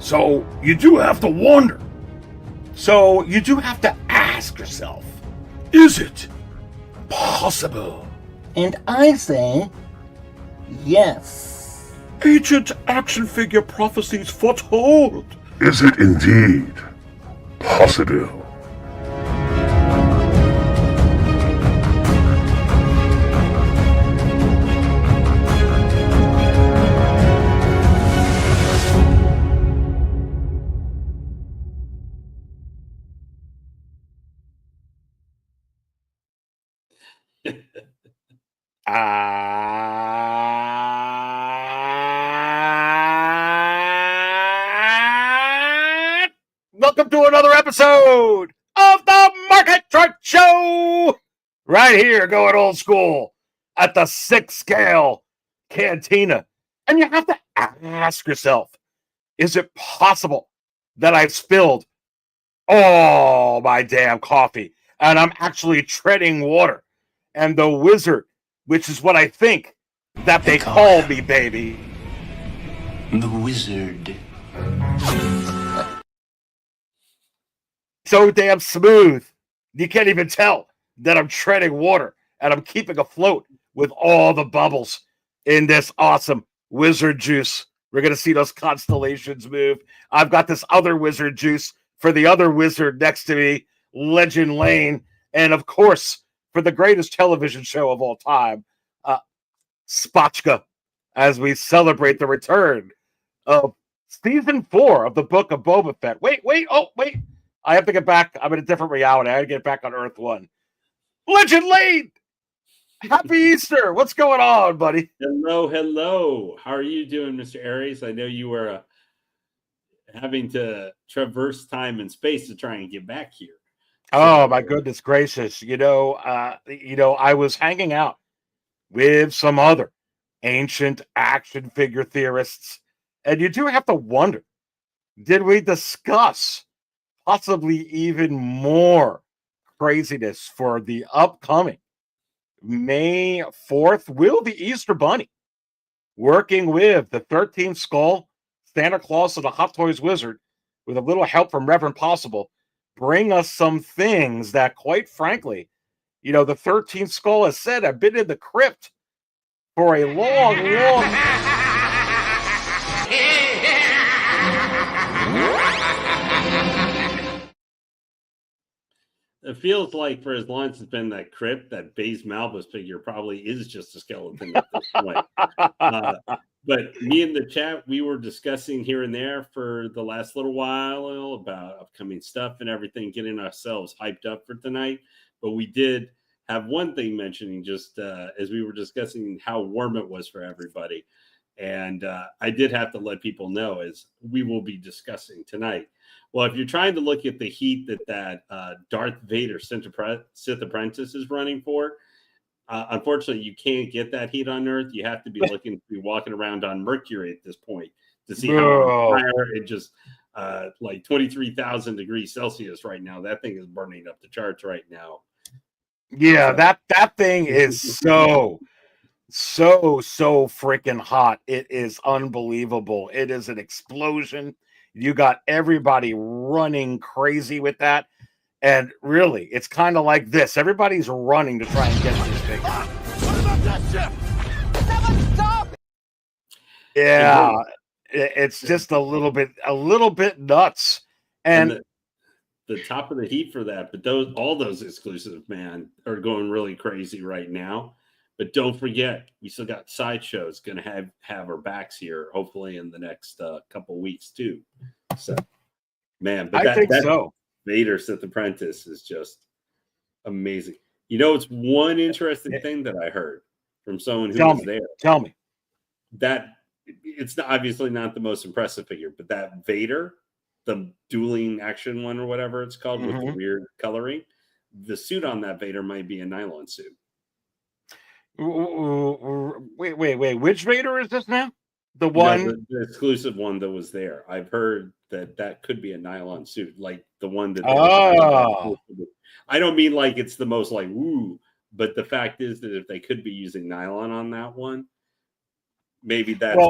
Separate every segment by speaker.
Speaker 1: So you do have to wonder. So you do have to ask yourself, is it possible?
Speaker 2: And I say, yes.
Speaker 1: Ancient action figure prophecies foretold.
Speaker 3: Is it indeed possible?
Speaker 1: Welcome to another episode of the Market Chart Show. Right here, going old school at the 6 scale cantina. And you have to ask yourself, is it possible that I've spilled all my damn coffee and I'm actually treading water? And the wizard, which is what I think that they call me, baby.
Speaker 4: The wizard.
Speaker 1: So damn smooth. You can't even tell that I'm treading water and I'm keeping afloat with all the bubbles in this awesome wizard juice. We're going to see those constellations move. I've got this other wizard juice for the other wizard next to me, Legend Lane. And of course, for the greatest television show of all time, Spotchka, as we celebrate the return of season 4 of the Book of Boba Fett. Wait. I have to get back. I'm in a different reality. I got to get back on Earth 1. Legend Lane! Happy Easter! What's going on, buddy?
Speaker 5: Hello. How are you doing, Mr. Aries? I know you were having to traverse time and space to try and get back here.
Speaker 1: Oh, my goodness gracious. I was hanging out with some other ancient action figure theorists, and you do have to wonder, did we discuss possibly even more craziness for the upcoming May 4th? Will the Easter Bunny, working with the 13th Skull, Santa Claus, and the Hot Toys Wizard, with a little help from Reverend Possible, bring us some things that, quite frankly, the 13th Skull has said have been in the crypt for a long
Speaker 5: It feels like for as long as it's been that crypt, that Baze Malbus figure probably is just a skeleton at this point. But me and the chat, we were discussing here and there for the last little while about upcoming stuff and everything, getting ourselves hyped up for tonight. But we did have one thing mentioning just as we were discussing how warm it was for everybody. And I did have to let people know, as we will be discussing tonight. Well, if you're trying to look at the heat that Darth Vader Sith Apprentice is running for, unfortunately, you can't get that heat on Earth. You have to be walking around on Mercury at this point to see how higher it just like 23,000 degrees Celsius right now. That thing is burning up the charts right now.
Speaker 1: Yeah, that thing is so freaking hot. It is unbelievable. It is an explosion. You got everybody running crazy with that. And really, it's kind of like this. Everybody's running to try and get these things. What about that ship? Someone stop! Yeah, it's just a little bit nuts. And
Speaker 5: the top of the heat for that, but all those exclusives, man, are going really crazy right now. But don't forget, we still got Sideshow's going to have our backs here, hopefully in the next couple weeks too. So, man, but I think so. Vader Sith Apprentice is just amazing. It's one interesting thing that I heard from someone who was there.
Speaker 1: Tell me.
Speaker 5: That it's obviously not the most impressive figure, but that Vader, the dueling action one or whatever it's called, with the weird coloring, the suit on that Vader might be a nylon suit.
Speaker 1: Wait. Which Vader is this now? The one,
Speaker 5: the exclusive one that was there. I've heard that could be a nylon suit, like the one that. I don't mean like it's the most like woo, but the fact is that if they could be using nylon on that one, maybe that's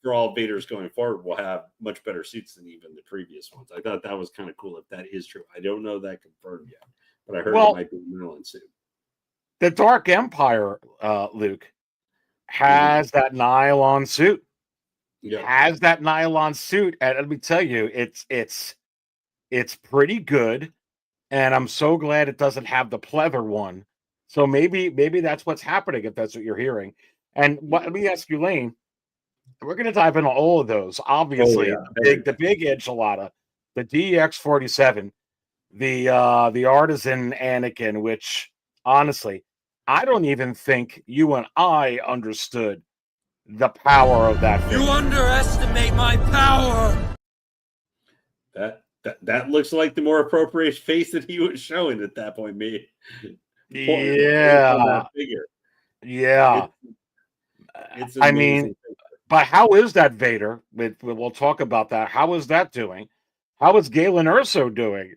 Speaker 5: for all Vaders going forward will have much better suits than even the previous ones. I thought that was kind of cool if that is true. I don't know that confirmed yet, but I heard it might be a Merlin suit.
Speaker 1: The Dark Empire, Luke, has that nylon suit.
Speaker 5: Yeah.
Speaker 1: Has that nylon suit, and let me tell you, it's pretty good. And I'm so glad it doesn't have the pleather one. So maybe that's what's happening if that's what you're hearing. And let me ask you, Lane. We're going to dive into all of those. Obviously, the big enchilada, the DX47, the Artisan Anakin, which honestly, I don't even think you and I understood the power of that figure.
Speaker 6: You underestimate my power.
Speaker 5: That looks like the more appropriate face that he was showing at that point, me.
Speaker 1: Yeah. Yeah.
Speaker 5: It's
Speaker 1: I mean, but how is that Vader? We'll talk about that. How is that doing? How is Galen Erso doing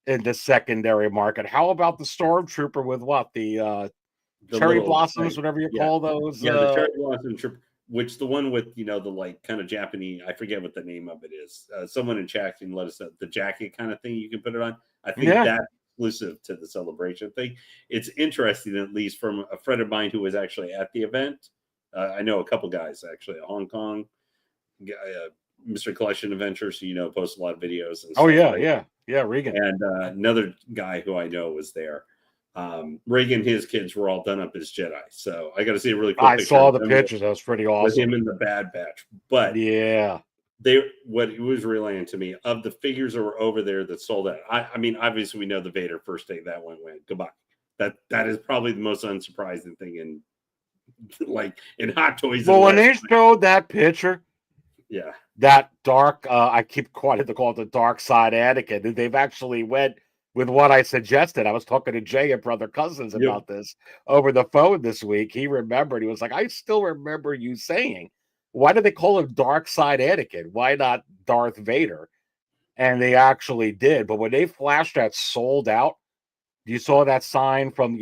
Speaker 1: in the secondary market? How about the Stormtrooper with what? The cherry blossoms, whatever you call those?
Speaker 5: Yeah, the cherry blossom trooper, which the one with, the like kind of Japanese, I forget what the name of it is. Someone in chat can let us know. The jacket kind of thing you can put it on. I think that's exclusive to the celebration thing. It's interesting, at least from a friend of mine who was actually at the event. I know a couple guys actually, a Hong Kong guy, Mr. Collection Adventures, who posts a lot of videos. And stuff
Speaker 1: Regan.
Speaker 5: And another guy who I know was there. Reagan, his kids were all done up as Jedi, so I got to see a really cool
Speaker 1: picture. I saw the pictures. That was pretty awesome.
Speaker 5: With him in the Bad Batch, but what it was relaying to me of the figures that were over there that sold out. I mean, obviously we know the Vader first day that went goodbye. That is probably the most unsurprising thing in Hot Toys.
Speaker 1: Well, when they showed that picture, that dark, I keep wanting to call it the dark side Anakin, and they've actually went with what I suggested. I was talking to Jay at Brother Cousins about this over the phone this week. He remembered. He was like, I still remember you saying, why do they call him Dark Side Anakin? Why not Darth Vader? And they actually did. But when they flashed that sold out, you saw that sign from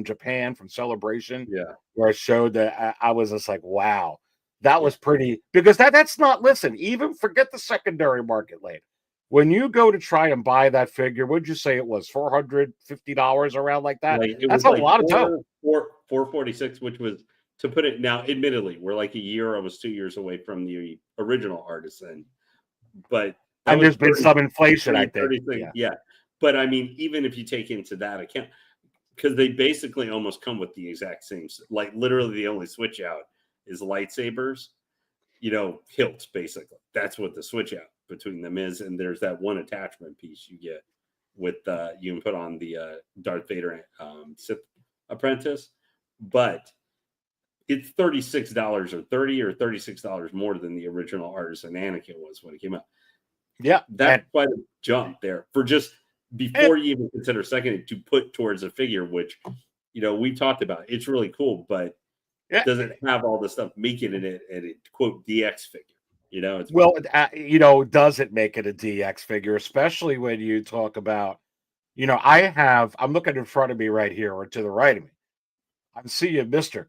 Speaker 1: Japan, from Celebration, where it showed that. I was just like, wow, that was pretty, because that's not, listen, even forget the secondary market later. When you go to try and buy that figure, what'd you say it was? $450 around like that? That's a lot of dough.
Speaker 5: $446, which was, to put it now, admittedly, we're like a year, almost 2 years away from the original Artisan. But
Speaker 1: there's been some inflation, I think.
Speaker 5: Yeah. But I mean, even if you take into that account, because they basically almost come with the exact same, like literally the only switch out is lightsabers, hilts, basically. That's what the switch out between them is, and there's that one attachment piece you get with you can put on the Darth Vader Sith apprentice, but it's $36 or $36 more than the original Artisan Anakin was when it came out.
Speaker 1: Yeah,
Speaker 5: that's quite a jump there for just before you even consider second to put towards a figure, which we've talked about. It's really cool, but it doesn't have all the stuff making it a quote DX figure.
Speaker 1: Does it make it a DX figure, especially when you talk about, I'm looking in front of me right here or to the right of me. I'm seeing Mr.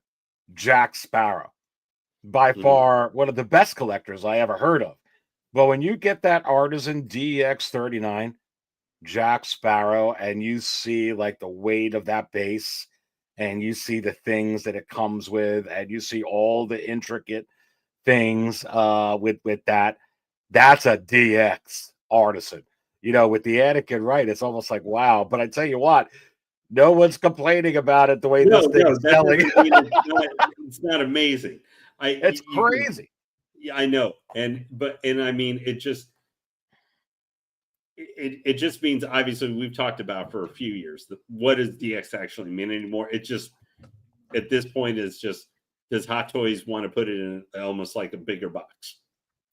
Speaker 1: Jack Sparrow, by far one of the best collectors I ever heard of. But when you get that Artisan DX39 Jack Sparrow and you see like the weight of that base and you see the things that it comes with and you see all the intricate things with that's a DX Artisan. With the Anakin, right? It's almost like, wow. But I tell you what, no one's complaining about it the way this thing is selling.
Speaker 5: It's not amazing.
Speaker 1: It's crazy.
Speaker 5: I know. And I mean, it just means, obviously we've talked about for a few years, what does DX actually mean anymore? It just, at this point, is just, does Hot Toys want to put it in almost like a bigger box?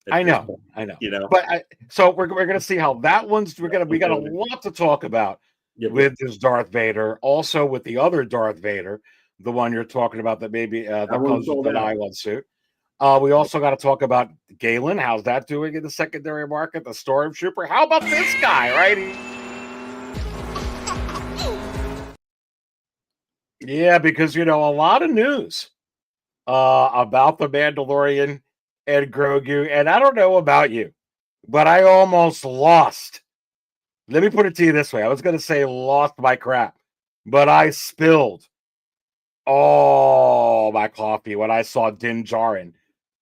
Speaker 1: I know. But so we're going to see how that one's. We got a lot to talk about with this Darth Vader. Also with the other Darth Vader, the one you're talking about that maybe that comes with the nylon suit. We also got to talk about Galen. How's that doing in the secondary market? The Stormtrooper. How about this guy, right? Yeah, because a lot of news about the Mandalorian and Grogu, and I don't know about you, but I almost lost. Let me put it to you this way. I was going to say lost my crap, but I spilled all my coffee when I saw Din Djarin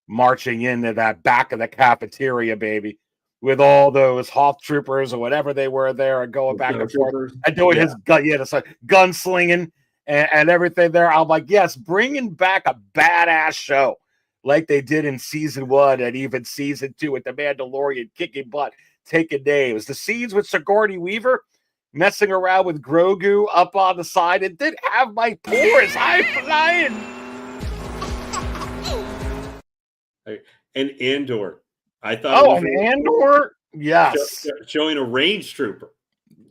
Speaker 1: marching into that back of the cafeteria, baby, with all those Hoth troopers or whatever they were there and going back and forth and doing his gun, gunslinging and everything there. I'm like, yes, bringing back a badass show like they did in season 1 and even season 2 with the Mandalorian kicking butt, taking names. The scenes with Sigourney Weaver messing around with Grogu up on the side, it did have my pores high flying.
Speaker 5: And Andor, I thought.
Speaker 1: Oh, and Andor, yes,
Speaker 5: showing a range trooper.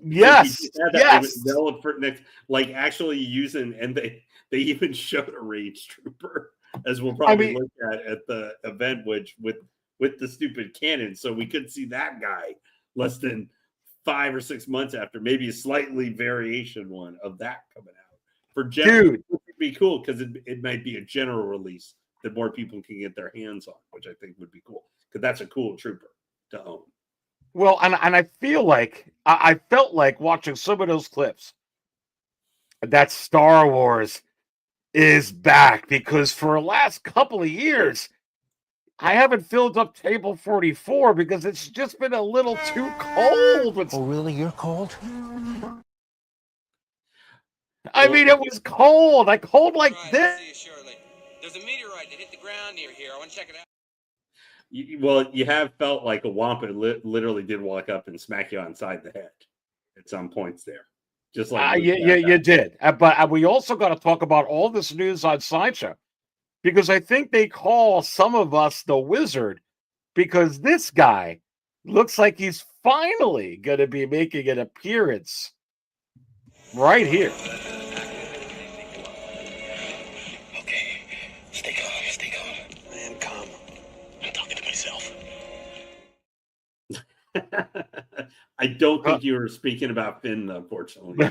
Speaker 1: Yes,
Speaker 5: yes. For next, like actually using, and they even showed a range trooper, as we'll probably look at the event, which with the stupid cannon, so we could see that guy less than 5 or 6 months after, maybe a slightly variation one of that coming out for general. Dude, it would be cool because it might be a general release that more people can get their hands on, which I think would be cool because that's a cool trooper to own.
Speaker 1: Well, and I feel like I felt like watching some of those clips that Star Wars is back, because for the last couple of years I haven't filled up table 44 because it's just been a little too cold.
Speaker 2: Oh, really? You're cold?
Speaker 1: I mean, it was cold. Like cold like this.
Speaker 6: See you shortly. There's a meteorite that hit the ground near here. I want to check it out.
Speaker 5: You have felt like a Wampa literally did walk up and smack you on side the head at some points there. Just like
Speaker 1: you did. But we also got to talk about all this news on Sideshow, because I think they call some of us the Wizard, because this guy looks like he's finally going to be making an appearance right here.
Speaker 4: Okay, stay calm. I am calm. I'm talking to myself.
Speaker 5: I don't think you were speaking about Finn, unfortunately.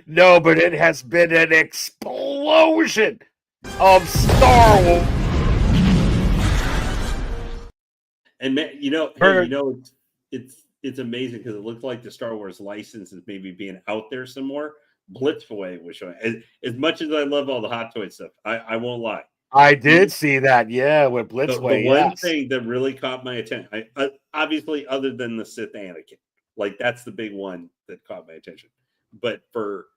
Speaker 1: No, but it has been an explosion of Star Wars.
Speaker 5: And it's amazing because it looked like the Star Wars license is maybe being out there some more. Blitzway was showing. As much as I love all the Hot Toy stuff, I won't lie.
Speaker 1: I did see that, yeah, with Blitzway.
Speaker 5: The one thing that really caught my attention, obviously, other than the Sith Anakin, like that's the big one that caught my attention. But for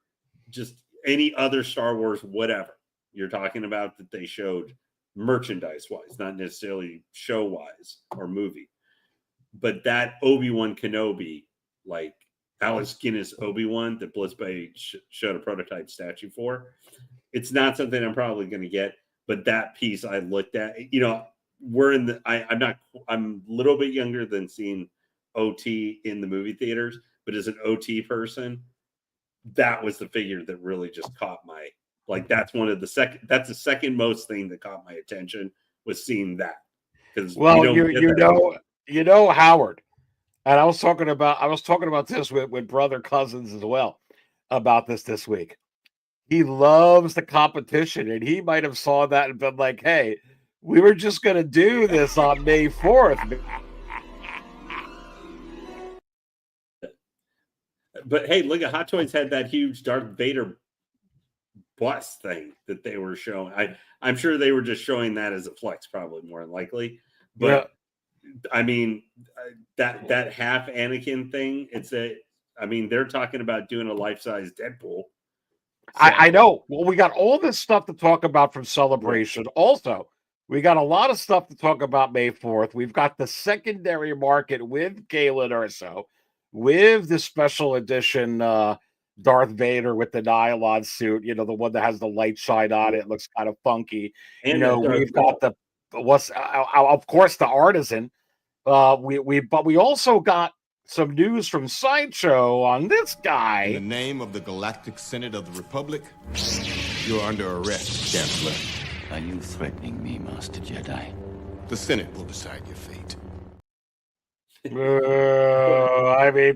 Speaker 5: just any other Star Wars, whatever you're talking about that they showed merchandise-wise, not necessarily show-wise or movie, but that Obi-Wan Kenobi, like Alex Guinness Obi-Wan that Blitzway showed a prototype statue for, it's not something I'm probably going to get. But that piece I looked at, we're in the, I'm a little bit younger than seeing OT in the movie theaters, but as an OT person, that was the figure that really just caught my, like, that's the second most thing that caught my attention, was seeing that. Because
Speaker 1: Howard, and I was talking about this with brother Cousins as well about this week. He loves the competition, and he might have saw that and been like, hey, we were just going to do this on May 4th.
Speaker 5: But hey, look at Hot Toys had that huge Darth Vader bust thing that they were showing. I'm sure they were just showing that as a flex, probably more than likely. But yeah. I mean, that half Anakin thing, they're talking about doing a life-size Deadpool.
Speaker 1: I know. Well, we got all this stuff to talk about from Celebration. Also, we got a lot of stuff to talk about May 4th. We've got the secondary market with Galen Erso, with the special edition Darth Vader with the nylon suit, the one that has the light shine on it. It looks kind of funky. And we've got of course, the Artisan. But we also got some news from Sideshow on this guy.
Speaker 7: In the name of the Galactic Senate of the Republic, you're under arrest, Chancellor.
Speaker 4: Are you threatening me, Master Jedi?
Speaker 7: The Senate will decide your fate.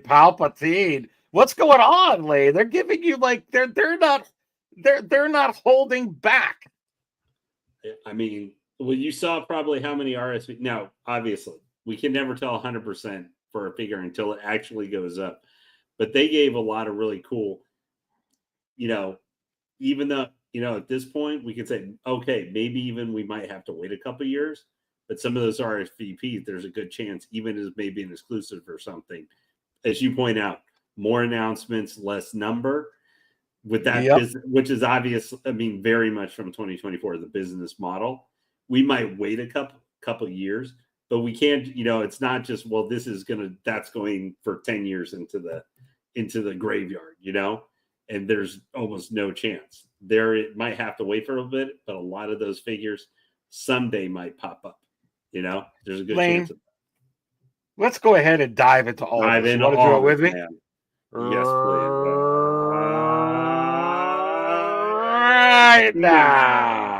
Speaker 1: Palpatine. What's going on, Lay? They're giving you they're not holding back.
Speaker 5: I mean, Well, you saw probably how many RSV. Now, obviously, we can never tell 100% for a figure until it actually goes up. But they gave a lot of really cool, even though, at this point, we could say, okay, maybe even we might have to wait a couple of years. But some of those RSVPs, there's a good chance, even as maybe an exclusive or something, as you point out, more announcements, less number. With that business, which is obvious, very much from 2024, the business model. We might wait a couple years, but we can't, it's not just, well, that's going for 10 years into the graveyard, and there's almost no chance there. It might have to wait for a little bit, but a lot of those figures someday might pop up, there's a good chance of that.
Speaker 1: Let's go ahead and dive into all of this. You want to do it with me?
Speaker 5: Man. Yes, please.
Speaker 1: Right now.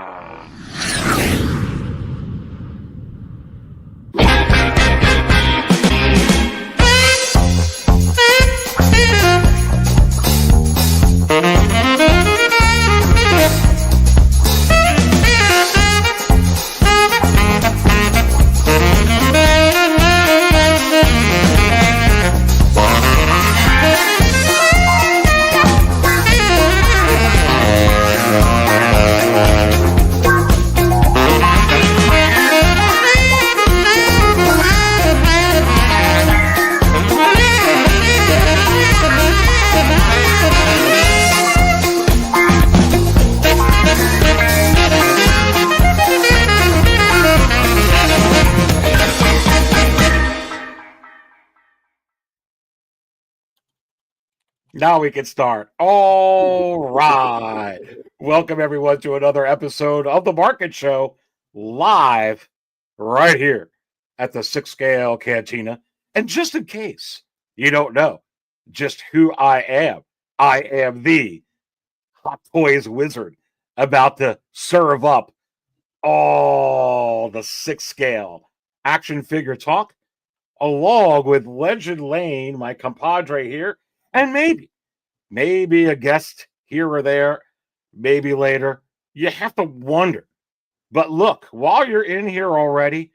Speaker 1: Now we can start. All right. Welcome, everyone, to another episode of The Market Show, live right here at the 6 Scale Cantina. And just in case you don't know just who I am the Hot Toys Wizard, about to serve up all the 6 Scale action figure talk, along with Legend Lane, my compadre here, and maybe a guest here or there, maybe later. You have to wonder. But look, while you're in here already,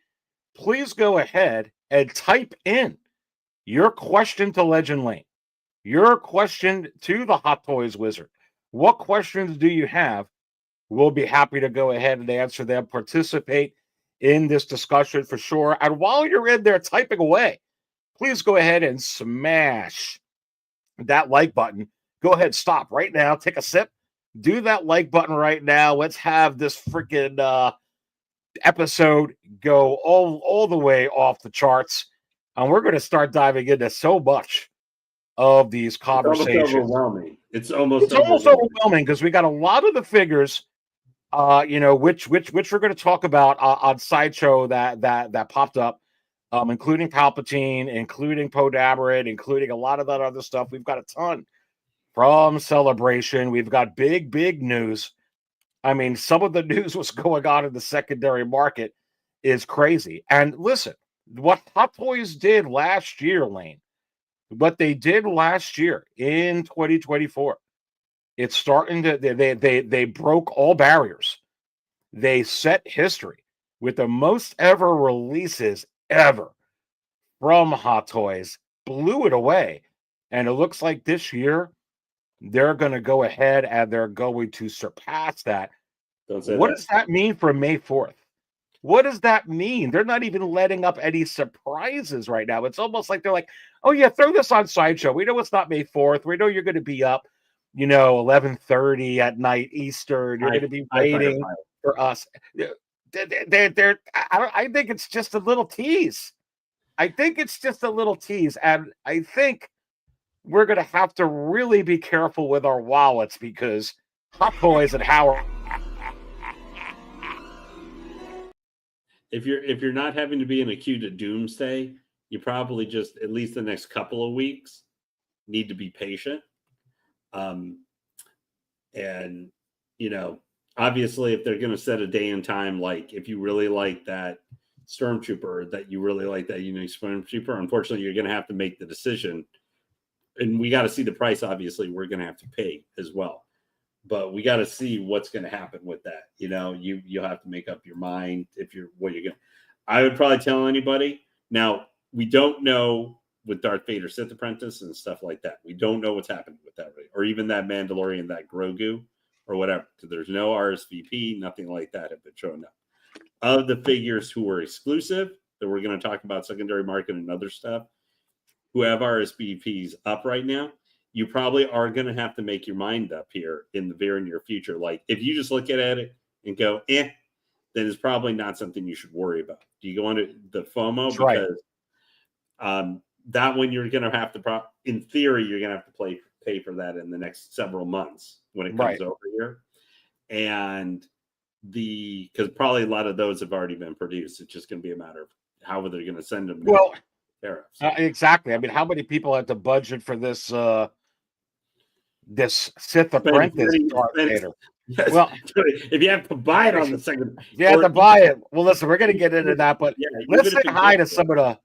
Speaker 1: please go ahead and type in your question to Legend Lane, your question to the Hot Toys Wizard. What questions do you have? We'll be happy to go ahead and answer them, participate in this discussion for sure. And while you're in there typing away, please go ahead and smash that like button. Go ahead, stop right now, take a sip, do that like button right now. Let's have this freaking episode go all the way off the charts. And we're going to start diving into so much of these conversations.
Speaker 5: It's almost
Speaker 1: overwhelming because we got a lot of the figures, which we're going to talk about on Sideshow that popped up. Including Palpatine, including Poe Dameron, including a lot of that other stuff. We've got a ton from Celebration. We've got big news. Some of the news was going on in the secondary market is crazy. And listen, what Hot Toys did last year, Lane, what they did last year in 2024, it's starting to, they broke all barriers. They set history with the most ever releases ever from Hot Toys, blew it away. And it looks like this year they're going to go ahead and they're going to surpass that. What does that mean for May 4th? What does that mean? They're not even letting up any surprises right now. It's almost like they're like, oh yeah, throw this on Sideshow. We know it's not May 4th. We know you're going to be up, 11:30 at night Eastern. You're going to be waiting for us. I think it's just a little tease. And I think we're going to have to really be careful with our wallets because Hot Toys and Howard.
Speaker 5: If you're not having to be in a queue to doomsday, you probably just, at least the next couple of weeks, need to be patient. Obviously, if they're going to set a day and time, like if you really like that Stormtrooper, that you really like that unique Stormtrooper, unfortunately, you're going to have to make the decision. And we got to see the price, obviously, we're going to have to pay as well. but we got to see what's going to happen with that. You'll have to make up your mind if you're what you're going to. I would probably tell anybody. Now, we don't know with Darth Vader, Sith Apprentice, and stuff like that. We don't know what's happening with that, right? Or even that Mandalorian, that Grogu, or whatever. Because there's no RSVP, nothing like that have been shown up. Of the figures who were exclusive, that we're going to talk about secondary market and other stuff, who have RSVPs up right now, you probably are going to have to make your mind up here in the very near future. Like, if you just look at it and go, then it's probably not something you should worry about. Do you go into the FOMO?
Speaker 1: That's
Speaker 5: because
Speaker 1: right.
Speaker 5: That one you're going to have to, in theory, you're going to have to pay for that in the next several months when it comes over here. And because probably a lot of those have already been produced. It's just going to be a matter of how they're going to send them.
Speaker 1: Well,
Speaker 5: tariffs.
Speaker 1: Exactly. I mean, how many people had to budget for this this Sith Apprentice Darth Vader?
Speaker 5: Yes.
Speaker 1: Well,
Speaker 5: if you have to buy it on the second,
Speaker 1: you have to buy it. Well, listen, we're going to get into that, but let's say hi to some of the.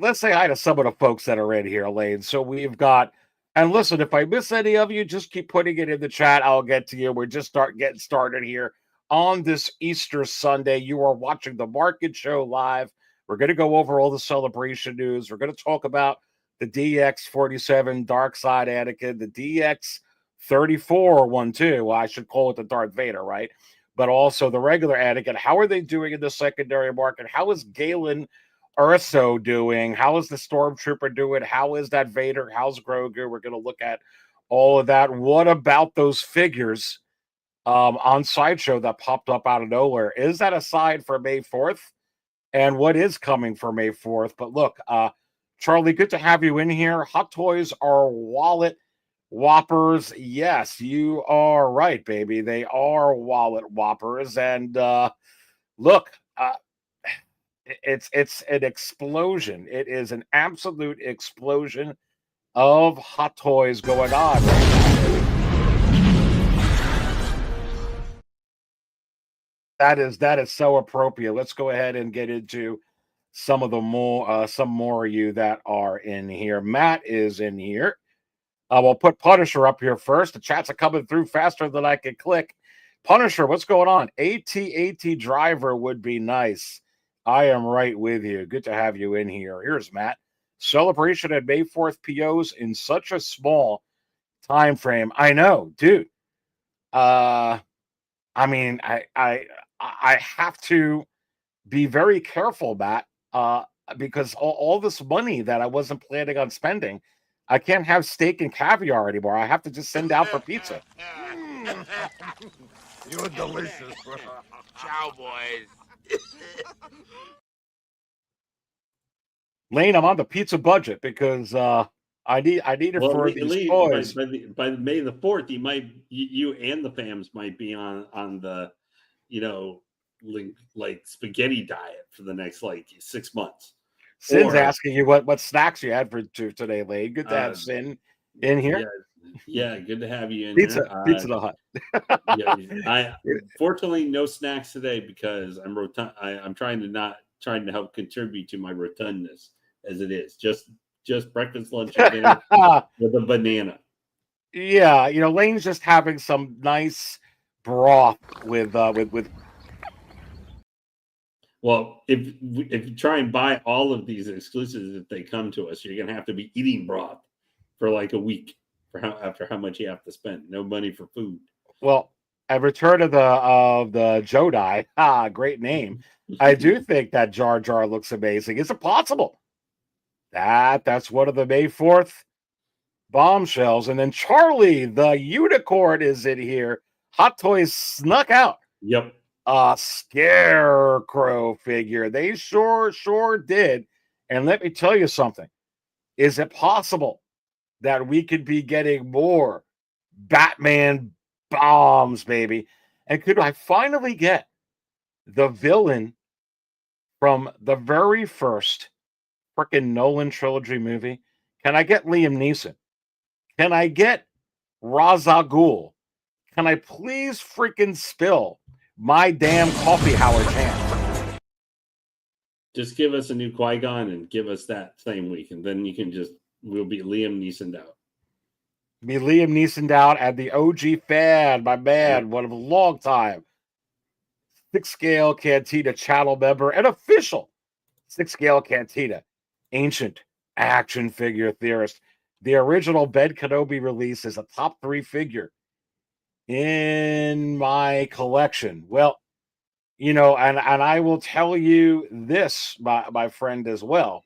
Speaker 1: Let's say hi to some of the folks that are in here, Lane. So we've got, and listen, if I miss any of you, just keep putting it in the chat. I'll get to you. We're just getting started here on this Easter Sunday. You are watching the Market Show live. We're going to go over all the celebration news. We're going to talk about the DX47 Dark Side Anakin, the DX34 one too. Well, I should call it the Darth Vader, right? But also the regular Anakin. How are they doing in the secondary market? How is Galen Urso doing? How is the Stormtrooper doing? How is that Vader? How's Grogu? We're going to look at all of that. What about those figures on Sideshow that popped up out of nowhere? Is that a side for May 4th? And what is coming for May 4th? But look, Charlie, good to have you in here. Hot Toys are wallet whoppers. Yes, you are right, baby. They are wallet whoppers. And look, it's an explosion. It is an absolute explosion of Hot Toys going on right now. That is so appropriate. Let's go ahead and get into some more of you that are in here. Matt is in here. We'll put Punisher up here first. The chats are coming through faster than I can click. Punisher, what's going on? AT driver would be nice. I am right with you. Good to have you in here. Here's Matt. Celebration at May 4th POs in such a small time frame. I know, dude. I mean, I have to be very careful, Matt, because all this money that I wasn't planning on spending, I can't have steak and caviar anymore. I have to just send out for pizza.
Speaker 7: You're delicious.
Speaker 6: Ciao, boys.
Speaker 1: Lane, I'm on the pizza budget because I need it for these toys.
Speaker 5: By May the 4th, you and the fams might be on the like spaghetti diet for the next 6 months.
Speaker 1: Sin's asking you what snacks you had for today, Lane. Good to have Sin in here.
Speaker 5: Yeah, good to have you in
Speaker 1: Pizza,
Speaker 5: here.
Speaker 1: Pizza the Hut.
Speaker 5: I fortunately no snacks today because I'm trying to help contribute to my rotundness as it is. Just breakfast, lunch, and dinner with a banana.
Speaker 1: Yeah, Lane's just having some nice broth with.
Speaker 5: Well, if you try and buy all of these exclusives, if they come to us, you're gonna have to be eating broth for a week after how much you have to spend. No money for food.
Speaker 1: Well, at Return of the Jedi, great name. I do think that Jar Jar looks amazing. Is it possible? That's one of the May 4th bombshells. And then Charlie, the unicorn, is in here. Hot Toys snuck out.
Speaker 5: Yep.
Speaker 1: A Scarecrow figure. They sure did. And let me tell you something. Is it possible that we could be getting more Batman bombs, baby? And could I finally get the villain from the very first freaking Nolan trilogy movie? Can I get Liam Neeson? Can I get Ra's al Ghul? Can I please freaking spill my damn coffee, Howard Chan?
Speaker 5: Just give us a new Qui-Gon and give us that same week, and then we'll be Liam Neeson out.
Speaker 1: Me, Liam Neeson down and the OG fan, my man, one of a long time. 6 Scale Cantina channel member and official 6 Scale Cantina ancient action figure theorist. The original Ben Kenobi release is a top 3 figure in my collection. Well, and I will tell you this, my friend, as well.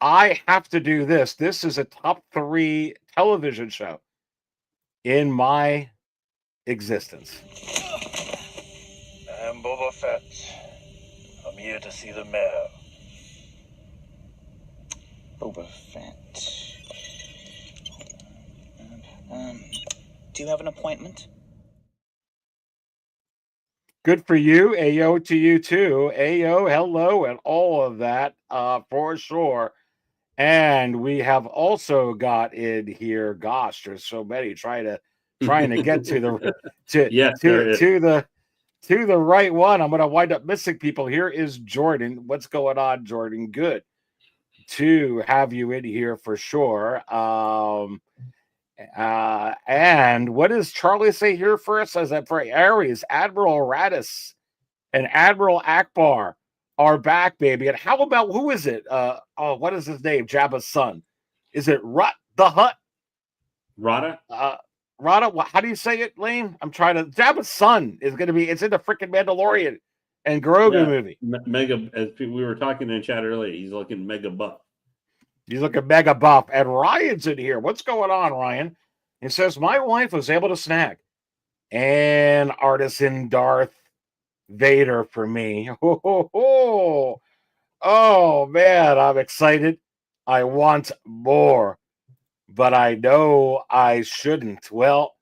Speaker 1: I have to do this. This is a top 3 television show in my existence.
Speaker 4: I'm Boba Fett. I'm here to see the mayor.
Speaker 8: Boba Fett. Do you have an appointment?
Speaker 1: Good for you. Ayo to you too. Ayo, hello, and all of that for sure. And we have also got in here. Gosh, there's so many trying to get to the to the right one. I'm going to wind up missing people. Here is Jordan. What's going on, Jordan? Good to have you in here for sure. And what does Charlie say here first? Says that for Aries, Admiral Radis and Admiral Akbar are back, baby. And how about who is it? What is his name? Jabba's son. Is it Rut the Hutt?
Speaker 5: Rada?
Speaker 1: Rada, how do you say it, Lane? I'm trying to. Jabba's son is going to be. It's in the freaking Mandalorian and Grogu movie.
Speaker 5: Mega, as we were talking in chat earlier, he's looking mega buff.
Speaker 1: He's looking mega buff. And Ryan's in here. What's going on, Ryan? He says, my wife was able to snag an Artisan Darth Vader for me. Oh, man, I'm excited. I want more, but I know I shouldn't. Well,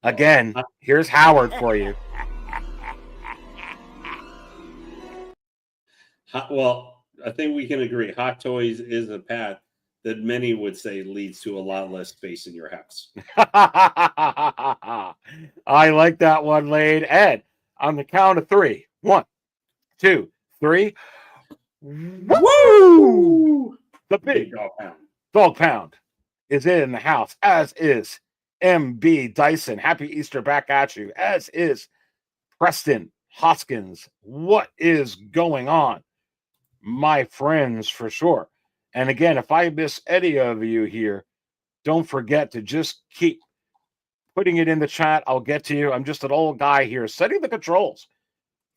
Speaker 1: again, here's Howard for you.
Speaker 5: Well, I think we can agree. Hot Toys is a path that many would say leads to a lot less space in your house.
Speaker 1: I like that one, Lane. Ed, on the count of 3. 1, 2, 3. Woo! The big dog pound is in the house, as is MB Dyson. Happy Easter back at you, as is Preston Hoskins. What is going on, my friends, for sure? And again, if I miss any of you here, don't forget to just keep putting it in the chat. I'll get to you. I'm just an old guy here setting the controls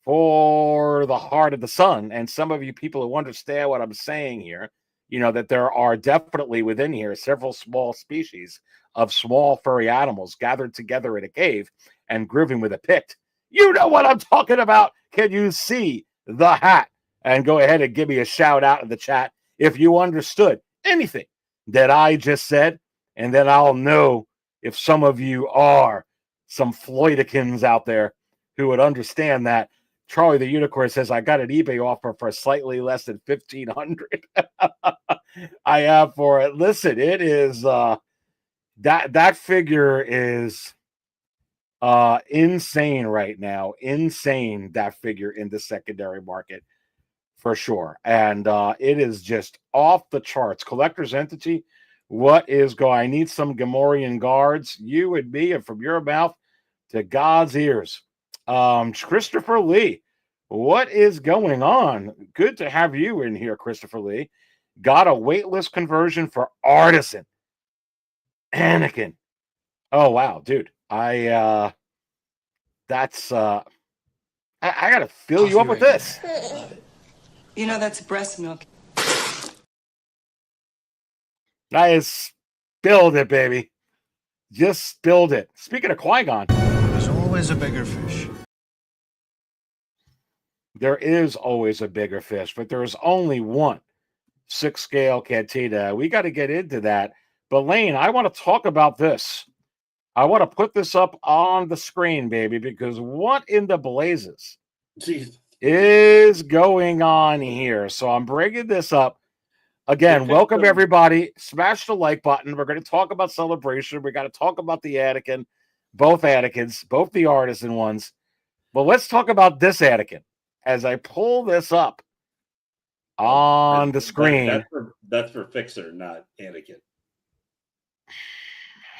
Speaker 1: for the heart of the sun. And some of you people who understand what I'm saying here, that there are definitely within here several small species of small furry animals gathered together in a cave and grooving with a pict. You know what I'm talking about. Can you see the hat? And go ahead and give me a shout out in the chat if you understood anything that I just said, and then I'll know if some of you are some Floydikins out there who would understand that. Charlie the Unicorn says, I got an eBay offer for slightly less than $1,500. I have for it. Listen, it is that figure is insane right now. Insane, that figure in the secondary market. For sure. And it is just off the charts. Collector's entity. What is going? I need some Gamorrean guards. You and me, and from your mouth to God's ears. Christopher Lee. What is going on? Good to have you in here, Christopher Lee. Got a waitlist conversion for Artisan. Anakin. Oh, wow, dude. I gotta fill you up with this.
Speaker 9: That's breast milk.
Speaker 1: I just spilled it, baby. Just spilled it. Speaking of Qui-Gon.
Speaker 10: There's always a bigger fish.
Speaker 1: There is always a bigger fish, but there's only one 6 Scale Cantina. We got to get into that. But Lane, I want to talk about this. I want to put this up on the screen, baby, because what in the blazes is going on here? So I'm bringing this up. Again, welcome everybody. Smash the like button. We're going to talk about Celebration. We got to talk about the Anakin, both Anakins, both the Artisan ones. But let's talk about this Anakin. As I pull this up, on the screen.
Speaker 5: That's for Fixer, not Anakin.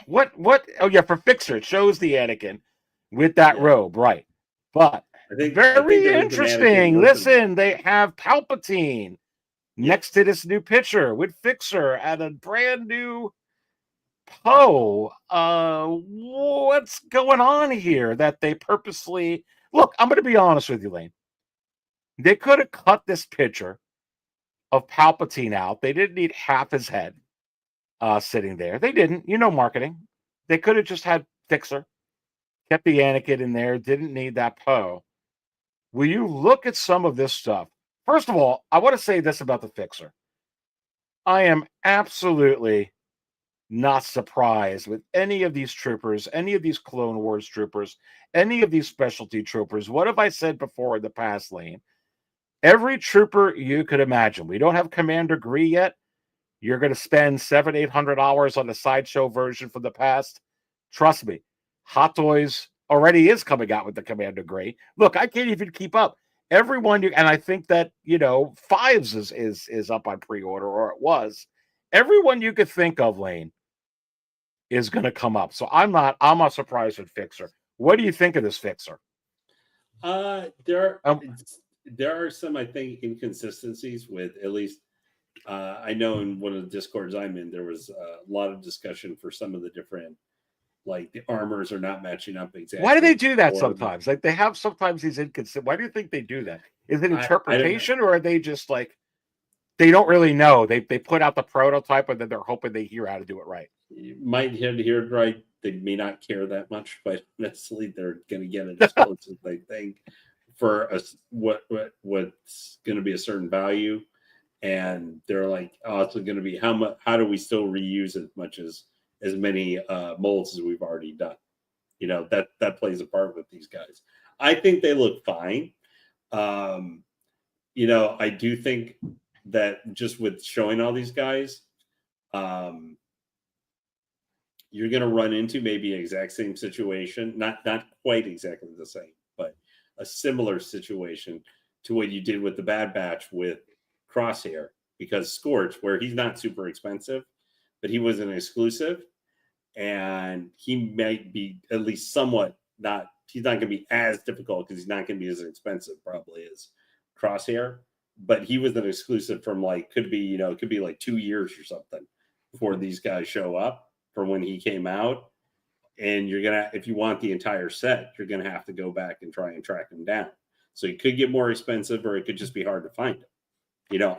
Speaker 1: What? Oh yeah, for Fixer, it shows the Anakin with that robe, right? But
Speaker 5: I think
Speaker 1: very
Speaker 5: there is an
Speaker 1: interesting.
Speaker 5: Anakin
Speaker 1: Listen, they have Palpatine next to this new picture with Fixer at a brand new Poe. What's going on here? That they purposely look. I'm going to be honest with you, Lane. They could have cut this picture of Palpatine out. They didn't need half his head sitting there. They didn't. Marketing. They could have just had Fixer, kept the Anakin in there. Didn't need that Poe. Will you look at some of this stuff? First of all, I want to say this about the Fixer. I am absolutely not surprised with any of these troopers, any of these Clone Wars troopers, any of these specialty troopers. What have I said before in the past, Lane? Every trooper you could imagine. We don't have Commander Gree yet. You're going to spend $700-800 on the sideshow version from the past. Trust me, Hot Toys already is coming out with the Commander Gree. Look, I can't even keep up. Everyone and I think that Fives is up on pre-order, or it was. Everyone you could think of, Lane, is going to come up. So I'm not surprised with Fixer. What do you think of this Fixer?
Speaker 5: There are some, I think, inconsistencies with, at least I know in one of the Discords I'm in, there was a lot of discussion for some of the different, like the armors are not matching up exactly.
Speaker 1: Why do they do that sometimes? Like they have sometimes these inconsistent. Why do you think they do that? Is it interpretation, or are they just like they don't really know? They put out the prototype and then they're hoping they hear how to do it right.
Speaker 5: You might hear it right. They may not care that much, but necessarily they're going to get it as close as they think for what's going to be a certain value, and they're like, oh, it's going to be how much? How do we still reuse as much as many molds as we've already done? That plays a part with these guys. I think they look fine. I do think that just with showing all these guys, you're going to run into maybe an exact same situation, not quite exactly the same, but a similar situation to what you did with the Bad Batch with Crosshair, because Scorch, where he's not super expensive, but he was an exclusive, and he might be at least somewhat he's not going to be as difficult because he's not going to be as expensive probably as Crosshair, but he was an exclusive from could be like 2 years or something before these guys show up from when he came out. And you're going to, if you want the entire set, you're going to have to go back and try and track him down. So he could get more expensive, or it could just be hard to find him.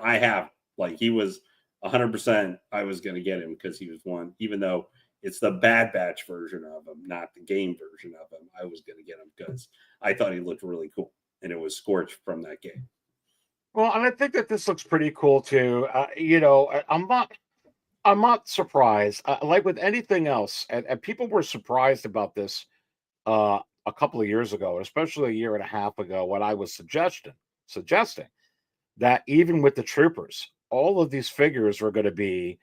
Speaker 5: I have, he was 100%, I was going to get him because he was one, even though it's the Bad Batch version of him, not the game version of him. I was going to get him because I thought he looked really cool, and it was Scorch from that game.
Speaker 1: Well, and I think that this looks pretty cool too. I'm not surprised. Like with anything else, and people were surprised about this a couple of years ago, especially a year and a half ago, when I was suggesting that even with the troopers, all of these figures were going to be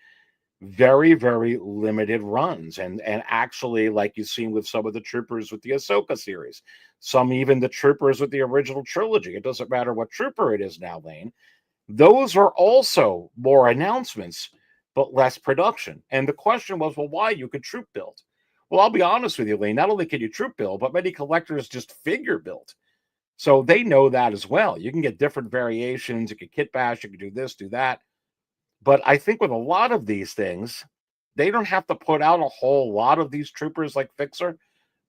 Speaker 1: very, very limited runs, and actually, like you've seen with some of the troopers with the Ahsoka series, some even the troopers with the original trilogy. It doesn't matter what trooper it is now, Lane. Those are also more announcements, but less production. And the question was, well, why? You could troop build. Well, I'll be honest with you, Lane. Not only can you troop build, but many collectors just figure build. So they know that as well. You can get different variations. You can kit bash. You can do this, do that. But I think with a lot of these things, they don't have to put out a whole lot of these troopers like Fixer.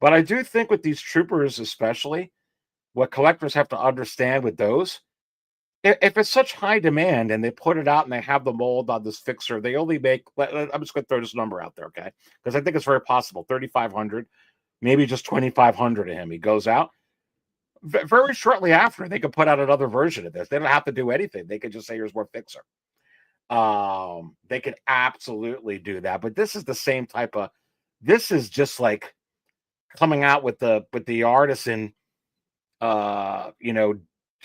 Speaker 1: But I do think with these troopers especially, what collectors have to understand with those, if it's such high demand and they put it out and they have the mold on this Fixer, they only make, I'm just going to throw this number out there, okay? Because I think it's very possible, 3,500, maybe just 2,500 of him. He goes out. Very shortly after, they could put out another version of this. They don't have to do anything. They could just say, here's more Fixer. They could absolutely do that. But this is the same type of, this is just like coming out with the Artisan,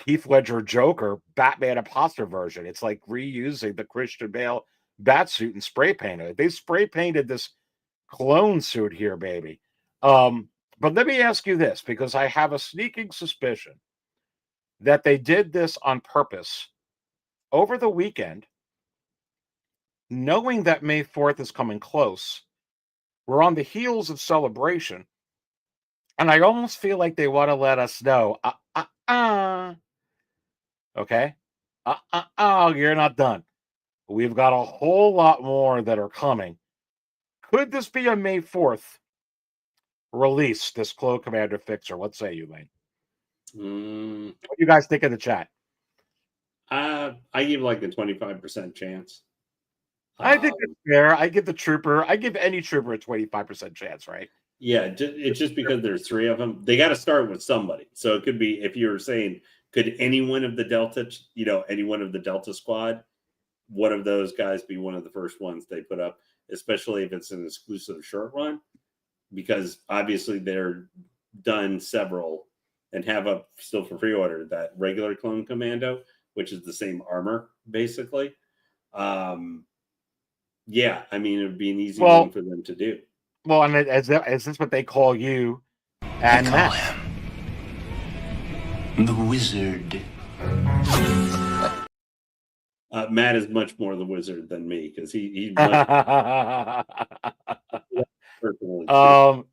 Speaker 1: Heath Ledger Joker Batman imposter version. It's like reusing the Christian Bale bat suit and spray painted it. They spray painted this clone suit here, baby. But let me ask you this, because I have a sneaking suspicion that they did this on purpose over the weekend, knowing that May 4th is coming close, we're on the heels of Celebration, and I almost feel like they want to let us know, okay, you're not done. We've got a whole lot more that are coming. Could this be a May 4th release, this Clone Commander fixer? What say you, Lane? What do you guys think in the chat?
Speaker 5: I give like a 25% chance.
Speaker 1: I think it's fair. I give any trooper a 25% chance, right?
Speaker 5: Yeah, it's just because there's 3 of them. They got to start with somebody. So it could be, if you were saying, could any one of the Delta, any one of the Delta squad, one of those guys be one of the first ones they put up, especially if it's an exclusive short run, because obviously they're done several and have up still for pre-order that regular Clone Commando, which is the same armor, basically. Yeah, I mean, it would be an easy one for them to do.
Speaker 1: Well, and is this what they call you and Matt?
Speaker 10: Him the wizard.
Speaker 5: Matt is much more the wizard than me, because he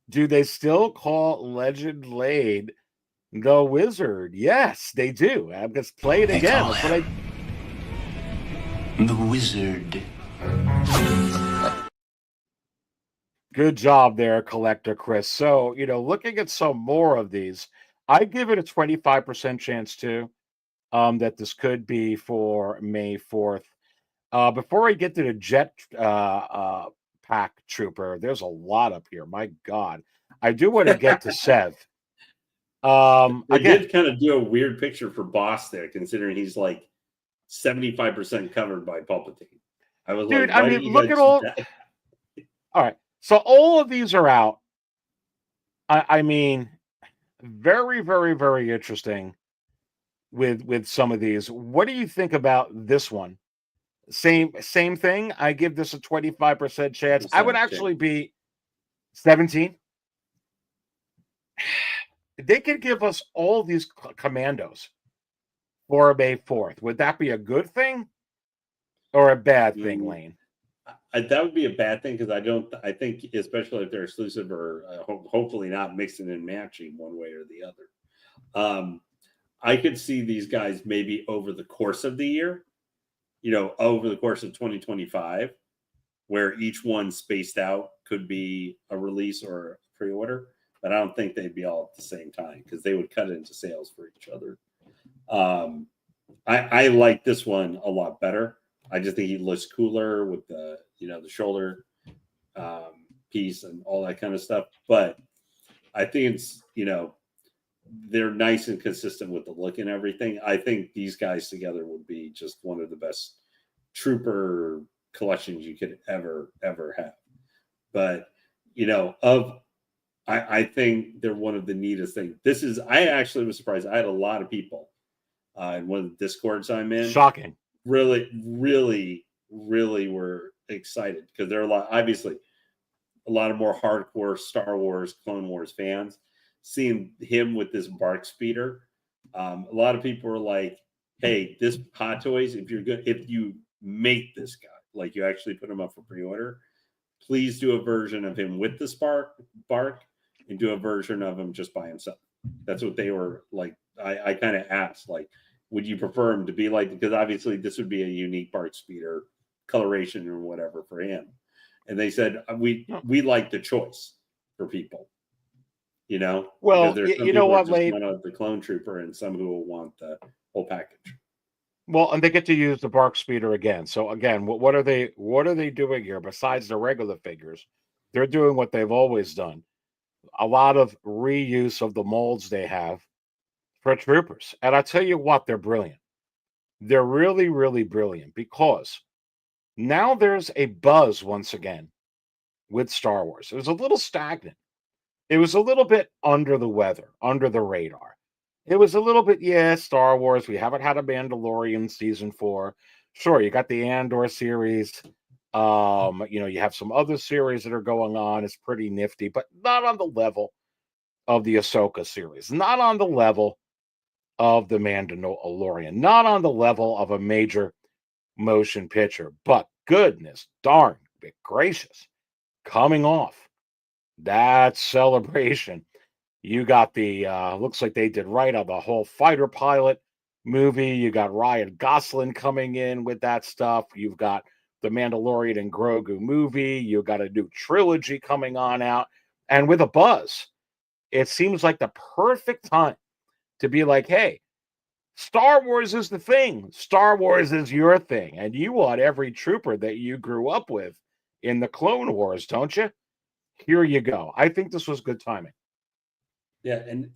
Speaker 1: do they still call Legend Lane the wizard? Yes, they do. I'm just play it again. That's what
Speaker 10: The wizard.
Speaker 1: Good job there, Collector Chris. So, looking at some more of these, I give it a 25% chance too, that this could be for May 4th. Before I get to the Jet Pack Trooper, there's a lot up here. My God. I do want to get to Sev.
Speaker 5: I did kind of do a weird picture for Boss there, considering he's like 75% covered by Palpatine. I was
Speaker 1: dude,
Speaker 5: like, why did you look at all.
Speaker 1: All right. So all of these are out. I mean, very, very, very interesting with some of these. What do you think about this one? Same thing. I give this a 25% chance. I would actually be 17. They could give us all these commandos for May 4th. Would that be a good thing or a bad thing, Lane?
Speaker 5: That would be a bad thing, because I think, especially if they're exclusive or hopefully not mixing and matching one way or the other. I could see these guys maybe over the course of the year, over the course of 2025, where each one spaced out could be a release or a pre-order, but I don't think they'd be all at the same time, because they would cut into sales for each other. I like this one a lot better. I just think he looks cooler with the the shoulder piece and all that kind of stuff. But I think it's they're nice and consistent with the look and everything. I think these guys together would be just one of the best trooper collections you could ever have. But I think they're one of the neatest things. I actually was surprised. I had a lot of people in one of the Discords I'm in.
Speaker 1: Shocking.
Speaker 5: Really, really, really were excited, because there are obviously a lot of more hardcore Star Wars, Clone Wars fans. Seeing him with this bark speeder, a lot of people were like, "Hey, this Hot Toys, if you make this guy, like you actually put him up for pre-order, please do a version of him with the bark, and do a version of him just by himself." That's what they were like. I kind of asked, like, would you prefer him to be like, because obviously this would be a unique bark speeder coloration or whatever for him. And they said, we like the choice for people,
Speaker 1: Well,
Speaker 5: there's some
Speaker 1: you know what,
Speaker 5: just
Speaker 1: Lane?
Speaker 5: want the clone trooper, and some who will want the whole package.
Speaker 1: Well, and they get to use the bark speeder again. So again, what are they doing here besides the regular figures? They're doing what they've always done. A lot of reuse of the molds they have for troopers. And I tell you what, they're brilliant. They're really, really brilliant, because now there's a buzz once again with Star Wars. It was a little stagnant. It was a little bit under the weather, under the radar. It was a little bit, Star Wars. We haven't had a Mandalorian season 4. Sure, you got the Andor series. You have some other series that are going on. It's pretty nifty, but not on the level of the Ahsoka series. Not on the level of the Mandalorian. Not on the level of a major motion picture. But goodness darn gracious, coming off that celebration, you got the looks like they did right on the whole fighter pilot movie. You got Ryan Gosling coming in with that stuff. You've got the Mandalorian and Grogu movie. You got a new trilogy coming on out, and with a buzz, it seems like the perfect time to be like, hey, Star Wars is the thing. Star Wars is your thing. And you want every trooper that you grew up with in the Clone Wars, don't you? Here you go. I think this was good timing.
Speaker 5: Yeah, and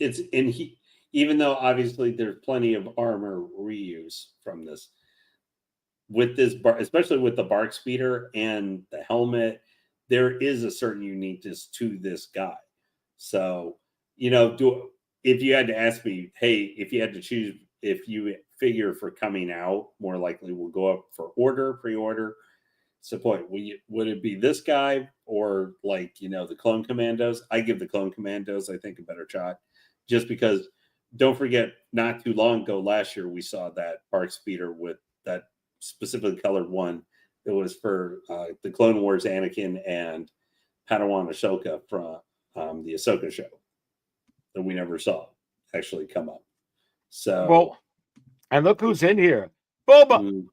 Speaker 5: even though obviously there's plenty of armor reuse from this, with this especially with the bark speeder and the helmet, there is a certain uniqueness to this guy. So, if you had to ask me, hey, if you had to choose, if you figure for coming out, more likely will go up for pre-order. So, would it be this guy or the Clone Commandos? I give the Clone Commandos, I think, a better shot, just because. Don't forget, not too long ago, last year, we saw that bark speeder with that specifically colored one. It was for the Clone Wars Anakin and Padawan Ahsoka from the Ahsoka show that we never saw actually come up. So,
Speaker 1: well, and look who's in here, Boba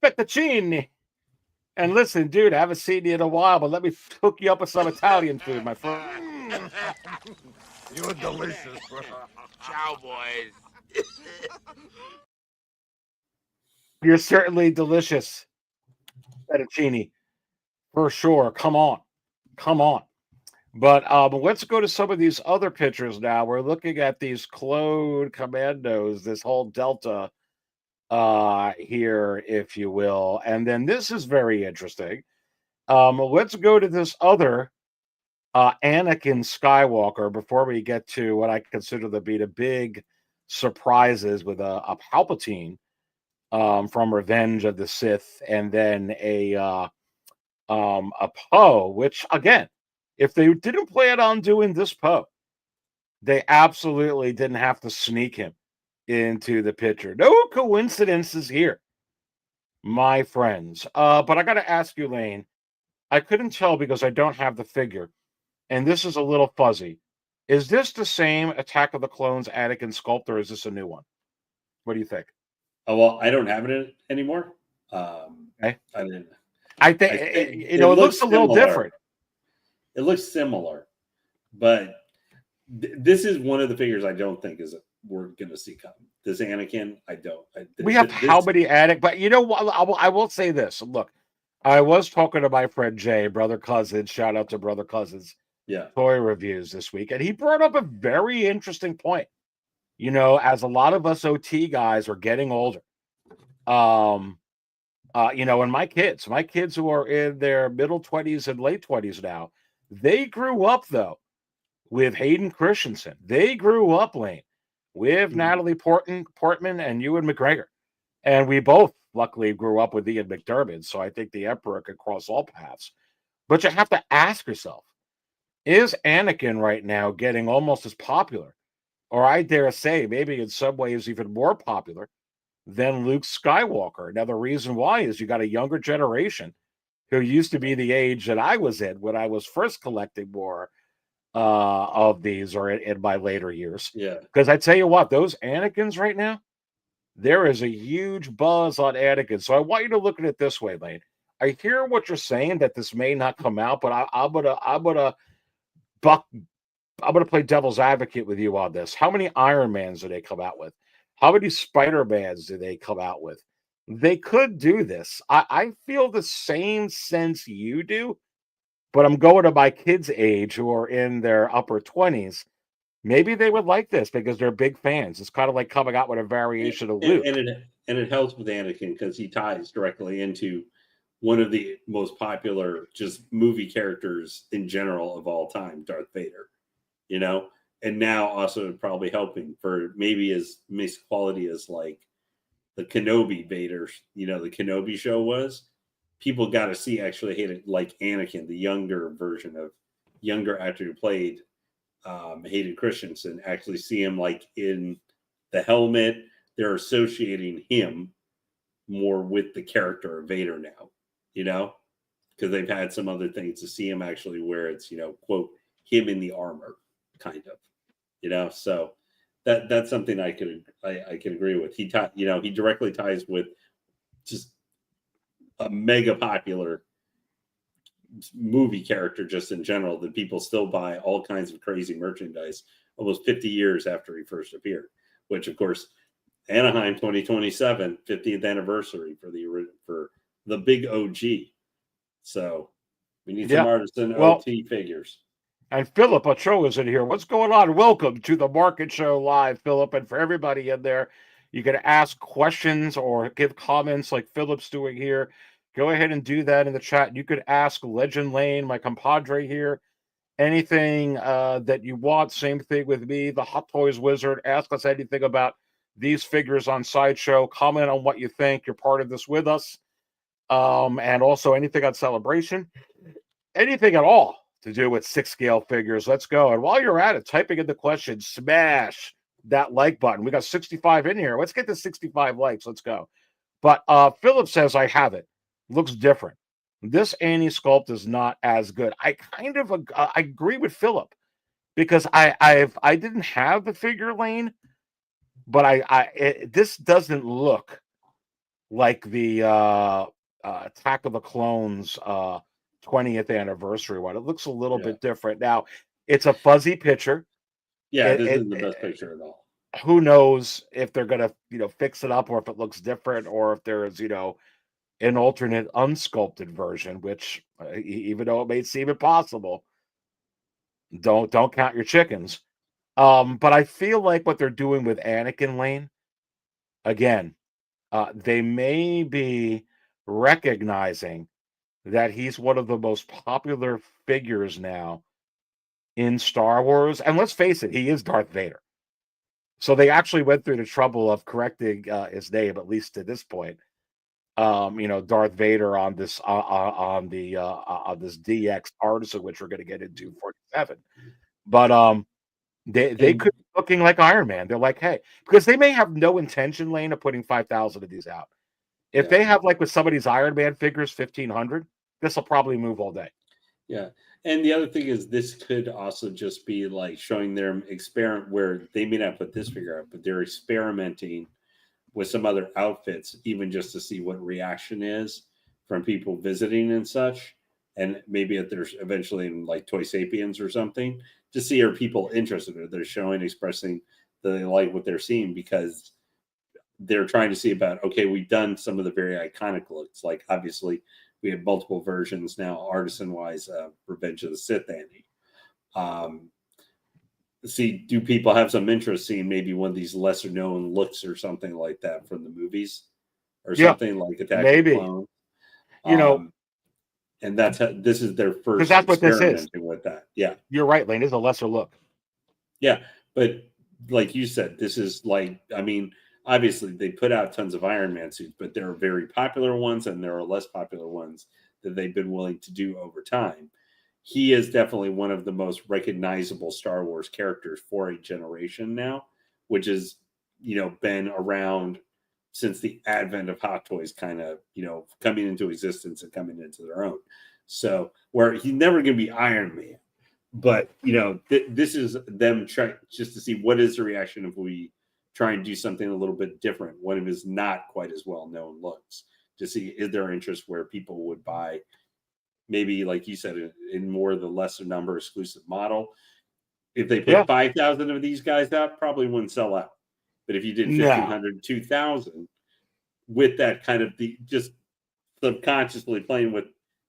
Speaker 1: Fettuccine. And listen, dude, I haven't seen you in a while, but let me hook you up with some Italian food, my friend.
Speaker 3: You're delicious, bro.
Speaker 4: Ciao, boys.
Speaker 1: You're certainly delicious, fettuccine, for sure. Come on. But let's go to some of these other pictures now. We're looking at these Clone Commandos, this whole Delta here, if you will. And then this is very interesting. Let's go to this other Anakin Skywalker before we get to what I consider to be the big surprises with a Palpatine from Revenge of the Sith, and then a Poe, which again, if they didn't plan on doing this Poe, they absolutely didn't have to sneak him into the picture. No coincidences here, my friends. But I got to ask you, Lane, I couldn't tell because I don't have the figure, and this is a little fuzzy. Is this the same Attack of the Clones Anakin sculpt, or is this a new one? What do you think?
Speaker 5: Oh, well, I don't have it anymore.
Speaker 1: Okay.
Speaker 5: I
Speaker 1: think it looks a little different.
Speaker 5: It looks similar, but this is one of the figures I don't think we're going to see come. This Anakin, I don't.
Speaker 1: We have how many Anakin? But you know what? I will say this. Look, I was talking to my friend Jay, Brother Cousins. Shout out to Brother Cousins.
Speaker 5: Yeah.
Speaker 1: Toy reviews this week, and he brought up a very interesting point. As a lot of us OT guys are getting older, and my kids who are in their middle 20s and late 20s now, they grew up though with Hayden Christensen. They grew up, Lane, with Natalie Portman and Ewan McGregor, and we both luckily grew up with Ian McDermott. So I think the Emperor could cross all paths. But you have to ask yourself: is Anakin right now getting almost as popular, or I dare say maybe in some ways even more popular than Luke Skywalker? Now, the reason why is you got a younger generation who used to be the age that I was in when I was first collecting more of these, or in my later years.
Speaker 5: Yeah.
Speaker 1: Because I tell you what, those Anakins right now, there is a huge buzz on Anakin. So I want you to look at it this way, Lane. I hear what you're saying, that this may not come out, but I'm gonna play devil's advocate with you on this. How many Iron Mans do they come out with? How many Spider-Mans do they come out with? They could do this. I feel the same sense you do, but I'm going to my kids' age who are in their upper 20s. Maybe they would like this because they're big fans. It's kind of like coming out with a variation of Luke.
Speaker 5: And it helps with Anakin because he ties directly into one of the most popular just movie characters in general of all time, Darth Vader. And now also probably helping for maybe as mixed quality as like the Kenobi Vader, the Kenobi show was. People got to see actually Hayden, like Anakin, the younger actor who played Hayden Christensen, actually see him like in the helmet. They're associating him more with the character of Vader now, because they've had some other things to see him actually where it's, quote, him in the armor, kind of, so that's something I can agree with. He directly ties with just a mega popular movie character just in general that people still buy all kinds of crazy merchandise almost 50 years after he first appeared, which of course Anaheim 2027 50th anniversary for the big OG. So we need some Artisan OT figures.
Speaker 1: And Philip Ochoa is in here. What's going on? Welcome to the Market Show Live, Philip. And for everybody in there, you can ask questions or give comments like Philip's doing here. Go ahead and do that in the chat. You could ask Legend Lane, my compadre here, anything that you want. Same thing with me, the Hot Toys Wizard. Ask us anything about these figures on Sideshow. Comment on what you think. You're part of this with us. And also anything on Celebration. Anything at all to do with 6-scale figures. Let's go. And while you're at it, typing in the question, smash that like button. We got 65 in here. Let's get to 65 likes. Let's go. But Philip says, I have it. Looks different. This Annie sculpt is not as good. I kind of I agree with Philip because I didn't have the figure lane, but this doesn't look like the Attack of the Clones 20th anniversary one. It looks a little bit different. Now, it's a fuzzy picture.
Speaker 5: Yeah, this isn't the best picture at all.
Speaker 1: Who knows if they're going to, fix it up or if it looks different or if there's, an alternate unsculpted version, which even though it may seem impossible, don't count your chickens. But I feel like what they're doing with Anakin Lane, again, they may be recognizing that he's one of the most popular figures now in Star Wars. And let's face it, he is Darth Vader. So they actually went through the trouble of correcting his name, at least to this point. Darth Vader on this on this DX Artisan, which we're going to get into 47. But they could be looking like Iron Man. They're like, hey, because they may have no intention, Lane, of putting 5,000 of these out. If they have, like with some of these Iron Man figures, 1,500, this will probably move all day.
Speaker 5: Yeah. And the other thing is this could also just be like showing them experiment where they may not put this figure out, but they're experimenting with some other outfits, even just to see what reaction is from people visiting and such. And maybe if there's eventually in like Toy Sapiens or something, to see are people interested or they're showing, expressing that they like what they're seeing because they're trying to see about, okay, we've done some of the very iconic looks. Like obviously we have multiple versions now, artisan wise, Revenge of the Sith Annie. See, do people have some interest seeing maybe one of these lesser known looks or something like that from the movies or something like Attack of the Clones? And that's this is their first
Speaker 1: that's what this is
Speaker 5: with that. Yeah,
Speaker 1: you're right, Lane. It's a lesser look.
Speaker 5: Yeah, but like you said, this is like, I mean, obviously they put out tons of Iron Man suits, but there are very popular ones and there are less popular ones that they've been willing to do over time. He is definitely one of the most recognizable Star Wars characters for a generation now, which has, been around since the advent of Hot Toys kind of, coming into existence and coming into their own. So where he's never going to be Iron Man, but, this is them trying just to see what is the reaction if we try and do something a little bit different. One of his not quite as well-known looks to see, is there interest where people would buy maybe, like you said, in more of the lesser number exclusive model. If they put 5,000 of these guys out, probably wouldn't sell out. But if you did 1,500, 2,000 with that kind of just subconsciously playing with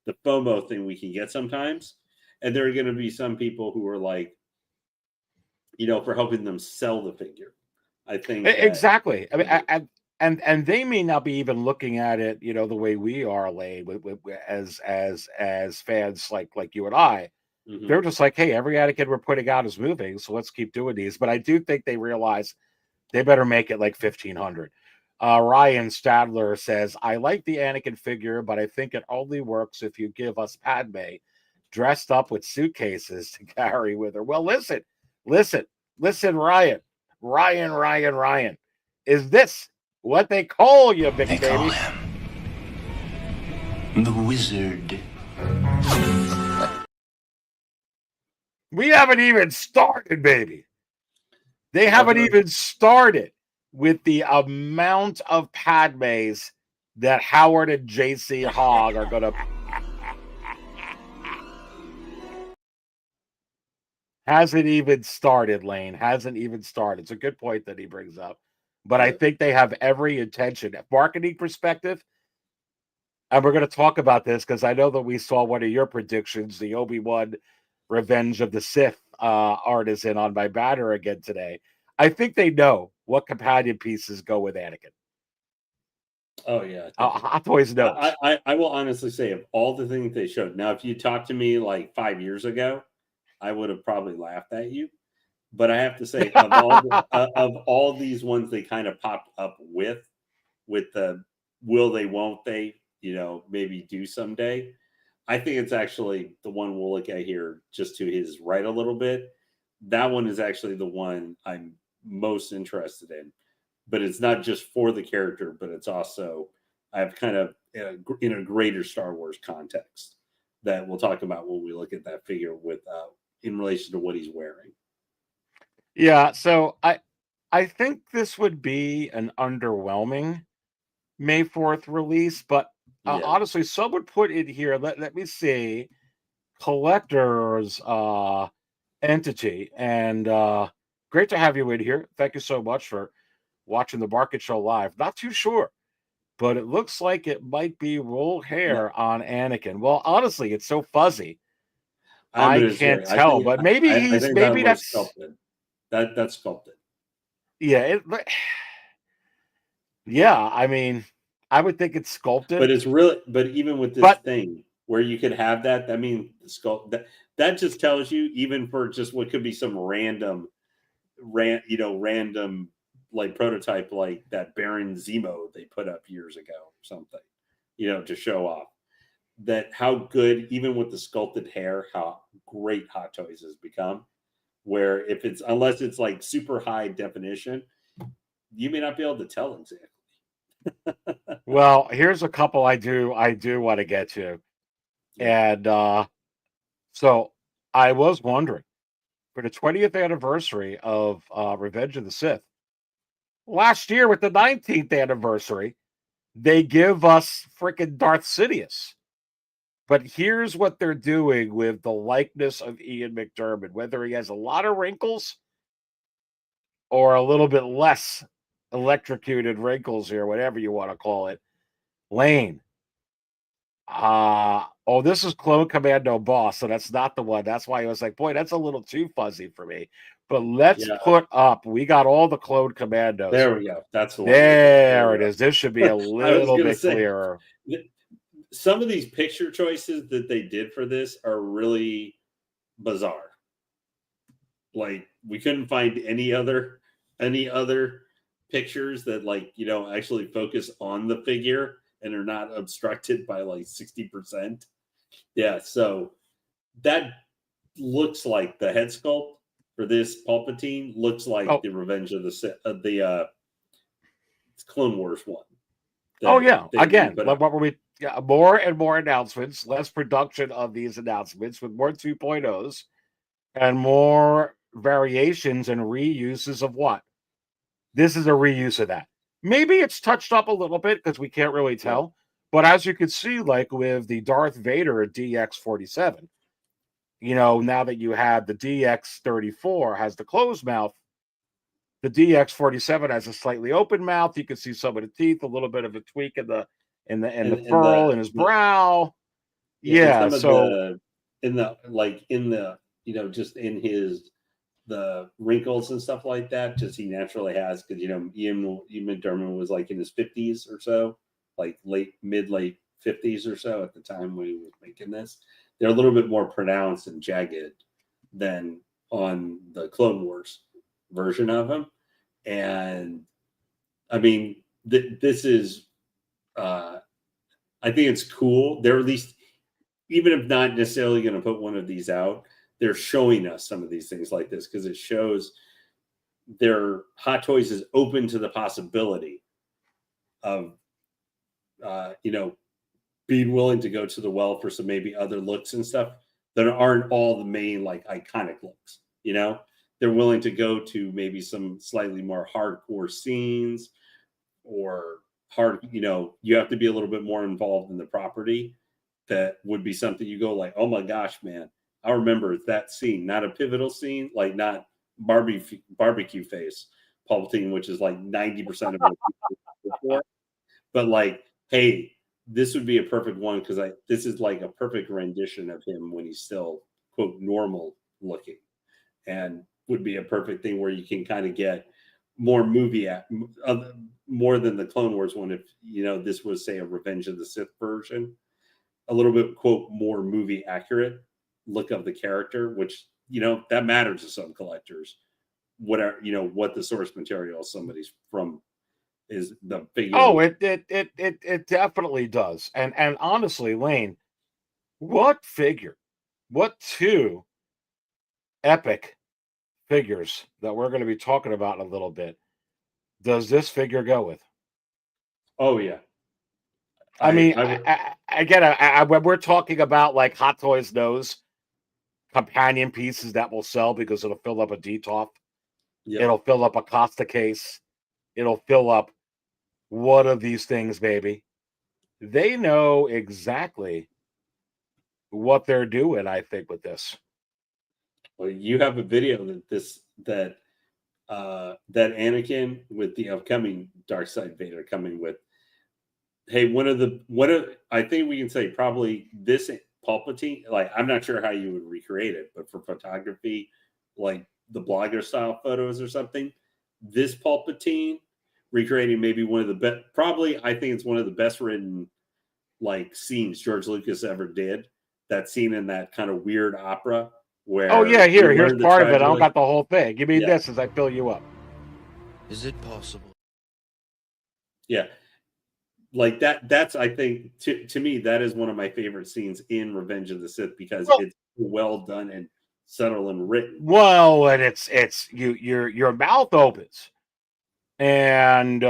Speaker 5: the FOMO thing we can get sometimes, and there are going to be some people who are like, for helping them sell the figure. I think
Speaker 1: exactly. I mean, and they may not be even looking at it, the way we are, Lane, as fans like you and I. Mm-hmm. They're just like, hey, every Anakin we're putting out is moving, so let's keep doing these. But I do think they realize they better make it like 1,500. Ryan Stadler says, I like the Anakin figure, but I think it only works if you give us Padme dressed up with suitcases to carry with her. Well, listen, Ryan. Is this What they call you, big
Speaker 10: They
Speaker 1: baby.
Speaker 10: call him the Wizard.
Speaker 1: We haven't even started, baby. They haven't
Speaker 5: Okay.
Speaker 1: even started with the amount of Padmes that Howard and JC Hogg are going to. Hasn't even started, Lane. Hasn't even started. It's a good point that he brings up. But I think they have every intention, marketing perspective. And we're going to talk about this because I know that we saw one of your predictions, the Obi-Wan Revenge of the Sith Artisan on my banner again today. I think they know what companion pieces go with Anakin.
Speaker 5: Oh yeah,
Speaker 1: Hot Toys knows.
Speaker 5: I will honestly say of all the things they showed. Now, if you talked to me like 5 years ago, I would have probably laughed at you. But I have to say, of all these ones, they kind of popped up with the will they, won't they? Maybe do someday. I think it's actually the one we'll look at here, just to his right a little bit. That one is actually the one I'm most interested in. But it's not just for the character, but it's also I've kind of in a greater Star Wars context that we'll talk about when we look at that figure with in relation to what he's wearing.
Speaker 1: Yeah, so I think this would be an underwhelming May 4th release, but honestly, someone put in here. Let me see, collectors entity, and great to have you in here. Thank you so much for watching the market show live. Not too sure, but it looks like it might be roll hair on Anakin. Well, honestly, it's so fuzzy. I can't tell, but maybe maybe that's
Speaker 5: sculpted. That's sculpted.
Speaker 1: Yeah, yeah. I mean, I would think it's sculpted,
Speaker 5: but it's really. But even with this thing where you could have that, I mean, that just tells you, even for just what could be some random like prototype like that Baron Zemo they put up years ago or something, to show off that how good, even with the sculpted hair, how great Hot Toys has become. Where unless it's like super high definition, you may not be able to tell exactly.
Speaker 1: Well, here's a couple I do want to get to. And so I was wondering, for the 20th anniversary of Revenge of the Sith, last year with the 19th anniversary, they give us freaking Darth Sidious. But here's what they're doing with the likeness of Ian McDiarmid, whether he has a lot of wrinkles or a little bit less electrocuted wrinkles here, whatever you want to call it. Lane. This is Clone Commando Boss, so that's not the one. That's why I was like, boy, that's a little too fuzzy for me. But let's put up. We got all the Clone Commandos.
Speaker 5: There we go. That's the one.
Speaker 1: There it is. This should be a little bit clearer.
Speaker 5: Some of these picture choices that they did for this are really bizarre. Like, we couldn't find any other pictures that actually focus on the figure and are not obstructed by like 60%. Yeah, so that looks like the head sculpt for this Palpatine looks like the Revenge of the Clone Wars one.
Speaker 1: Again, what were we? Yeah, more and more announcements, less production of these announcements with more 2.0s and more variations and reuses of what? This is a reuse of that. Maybe it's touched up a little bit because we can't really tell. But as you can see, like with the Darth Vader DX47, now that you have the DX34 has the closed mouth, the DX47 has a slightly open mouth. You can see some of the teeth, a little bit of a tweak in the furl in his brow.
Speaker 5: Just in his the wrinkles and stuff like that, just he naturally has, because Ian McDiarmid was like in his 50s or so, like late 50s or so at the time when he was making this. They're a little bit more pronounced and jagged than on the Clone Wars version of him. And I mean, this is I think it's cool. They're at least, even if not necessarily going to put one of these out, they're showing us some of these things like this because it shows their Hot Toys is open to the possibility of being willing to go to the well for some maybe other looks and stuff that aren't all the main like iconic looks. They're willing to go to maybe some slightly more hardcore scenes or you have to be a little bit more involved in the property. That would be something you go like, oh my gosh, man, I remember that scene, not a pivotal scene, like not barbecue face Palpatine, which is like 90% of it. But like, hey, this would be a perfect one because this is like a perfect rendition of him when he's still quote normal looking, and would be a perfect thing where you can kind of get more more than the Clone Wars one. If this was say a Revenge of the Sith version, a little bit quote more movie accurate look of the character, which that matters to some collectors. Whatever what the source material somebody's from is the figure.
Speaker 1: Oh, it definitely does. And honestly, Lane, what two epic figures that we're going to be talking about in a little bit does this figure go with?
Speaker 5: Oh yeah.
Speaker 1: I mean, when we're talking about like Hot Toys knows companion pieces that will sell because it'll fill up a DTOF, it'll fill up a Costa case, it'll fill up one of these things, baby. They know exactly what they're doing, I think, with this.
Speaker 5: Well, you have a video that Anakin with the upcoming Dark Side Vader coming with. Hey, I think we can say probably this Palpatine. Like, I'm not sure how you would recreate it, but for photography, like the blogger style photos or something, this Palpatine recreating maybe one of the best. Probably, I think it's one of the best written like scenes George Lucas ever did. That scene in that kind of weird opera where
Speaker 1: here's part of it. I don't got the whole thing. Give me this as I fill you up.
Speaker 10: Is it possible?
Speaker 5: Yeah. Like that's I think to me that is one of my favorite scenes in Revenge of the Sith because it's well done and subtle and written.
Speaker 1: Well, and it's your mouth opens and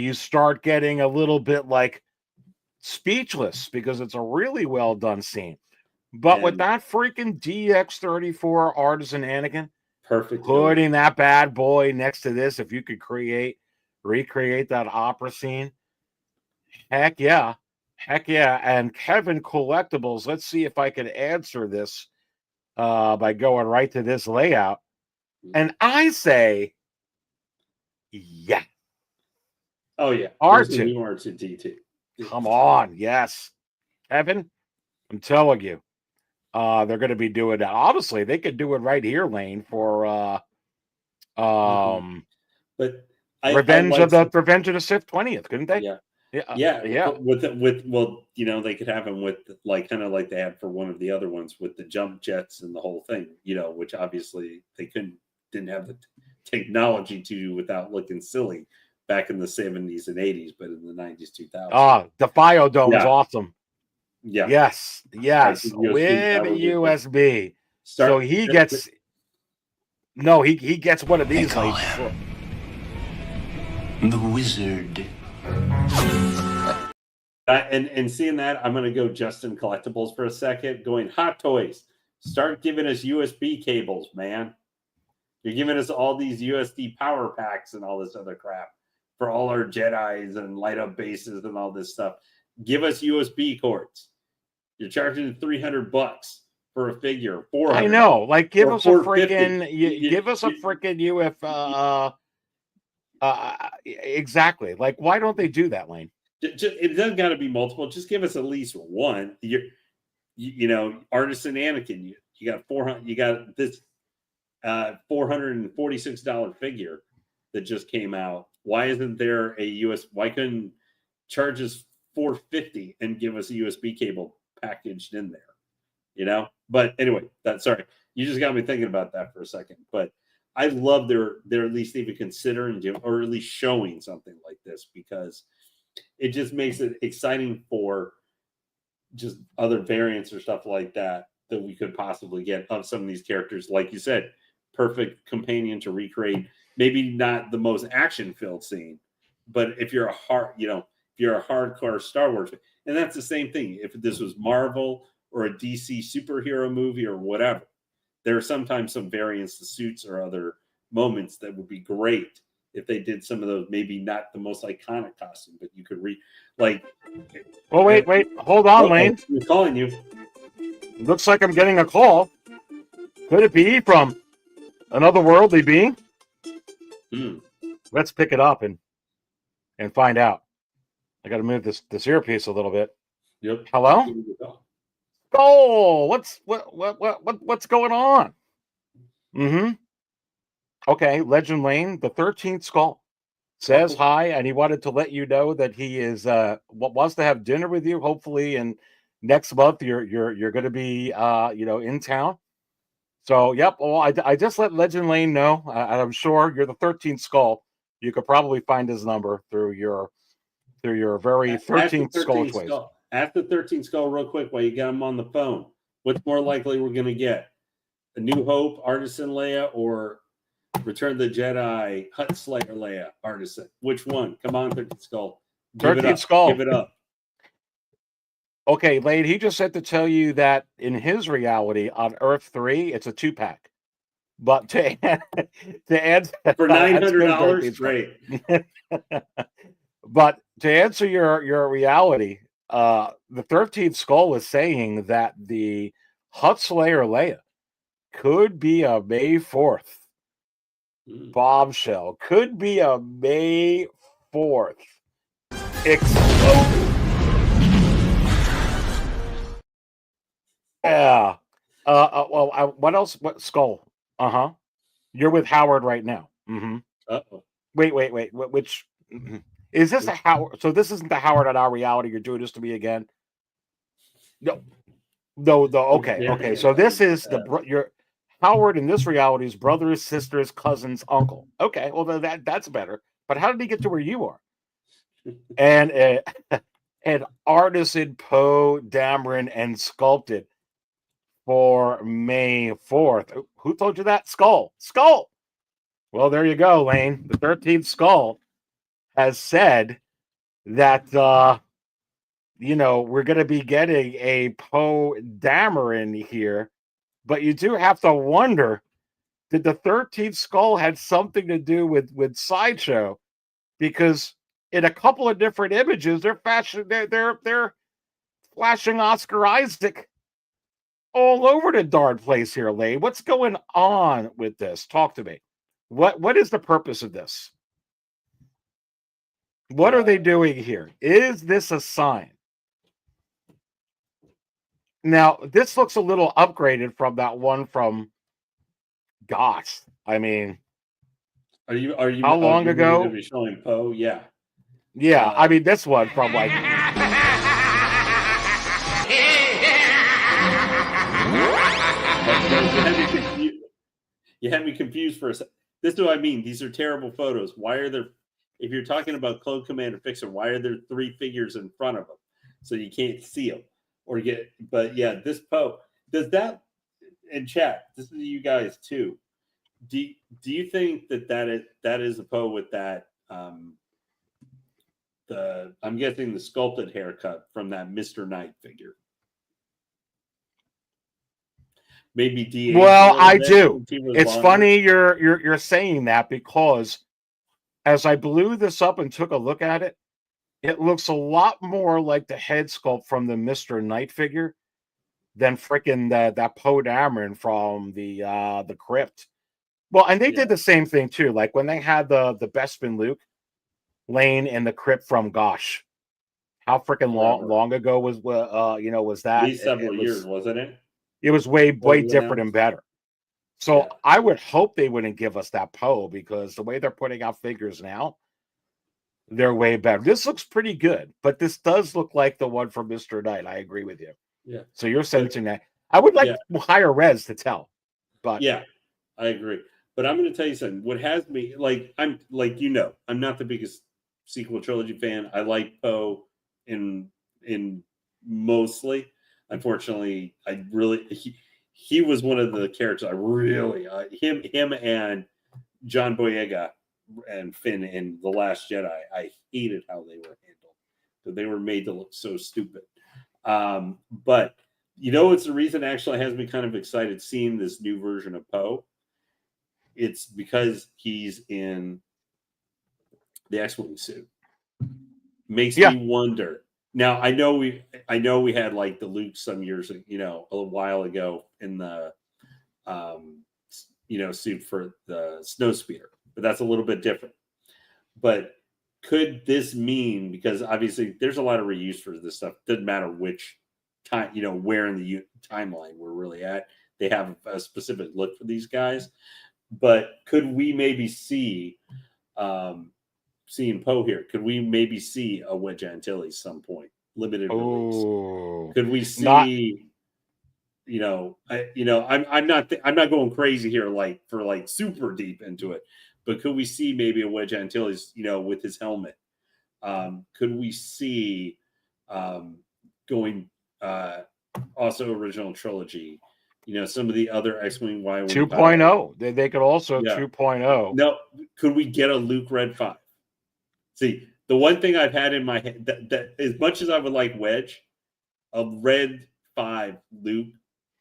Speaker 1: you start getting a little bit like speechless because it's a really well done scene. But with that freaking DX34 Artisan Anakin,
Speaker 5: perfect,
Speaker 1: putting that bad boy next to this, if you could recreate that opera scene. Heck yeah. And Kevin Collectibles, let's see if I can answer this by going right to this layout. And I say, yeah.
Speaker 5: Oh, yeah.
Speaker 1: R2.
Speaker 5: R2D2.
Speaker 1: Come on. Yes. Kevin, I'm telling you, they're going to be doing that. Obviously, they could do it right here, Lane, for
Speaker 5: but
Speaker 1: Revenge of the Sith 20th, couldn't they?
Speaker 5: Yeah.
Speaker 1: Yeah.
Speaker 5: With they could have them with like kind of like they had for one of the other ones with the jump jets and the whole thing, which obviously they didn't have the technology to do without looking silly back in the 70s and 80s, but in the 90s, 2000s.
Speaker 1: The Fio Dome is awesome.
Speaker 5: Yeah.
Speaker 1: Yes. With USB. So he gets he gets one of these.
Speaker 10: The Wizard.
Speaker 5: And seeing that, I'm going to go Justin Collectibles for a second. Going Hot Toys. Start giving us USB cables, man. You're giving us all these USB power packs and all this other crap for all our Jedis and light up bases and all this stuff. Give us USB cords. You're charging $300 for a figure. $400.
Speaker 1: I know. Like, give us a freaking UF. Exactly. Like, why don't they do that, Lane?
Speaker 5: It doesn't got to be multiple. Just give us at least one. Artisan Anakin. You got 400. You got this $446 figure that just came out. Why isn't there a US? Why couldn't charge us $450 and give us a USB cable packaged in there? But anyway, sorry. You just got me thinking about that for a second. But I love they're at least even considering or at least showing something like this because it just makes it exciting for just other variants or stuff like that we could possibly get of some of these characters. Like you said, perfect companion to recreate. Maybe not the most action-filled scene, but if you're you're a hardcore Star Wars fan. And that's the same thing. If this was Marvel or a DC superhero movie or whatever, there are sometimes some variants to suits or other moments that would be great if they did some of those, maybe not the most iconic costume, but you could like.
Speaker 1: Oh, wait. Hold on, Lane.
Speaker 5: I'm calling you.
Speaker 1: Looks like I'm getting a call. Could it be from another worldly being? Let's pick it up and find out. I got to move this earpiece a little bit.
Speaker 5: Yep.
Speaker 1: Hello? Oh, what's going on? Mm-hmm. Okay, Legend Lane, the 13th Skull, says hi, and he wanted to let you know that he is wants to have dinner with you. Hopefully, and next month you're going to be in town. So, yep. Well, I just let Legend Lane know. I'm sure you're the 13th Skull. You could probably find his number through your very 13th Skull choice.
Speaker 5: Ask the 13th Skull real quick while you got him on the phone. What's more likely we're going to get? A New Hope, Artisan Leia, or Return of the Jedi, Hutt Slayer Leia, Artisan? Which one? Come on, 13th Skull.
Speaker 1: 13th Skull.
Speaker 5: Give it up.
Speaker 1: Okay, Lade, he just said to tell you that in his reality on Earth 3, it's a 2-pack. But to answer
Speaker 5: for $900, great.
Speaker 1: But to answer your reality, the 13th Skull is saying that the Hutt Slayer Leia could be a May 4th bombshell. Could be a May 4th explosion. Yeah. What else? What Skull? Uh-huh. You're with Howard right now. Mm-hmm.
Speaker 5: Uh-oh.
Speaker 1: Wait. Which is this a Howard? So this isn't the Howard on our reality. You're doing this to me again? No. Okay. So this is your Howard in this reality's brothers, sisters, cousins, uncle. Okay. Well, that's better. But how did he get to where you are? And Artisan, Poe, Dameron, and sculpted for May 4th. Who told you that? Skull. Well, there you go, Lane. The 13th Skull has said that, we're going to be getting a Poe Dameron here. But you do have to wonder, did the 13th Skull had something to do with Sideshow? Because in a couple of different images, they're flashing Oscar Isaac all over the darn place here, Lane. What's going on with this? Talk to me. What is the purpose of this? What are they doing here? Is this a sign? Now, this looks a little upgraded from that one from gosh. I mean,
Speaker 5: are you
Speaker 1: how long ago?
Speaker 5: Going to be showing Poe? Yeah.
Speaker 1: Yeah, I mean this one from like
Speaker 5: you had me confused for a second. This is what I mean. These are terrible photos. Why are there, if you're talking about Clone Commander Fixer, why are there 3 figures in front of them so you can't see them or get? But yeah, this Poe does that. In chat, this is you guys too. Do you think that is a Poe with that? I'm guessing the sculpted haircut from that Mr. Knight figure. Maybe DA.
Speaker 1: Well, I do. It's funny you're saying that because as I blew this up and took a look at it, it looks a lot more like the head sculpt from the Mr. Knight figure than freaking that Poe Dameron from the Crypt. Well, and they did the same thing too. Like when they had the Bespin Luke Lane in the Crypt from gosh, how freaking long ago was that?
Speaker 5: At least several years, wasn't it?
Speaker 1: It was way different and better. So I would hope they wouldn't give us that Poe because the way they're putting out figures now, they're way better. This looks pretty good, but this does look like the one from Mr. Knight. I agree with you.
Speaker 5: Yeah.
Speaker 1: So you're sensing that. I would like higher res to tell, but
Speaker 5: yeah, I agree. But I'm going to tell you something. What has me I'm not the biggest sequel trilogy fan. I like Poe in mostly. Unfortunately, he was one of the characters I really him and John Boyega and Finn in The Last Jedi. I hated how they were handled. but they were made to look so stupid. But it's the reason actually has me kind of excited seeing this new version of Poe. It's because he's in the X-Wing suit. Makes me wonder. Now I know we had like the Luke some years, a while ago in the suit for the Snowspeeder, but that's a little bit different. But could this mean, because obviously there's a lot of reuse for this stuff, doesn't matter which time, where in the timeline we're really at, they have a specific look for these guys. But could we maybe see seeing Poe here, could we maybe see a Wedge Antilles some point, limited release? Could we see I'm not going crazy here for super deep into it, but could we see maybe a Wedge Antilles with his helmet? Could we see going also original trilogy, some of the other X-Wing Y-Wing
Speaker 1: 2.0. They could also 2.0.
Speaker 5: No, could we get a Luke Red 5? See, the one thing I've had in my head that as much as I would like Wedge, a Red 5 Luke,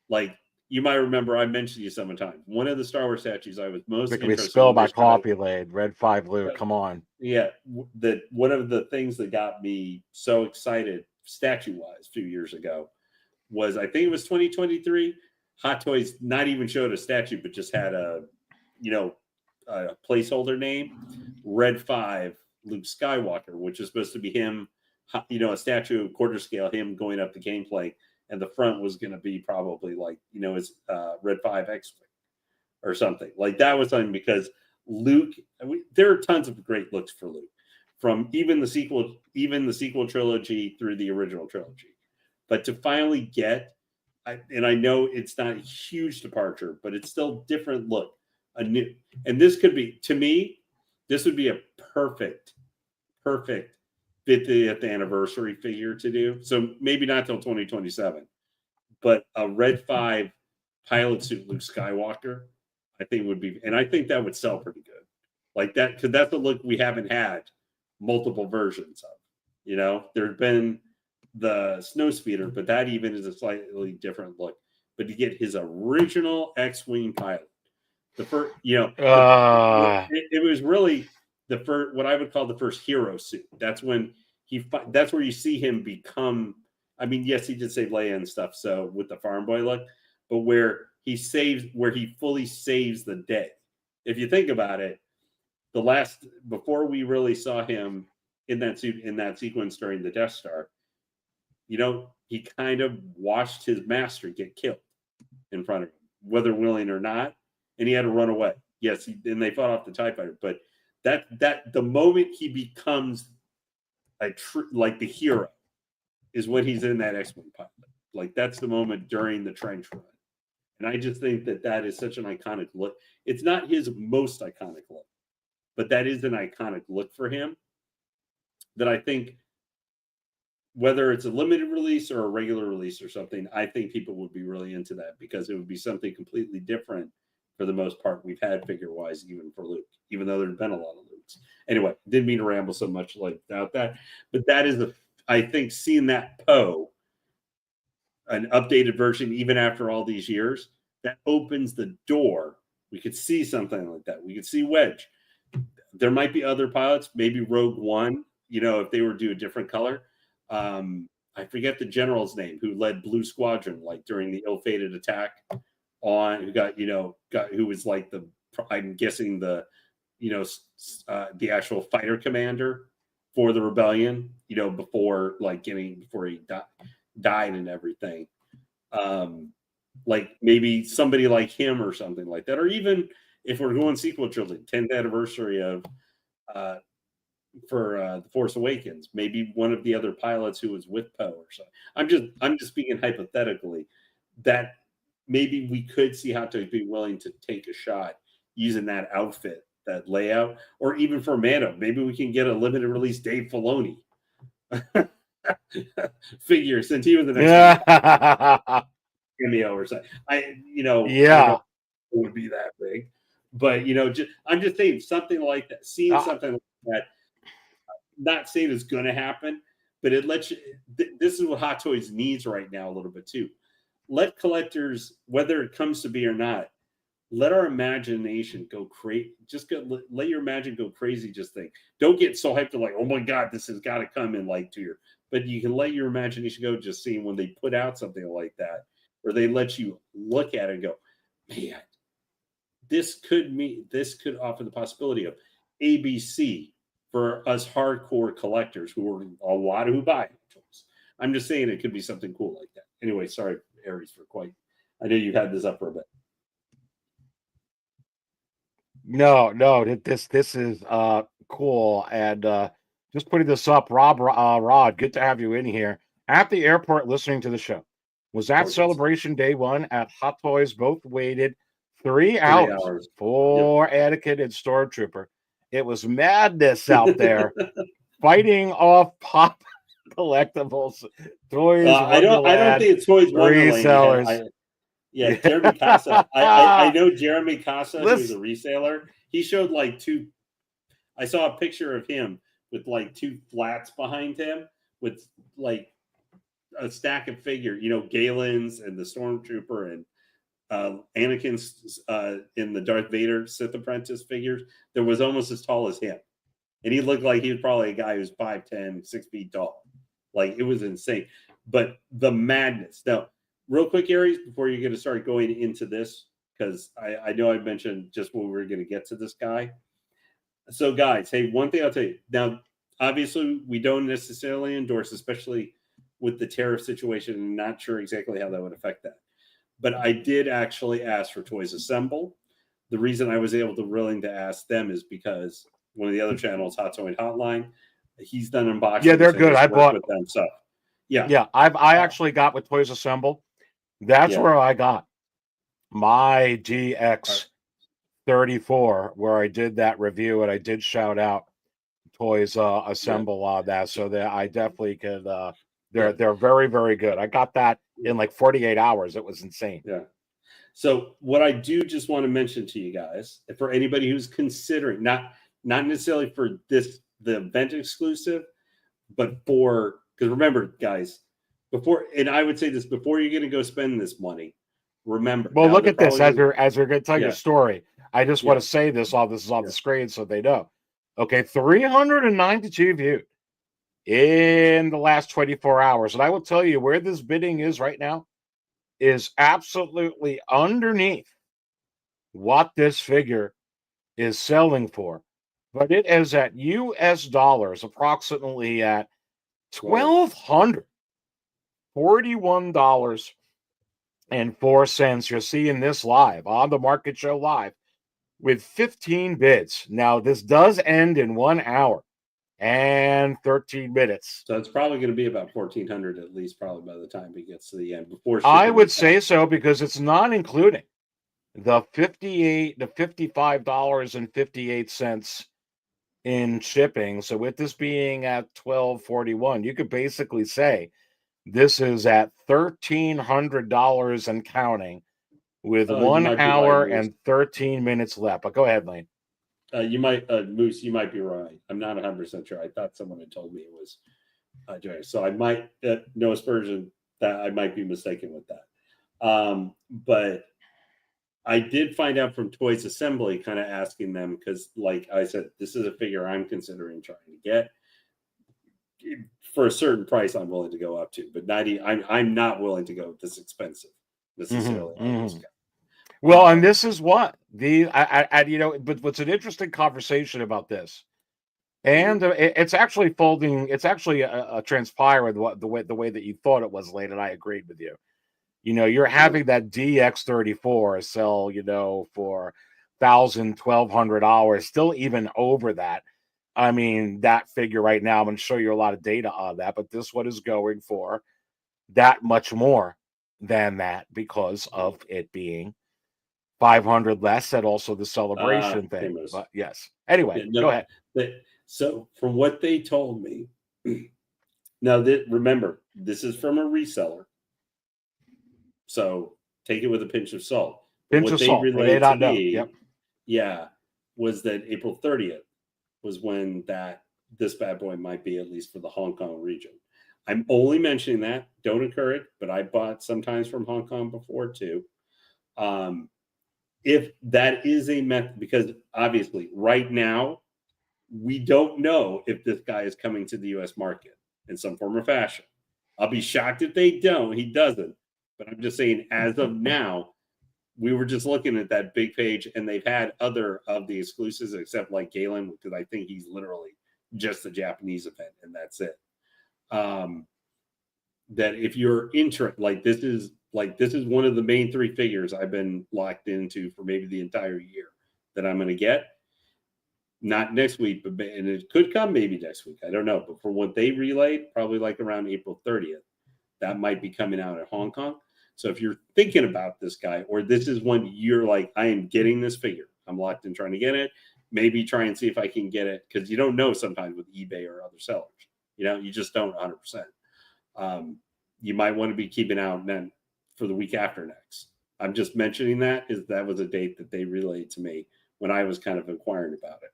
Speaker 5: like you might remember I mentioned you sometimes. One of the Star Wars statues I was most interested in.
Speaker 1: Spill my coffee lid. Red 5 Luke, come on.
Speaker 5: Yeah, one of the things that got me so excited statue-wise a few years ago was, I think it was 2023, Hot Toys not even showed a statue, but just had a placeholder name, Red 5 Luke Skywalker, which is supposed to be him, a statue of quarter scale, him going up the gameplay, and the front was going to be probably his Red 5 X-Wing or something. Like that was something, because Luke, there are tons of great looks for Luke, from even the sequel trilogy through the original trilogy. But to finally get, and I know it's not a huge departure, but it's still different look, a new, and this could be, to me, this would be a perfect 50th anniversary figure to do. So maybe not till 2027, but a Red 5 pilot suit Luke Skywalker, I think would be, and I think that would sell pretty good. Like that, because that's a look we haven't had multiple versions of. There's been the Snowspeeder, but that even is a slightly different look. But to get his original X-Wing pilot, the first, it was really the first, what I would call the first hero suit. That's when that's where you see him become. I mean, yes, he did save Leia and stuff, so with the farm boy look, but where he fully saves the day. If you think about it, before we really saw him in that suit, in that sequence during the Death Star, he kind of watched his master get killed in front of him, whether willing or not, and he had to run away. Yes, and they fought off the TIE fighter, but that the moment he becomes like the hero is when he's in that X-Wing pilot. Like that's the moment during the trench run. And I just think that is such an iconic look. It's not his most iconic look, but that is an iconic look for him that I think, whether it's a limited release or a regular release or something, I think people would be really into that, because it would be something completely different for the most part we've had figure-wise, even for Luke, even though there's been a lot of Lukes. Anyway, didn't mean to ramble so much about that, but that is I think seeing that Poe, an updated version, even after all these years, that opens the door. We could see something like that. We could see Wedge. There might be other pilots, maybe Rogue One, if they were to do a different color. I forget the general's name who led Blue Squadron, like during the ill-fated attack who was like I'm guessing the actual fighter commander for the rebellion, before he died and everything. Like maybe somebody like him or something like that, or even if we're going sequel trilogy, 10th anniversary of for The Force Awakens, maybe one of the other pilots who was with Poe or something. I'm just speaking hypothetically that maybe we could see how to be willing to take a shot using that outfit, that layout, or even for Mando, maybe we can get a limited release Dave Filoni figure, since he was the next cameo or something. I don't know if it would be that big, but I'm just saying something like that, seeing something like that. Not saying it's going to happen, but it lets you. This is what Hot Toys needs right now a little bit too. Let collectors, whether it comes to be or not, let our imagination go crazy. Just let your imagination go crazy. Just think. Don't get so hyped to like, oh my God, this has got to come in like 2 years. But you can let your imagination go. Just seeing when they put out something like that, or they let you look at it and go, man, this could offer the possibility of ABC for us hardcore collectors who are a lot who buy toys. I'm just saying it could be something cool like that. Anyway, sorry, Aries, I know you had this up for a bit.
Speaker 1: No, this is cool. And just putting this up, Rod, good to have you in here. At the airport listening to the show. Was at Celebration Day 1 at Hot Toys. Both waited 3 hours for Anakin and Stormtrooper. It was madness out there, fighting off pop collectibles, toys.
Speaker 5: I don't think it's Toys
Speaker 1: resellers.
Speaker 5: Jeremy Casa. I know Jeremy Casa, who's a reseller. He showed like 2. I saw a picture of him with like 2 flats behind him with like a stack of figure, Galen's and the Stormtrooper and Anakin's in the Darth Vader Sith Apprentice figures that was almost as tall as him. And he looked like he was probably a guy who's 5'10", 6 feet tall. Like, it was insane. But the madness. Now, real quick, Aries, before you're going to start going into this, because I know I mentioned just when we were going to get to this guy. So, guys, hey, one thing I'll tell you. Now, obviously, we don't necessarily endorse, especially with the tariff situation, and not sure exactly how that would affect that. But I did actually ask for Toys Assemble. The reason I was willing to ask them is because one of the other channels, Hot Toy Hotline, he's done unboxings.
Speaker 1: Yeah, they're good. I bought
Speaker 5: with them. So,
Speaker 1: I actually got with Toys Assemble. That's where I got my DX34, where I did that review, and I did shout out Toys Assemble on that, so that I definitely could. They're very, very good. I got that in like 48 hours. It was insane.
Speaker 5: Yeah. So what I do just want to mention to you guys, for anybody who's considering, not necessarily for the event exclusive, but because remember, guys, I would say this, before you're going to go spend this money, remember.
Speaker 1: Well, look at this as you're going to tell your story. I just want to say this. All this is on the screen so they know. Okay, 392 views in the last 24 hours. And I will tell you where this bidding is right now is absolutely underneath what this figure is selling for. But it is at US dollars, approximately at $1,241.04. You're seeing this live on the Market Show Live with 15 bids. Now, this does end in 1 hour and 13 minutes.
Speaker 5: So it's probably going to be about 1,400 at least, probably by the time it gets to the end.
Speaker 1: I would say so, because it's not including the $55.58 in shipping. So with this being at $1,241, you could basically say this is at $1,300 and counting, with 1 hour and 13 minutes left. But go ahead, Lane.
Speaker 5: Moose, you might be right. I'm not 100% sure. I thought someone had told me it was Jerry. So I might, no aspersion, that I might be mistaken with that. But I did find out from Toys Assembly, kind of asking them, because like I said, this is a figure I'm considering trying to get. For a certain price, I'm willing to go up to, but I'm not willing to go this expensive necessarily.
Speaker 1: Well, and this is what but what's an interesting conversation about this, and it's actually folding. It's actually a transpiring the way that you thought it was, Lane, and I agreed with you. You're having that DX34 sell, for $1,000, $1,200, still even over that. I mean, that figure right now, I'm going to show you a lot of data on that, but this one is going for that much more than that because of it being 500 less, and also the celebration thing. But yes. Anyway, go ahead.
Speaker 5: So from what they told me, now remember, this is from a reseller. So take it with a pinch of salt.
Speaker 1: Pinch of salt. They may not know. Yep.
Speaker 5: Yeah, was that April 30th was when this bad boy might be, at least for the Hong Kong region. I'm only mentioning that. Don't incur it, but I bought sometimes from Hong Kong before too. If that is a method, because obviously right now we don't know if this guy is coming to the U.S. market in some form or fashion. I'll be shocked if they don't. He doesn't. But I'm just saying, as of now, we were just looking at that big page, and they've had other of the exclusives, except like Galen, because I think he's literally just the Japanese event, and that's it. That if you're interested, like this is one of the main 3 figures I've been locked into for maybe the entire year that I'm going to get. Not next week, but and it could come maybe next week. I don't know. But for what they relayed, probably like around April 30th, that might be coming out at Hong Kong. So if you're thinking about this guy, or this is when you're like, I am getting this figure, I'm locked in trying to get it, maybe try and see if I can get it, because you don't know sometimes with eBay or other sellers. You just don't 100%. You might want to be keeping out then for the week after next. I'm just mentioning that was a date that they relayed to me when I was kind of inquiring about it.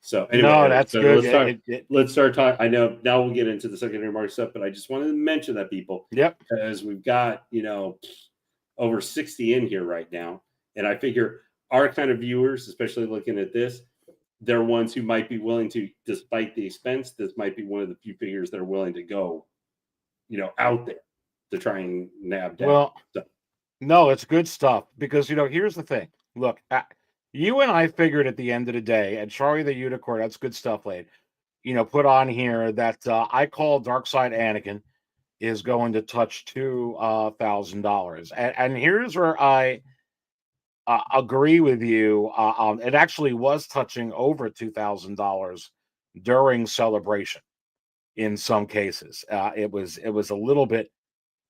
Speaker 5: So anyway,
Speaker 1: no, that's good.
Speaker 5: Let's start talking. I know now we'll get into the secondary market stuff, but I just wanted to mention that, people.
Speaker 1: Yep.
Speaker 5: Because we've got, over 60 in here right now. And I figure our kind of viewers, especially looking at this, they're ones who might be willing to, despite the expense, this might be one of the few figures that are willing to go, out there to try and nab down.
Speaker 1: Well, no, it's good stuff because, here's the thing. Look, you and I figured at the end of the day, and Charlie the Unicorn, that's good stuff, Lade, put on here that I call Darkside Anakin is going to touch $2,000. And here's where I agree with you. It actually was touching over $2,000 during Celebration in some cases. It was a little bit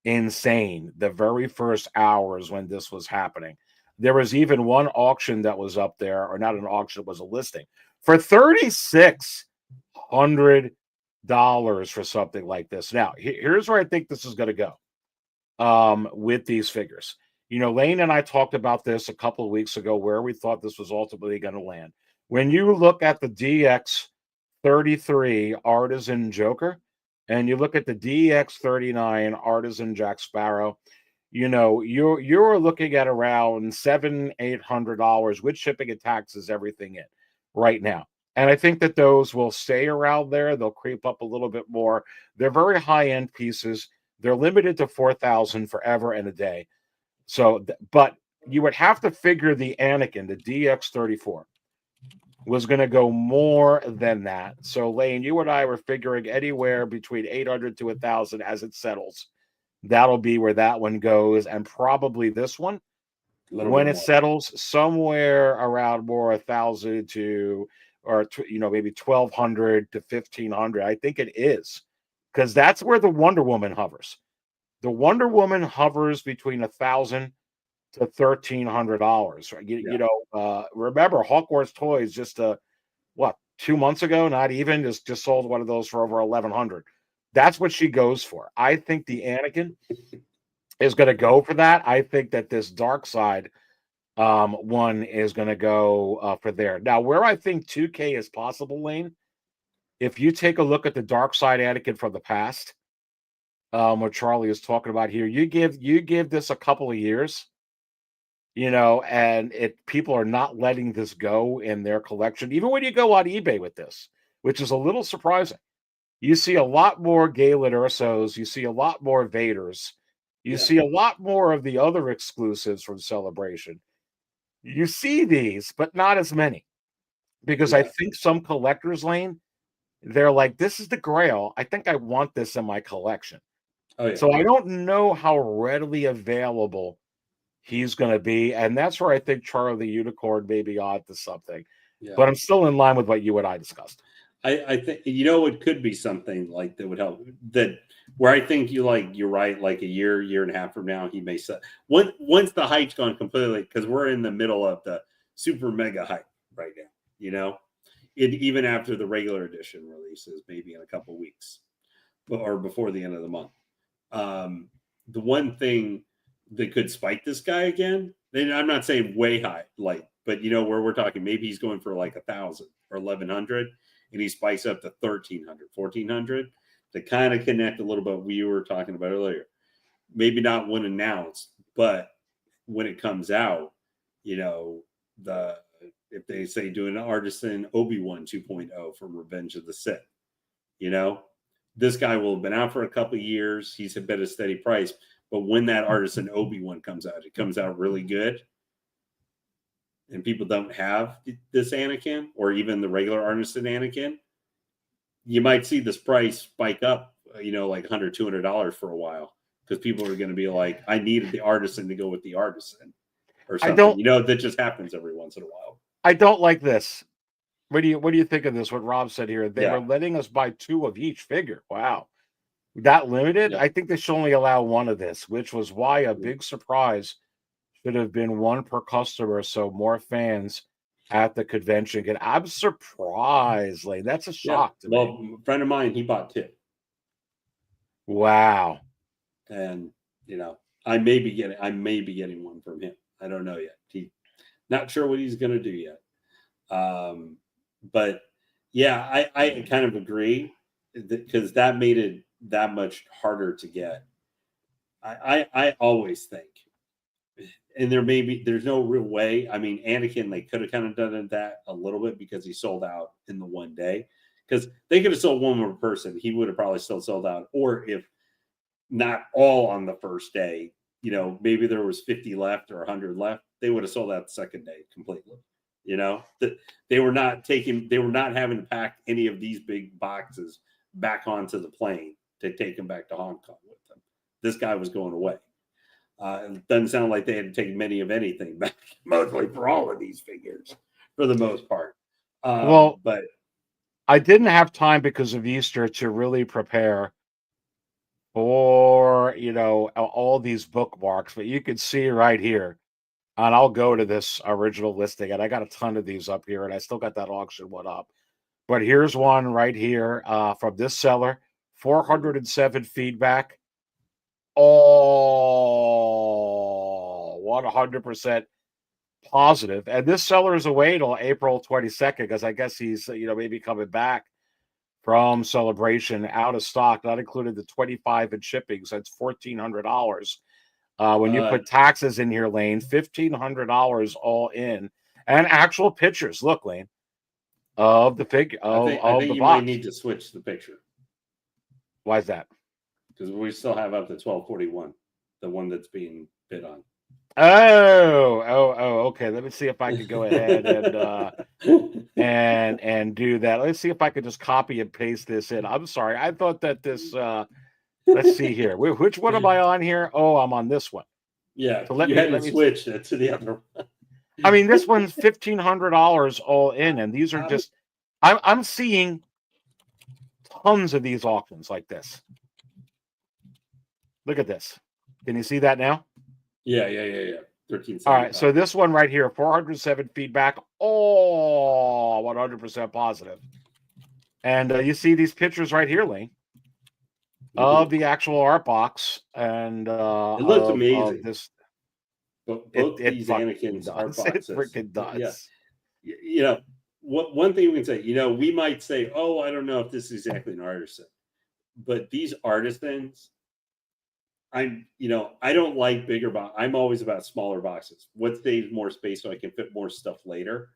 Speaker 1: insane the very first hours when this was happening. There was even one auction that was up there, or not an auction, it was a listing for $3,600 for something like this. Now, here's where I think this is going to go with these figures. Lane and I talked about this a couple of weeks ago, where we thought this was ultimately going to land. When you look at the DX33 Artisan Joker, and you look at the DX39 Artisan Jack Sparrow, you're looking at around $700-800 with shipping and taxes, everything in right now. And I think that those will stay around there. They'll creep up a little bit more. They're very high-end pieces. They're limited to 4,000 forever and a day. So, but you would have to figure the Anakin, the DX34, was going to go more than that. So, Lane, you and I were figuring anywhere between 800 to 1,000 as it settles. That'll be where that one goes, and probably this one, when it settles, somewhere around more 1,000 to, or maybe 1,200 to 1,500. I think it is, because that's where the Wonder Woman hovers. The Wonder Woman hovers between $1,000 to $1,300. Remember, Hawkworth Toys just 2 months ago, not even, just sold one of those for over $1,100. That's what she goes for. I think the Anakin is going to go for that. I think that this Dark Side one is going to go for there. Now, where I think 2K is possible, Lane, if you take a look at the Dark Side Anakin from the past, what Charlie is talking about here, you give this a couple of years, and people are not letting this go in their collection. Even when you go on eBay with this, which is a little surprising. You see a lot more Galen Ursos. You see a lot more Vaders. You see a lot more of the other exclusives from Celebration. You see these, but not as many. Because I think some collectors, Lane, they're like, this is the Grail. I think I want this in my collection. Oh, yeah. So I don't know how readily available he's going to be. And that's where I think Charlie the Unicorn may be on to something. Yeah. But I'm still in line with what you and I discussed.
Speaker 5: I think, it could be something like that would help, that where I think you're right, like a year and a half from now, he may sell. Once the hype's gone completely, because we're in the middle of the super mega hype right now, even after the regular edition releases, maybe in a couple weeks or before the end of the month. The one thing that could spike this guy again, and I'm not saying way high, but where we're talking, maybe he's going for like 1,000 or 1,100. And he spikes up to 1,300, 1,400. to kind of connect a little bit what we were talking about earlier. Maybe not when announced, but when it comes out, you know, if they say do an Artisan Obi-Wan 2.0 from Revenge of the Sith, you know, this guy will have been out for a couple of years. He's been a steady price, but when that Artisan Obi-Wan comes out, it comes out really good. And people don't have this Anakin or even the regular Artisan Anakin, you might see this price spike up, you know, like $100, $200 for a while, because people are going to be like, I needed the Artisan to go with the Artisan or something. You know, that just happens every once in a while.
Speaker 1: I don't like this. What do you think of this? What Rob said here, they were letting us buy 2 of each figure. Wow, that limited. I think they should only allow 1 of this, which was why a big surprise should have been 1 per customer, so more fans at the convention get. I'm surprised, like that's a shock to me.
Speaker 5: Well, a friend of mine, he bought 2.
Speaker 1: Wow.
Speaker 5: And you know, I may be getting 1 from him. I don't know yet. He not sure what he's going to do yet. But yeah, I kind of agree because that made it that much harder to get. I always think, and there's no real way. I mean, Anakin, they could have kind of done that a little bit because he sold out in the one day. Because they could have sold 1 more person, he would have probably still sold out. Or if not all on the first day, you know, maybe there was 50 left or 100 left, they would have sold out the second day completely. You know, that they were not having to pack any of these big boxes back onto the plane to take them back to Hong Kong with them. This guy was going away. It doesn't sound like they had to take many of anything back, mostly for all of these figures, for the most part. But
Speaker 1: I didn't have time because of Easter to really prepare for, you know, all these bookmarks, but you can see right here, and I'll go to this original listing, and I got a ton of these up here, and I still got that auction one up. But here's one right here from this seller, 407 feedback. Oh, 100% positive. And this seller is away till April 22nd because I guess he's, you know, maybe coming back from Celebration, out of stock, not included the 25 in shipping. So it's $1,400. When you put taxes in here, Lane, $1,500 all in, and actual pictures. Look, Lane, of the figure.
Speaker 5: I think you might need to switch the picture.
Speaker 1: Why is that?
Speaker 5: Because we still have up to 1241, the one that's being bid on.
Speaker 1: Okay. Let me see if I can go ahead and do that. Let's see if I can just copy and paste this in. I'm sorry, I thought that this. Let's see here. Which one am I on here? Oh, I'm on this one.
Speaker 5: Yeah, so let me switch it to the other one.
Speaker 1: I mean, this one's $1,500 all in, and these are just. I'm seeing tons of these auctions like this. Look at this. Can you see that now?
Speaker 5: Yeah. 13.
Speaker 1: All right. So this one right here, 407 feedback. Oh, 100% positive. And you see these pictures right here, Lane, of the actual art box. And
Speaker 5: it looks amazing. Both these Anakin's art boxes.
Speaker 1: It freaking does.
Speaker 5: Yeah. You know, one thing we can say, you know, we might say, oh, I don't know if this is exactly an artisan. But these artisans, I don't like bigger box. I'm always about smaller boxes. What saves more space so I can fit more stuff later.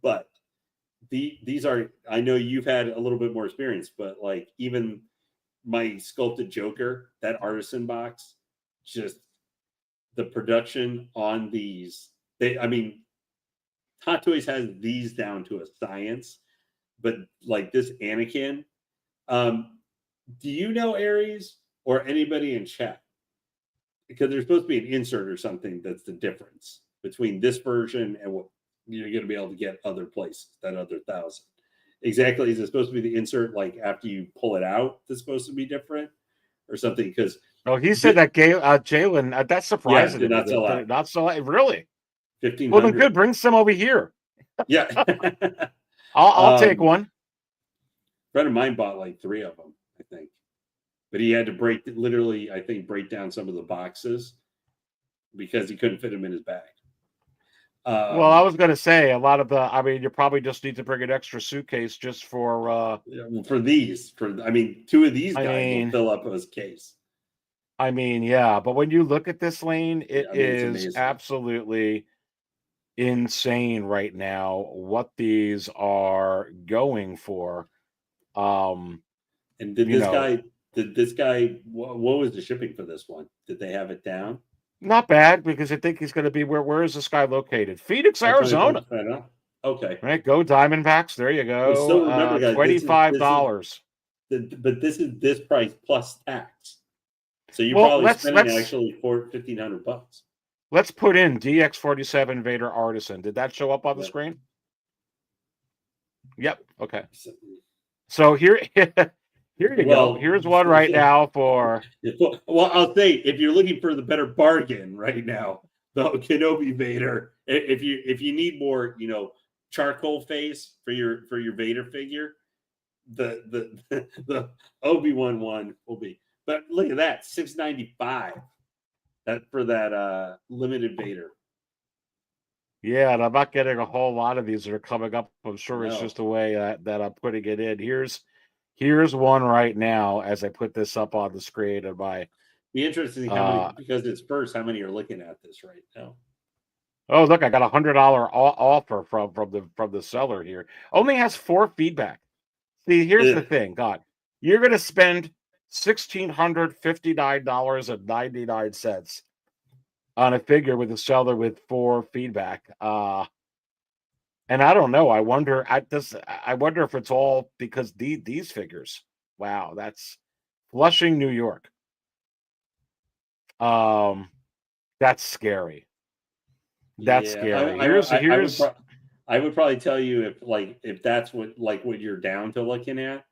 Speaker 5: But these are, I know you've had a little bit more experience, but like even my sculpted Joker, that artisan box, just the production on these. Hot Toys has these down to a science, but like this Anakin, do you know Aries? Or anybody in chat, because there's supposed to be an insert or something that's the difference between this version and what you're going to be able to get other places, that other 1,000. Exactly. Is it supposed to be the insert like after you pull it out that's supposed to be different or something? Because
Speaker 1: he said that Jalen, that's surprising.
Speaker 5: Yeah, did not sell out.
Speaker 1: Not sell out. Really?
Speaker 5: 1,500.
Speaker 1: Well, then good. Bring some over here.
Speaker 5: Yeah.
Speaker 1: I'll take one.
Speaker 5: A friend of mine bought like 3 of them, I think. But he had to break down some of the boxes because he couldn't fit them in his bag.
Speaker 1: Well, I was going to say a lot of the. I mean, you probably just need to bring an extra suitcase just for.
Speaker 5: these. I mean, 2 of these
Speaker 1: I
Speaker 5: guys will
Speaker 1: mean,
Speaker 5: fill up his case.
Speaker 1: I mean, yeah, but when you look at this lane, it
Speaker 5: I mean, it's
Speaker 1: is
Speaker 5: amazing.
Speaker 1: absolutely insane right now what these are going for.
Speaker 5: And
Speaker 1: You know,
Speaker 5: did this guy, what was the shipping for this one? Did they have it down?
Speaker 1: not bad because I think he's going to be where is this guy located? Phoenix,
Speaker 5: Oh, 25
Speaker 1: Arizona.
Speaker 5: bucks right now? Okay.
Speaker 1: Right, go Diamondbacks. There you
Speaker 5: But still
Speaker 1: go.
Speaker 5: remember, guys,
Speaker 1: $25.
Speaker 5: but this is this price plus tax. So you're
Speaker 1: Well,
Speaker 5: probably spending actually for $1,500.
Speaker 1: let's put in DX47 Vader Artisan. Did that show up on the screen? Yep. Okay. So here, here you go. Here's one right now for.
Speaker 5: Well, I'll say if you're looking for the better bargain right now, the Kenobi Vader. If you need more, charcoal face for your Vader figure, the Obi-Wan one will be. But look at that, $695. That for that limited Vader.
Speaker 1: Yeah, and I'm not getting a whole lot of these that are coming up. I'm sure it's
Speaker 5: No.
Speaker 1: just the way that I'm putting it in. Here's one right now as I put this up on the screen. And
Speaker 5: be interesting to see how many, because it's first. How many are looking at this right now?
Speaker 1: Oh, look! I got a $100 offer from the seller here. Only has 4 feedback. See, here's the thing. God, you're going to spend $1,659.99 on a figure with a seller with 4 feedback. And I don't know. I wonder if it's all because these figures. Wow, that's Flushing, New York. That's scary. That's scary.
Speaker 5: I would probably tell you if that's what you're down to looking at.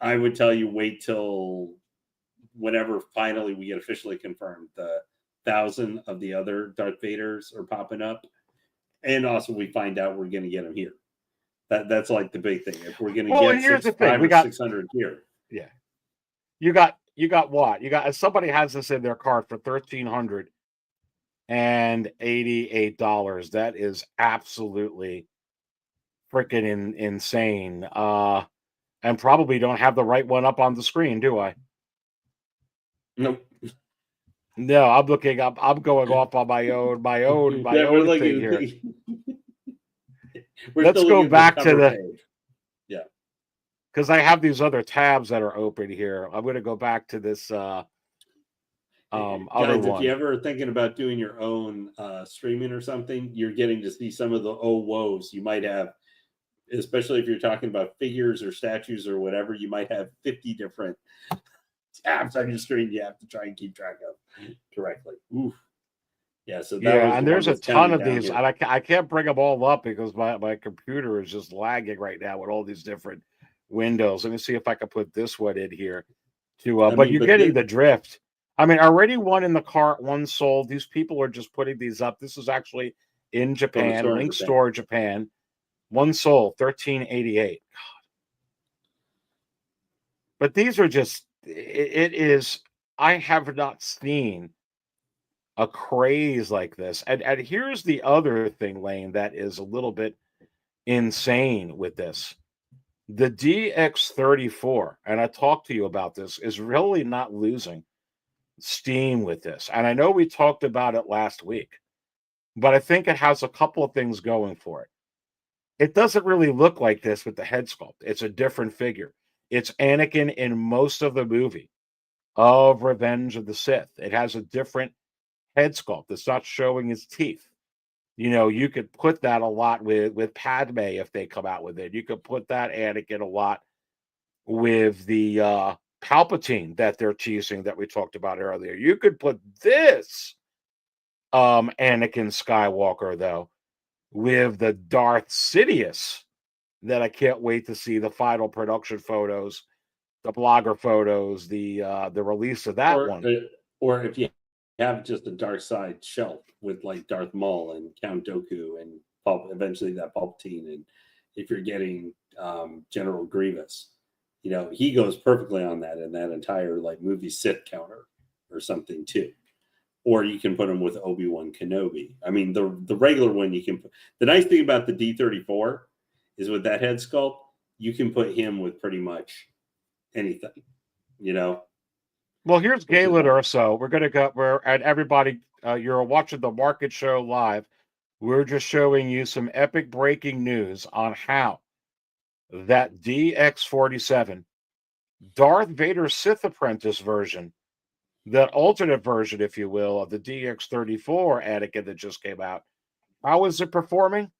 Speaker 5: I would tell you wait till whenever finally we get officially confirmed the 1,000 of the other Darth Vaders are popping up, and also we find out we're going to get them here. That's like the big thing. If we're going to get
Speaker 1: here's the thing.
Speaker 5: 500 or 600 here,
Speaker 1: yeah. You got what? You got somebody has this in their cart for $1,388. That is absolutely freaking insane. And probably don't have the right one up on the screen, do I?
Speaker 5: Nope.
Speaker 1: No, I'm looking up. I'm going off on my own thing here. Let's go back to the page.
Speaker 5: Yeah,
Speaker 1: because I have these other tabs that are open here. I'm going to go back to this other
Speaker 5: guys,
Speaker 1: one.
Speaker 5: If you ever are thinking about doing your own streaming or something, you're getting to see some of the woes you might have. Especially if you're talking about figures or statues or whatever, you might have 50 different tabs on your screen you have to try and keep track of correctly. Oof. Yeah, so
Speaker 1: and there's a ton of these, and I can't bring them all up because my computer is just lagging right now with all these different windows. Let me see if I can put this one in here too. But you're getting the drift. I mean, already one in the cart, one sold. These people are just putting these up. This is actually in Japan, Link Store Japan. One sold, $1,388. God. But these are just, it is, I have not seen a craze like this. And here's the other thing, Lane, that is a little bit insane with this. The DX34, and I talked to you about this, is really not losing steam with this. And I know we talked about it last week, but I think it has a couple of things going for it. It doesn't really look like this with the head sculpt. It's a different figure. It's Anakin in most of the movie of Revenge of the Sith. It has a different head sculpt. It's not showing his teeth. You could put that a lot with Padme if they come out with it. You could put that Anakin a lot with the Palpatine that they're teasing that we talked about earlier. You could put this Anakin Skywalker, though, with the Darth Sidious that I can't wait to see the final production photos, the blogger photos, the release of that one.
Speaker 5: Or if you have just a dark side shelf with like Darth Maul and Count Dooku and eventually that Palpatine, and if you're getting General Grievous, he goes perfectly on that and that entire like movie Sith counter or something too. or you can put him with Obi-Wan Kenobi. I mean, the regular one you can put. The nice thing about the D34 is with that head sculpt, you can put him with pretty much anything, you know.
Speaker 1: Well, here's Galen Urso. We're at everybody. You're watching the market show live. We're just showing you some epic breaking news on how that DX47, Darth Vader Sith Apprentice version, that alternate version, if you will, of the DX34 Anakin that just came out, how is it performing?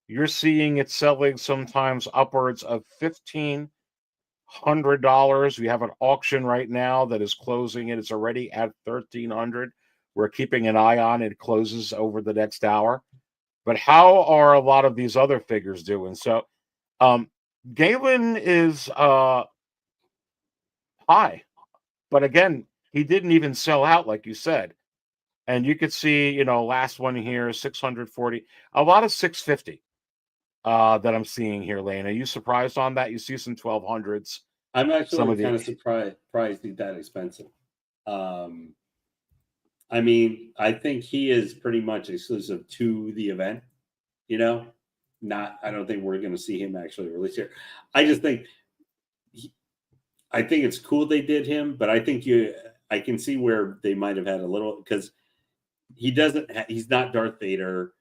Speaker 1: You're seeing it selling sometimes upwards of $1,500. We have an auction right now that is closing. It's already at $1,300. We're keeping an eye on it. It closes over the next hour. But how are a lot of these other figures doing? So, Galen is high, but again, he didn't even sell out, like you said. And you could see, last one here, 640, a lot of 650 that I'm seeing here, Lane. Are you surprised on that? You see some 1200s.
Speaker 5: I'm actually kind of surprised he's that expensive. I mean, I think he is pretty much exclusive to the event, I don't think we're going to see him actually release here. I just think, I think it's cool they did him, but I think I can see where they might have had a little, because he's not Darth Vader.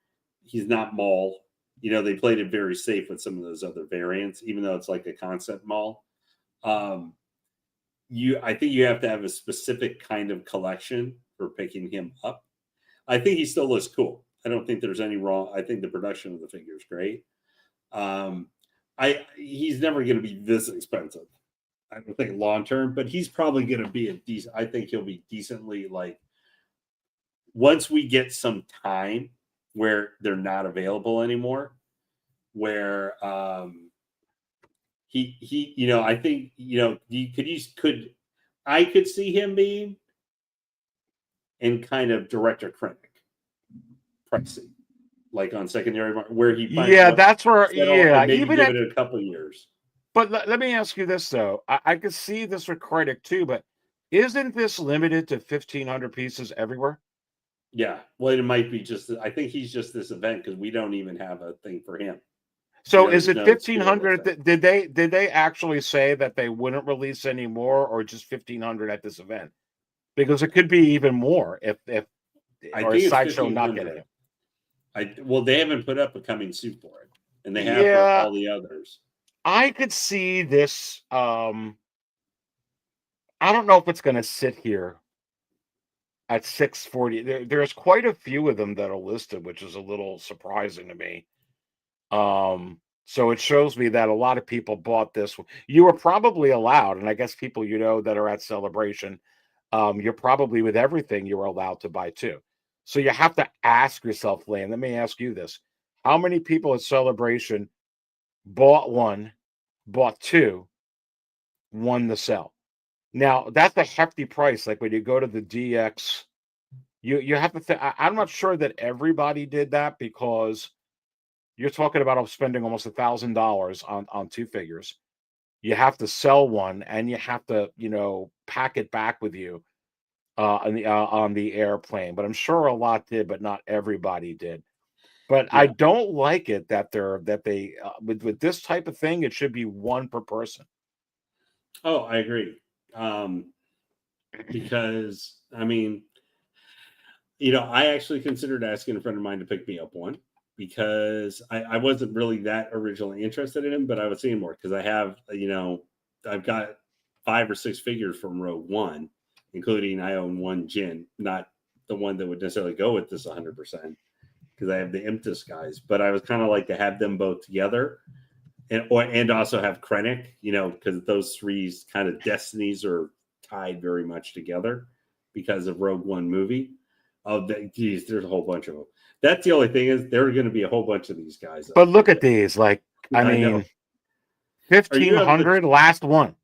Speaker 5: He's not Maul. They played it very safe with some of those other variants, even though it's like a concept Maul. I think you have to have a specific kind of collection for picking him up. I think he still looks cool. I don't think there's any wrong. I think the production of the figure is great. He's never going to be this expensive. I don't think long term, but he's probably going to be I think he'll be decently, like, once we get some time where they're not available anymore, where I think I could see him being in kind of director critic pricing, like on secondary market, where he
Speaker 1: that's where
Speaker 5: maybe even give it a couple of years.
Speaker 1: But let me ask you this though, I could see this with critic too, but isn't this limited to 1,500 pieces everywhere?
Speaker 5: Yeah, well, it might be just. I think he's just this event because we don't even have a thing for him.
Speaker 1: So is it 1,500? Did they actually say that they wouldn't release any more, or just 1,500 at this event? Because it could be even more if or Sideshow not getting it.
Speaker 5: They haven't put up a coming soon for it, and they have for all the others.
Speaker 1: I could see this. I don't know if it's going to sit here at 640. There's quite a few of them that are listed, which is a little surprising to me. So it shows me that a lot of people bought this. You were probably allowed, and I guess people that are at Celebration, you're probably with everything you were allowed to buy too. So you have to ask yourself, Lane, let me ask you this. How many people at Celebration bought one, bought two, won the sell? Now, that's a hefty price. Like when you go to the DX, you have to think. I'm not sure that everybody did that, because you're talking about spending almost $1,000 on two figures. You have to sell one, and you have to, pack it back with you on the airplane. But I'm sure a lot did, but not everybody did. But I don't like it that they with this type of thing, it should be one per person.
Speaker 5: Oh, I agree. Because I mean, I actually considered asking a friend of mine to pick me up one, because I wasn't really that originally interested in him, but I was seeing more because I have, I've got 5 or 6 figures from Rogue One, including I own one Jin, not the one that would necessarily go with this 100%, because I have the Imtus guys, but I was kind of like to have them both together, and also have Krennic, because those 3 kind of destinies are tied very much together because of Rogue One movie. There's a whole bunch of them. That's the only thing, is there are going to be a whole bunch of these guys.
Speaker 1: But look at these, like, I mean, 1,500 last one.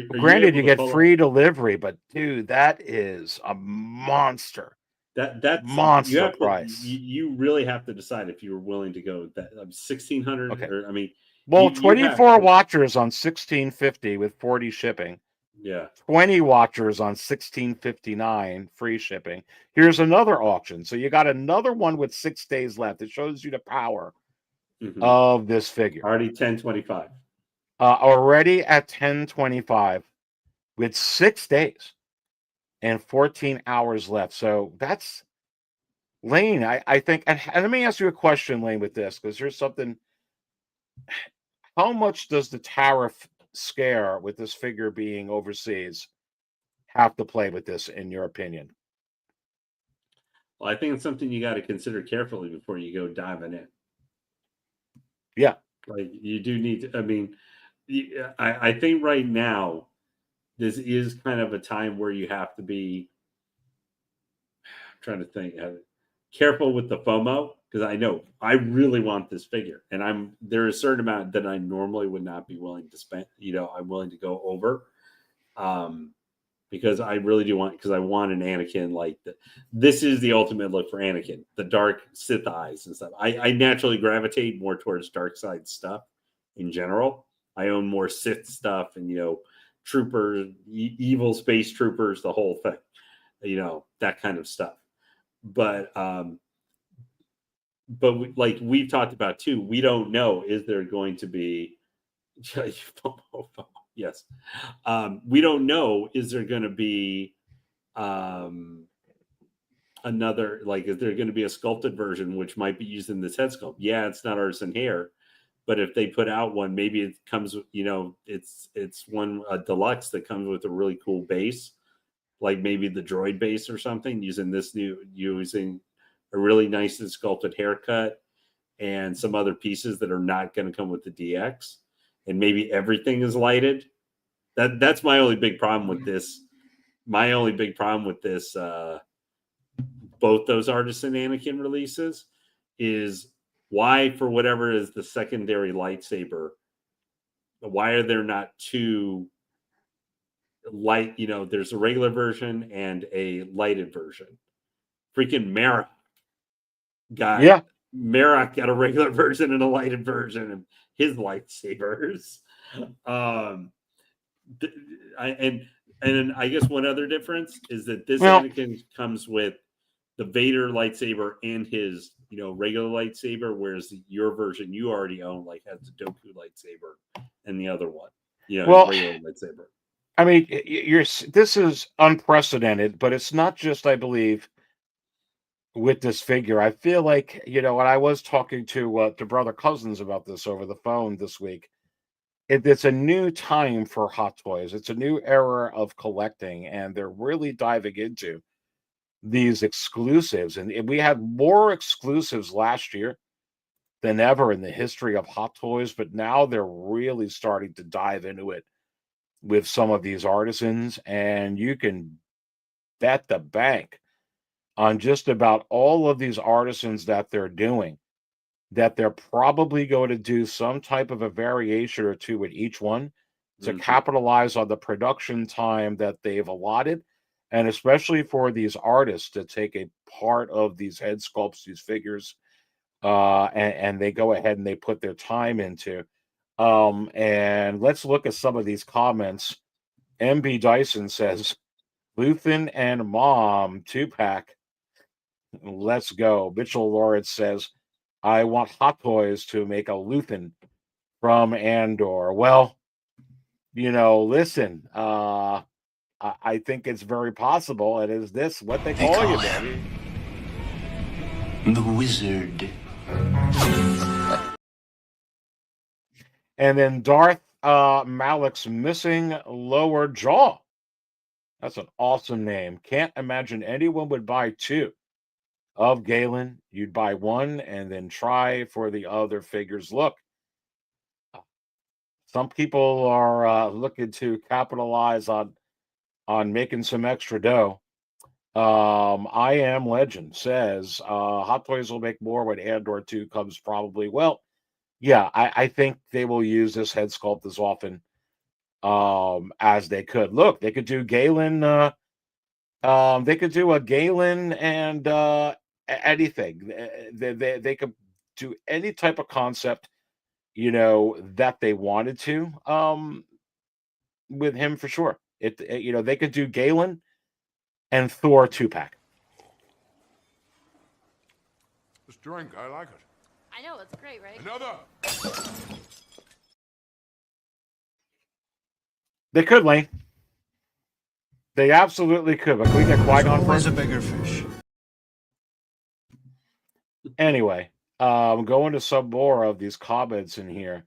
Speaker 1: Granted, you get free delivery, but dude, that is a monster.
Speaker 5: That's
Speaker 1: monster price.
Speaker 5: You really have to decide if you were willing to go that 1,600.
Speaker 1: Okay.
Speaker 5: Or, I mean,
Speaker 1: 24 watchers on 1,650 with 40 shipping.
Speaker 5: Yeah.
Speaker 1: 20 watchers on $16.59, free shipping. Here's another auction. So you got another one with 6 days left. It shows you the power of this figure.
Speaker 5: Already 1025.
Speaker 1: Already at 1025 with 6 days and 14 hours left. So that's Lane. I think, and let me ask you a question, Lane, with this, because here's something. How much does the tariff scare with this figure being overseas have to play with this, in your opinion?
Speaker 5: Well, I think it's something you got to consider carefully before you go diving in.
Speaker 1: Yeah.
Speaker 5: Like, you do need to, I mean, I think right now, this is kind of a time where you have to be, I'm trying to think, careful with the FOMO, because I know I really want this figure, and there is a certain amount that I normally would not be willing to spend. I'm willing to go over, because I really do want, because I want an Anakin like this is the ultimate look for Anakin, the dark Sith eyes and stuff. I naturally gravitate more towards dark side stuff in general. I own more Sith stuff and troopers, evil space troopers, the whole thing, that kind of stuff. But like we've talked about too, we don't know, is there going to be yes, we don't know, is there going to be another, like, is there going to be a sculpted version which might be used in this head sculpt? Yeah, it's not Artisan hair, but if they put out one, maybe it comes, it's one deluxe that comes with a really cool base, like maybe the droid base or something, using a really nice and sculpted haircut and some other pieces that are not going to come with the DX, and maybe everything is lighted. That's my only big problem with this. Both those Artisan Anakin releases is why, for whatever is the secondary lightsaber, why are there not two light? There's a regular version and a lighted version. Freaking Merrick got a regular version and a lighted version of his lightsabers. And I guess one other difference is that this Anakin comes with the Vader lightsaber and his regular lightsaber, whereas your version you already own has the Dooku lightsaber and the other one, regular lightsaber.
Speaker 1: I mean, this is unprecedented, but it's not just, I believe, with this figure. I feel like, when I was talking to Brother Cousins about this over the phone this week, it's a new time for Hot Toys. It's a new era of collecting, and they're really diving into these exclusives. And we had more exclusives last year than ever in the history of Hot Toys, but now they're really starting to dive into it with some of these artisans, and you can bet the bank on just about all of these artisans that they're doing, that they're probably going to do some type of a variation or two with each one to capitalize on the production time that they've allotted, and especially for these artists to take a part of these head sculpts, these figures, and they go ahead and they put their time into. And let's look at some of these comments. MB Dyson says, Luthen and Mom 2-pack. Let's go. Mitchell Lawrence says, I want Hot Toys to make a Luthen from Andor. Well, listen, I think it's very possible. And is this what they call you, baby?
Speaker 10: The Wizard.
Speaker 1: And then Darth Malik's missing lower jaw. That's an awesome name. Can't imagine anyone would buy two of Galen. You'd buy one and then try for the other figures. Look, some people are looking to capitalize on making some extra dough. I Am Legend says Hot Toys will make more when Andor 2 comes, probably. Well, yeah, I think they will use this head sculpt as often as they could. Look, they could do Galen. They could do a Galen and anything. They could do any type of concept, that they wanted to with him, for sure. They could do Galen and Thor 2-pack.
Speaker 3: This drink, I like it.
Speaker 11: I know, it's great, right?
Speaker 3: Another.
Speaker 1: They could, Lane. They absolutely could. But can we get Qui-Gon first?
Speaker 7: a bigger fish.
Speaker 1: Anyway, going to some more of these comments in here.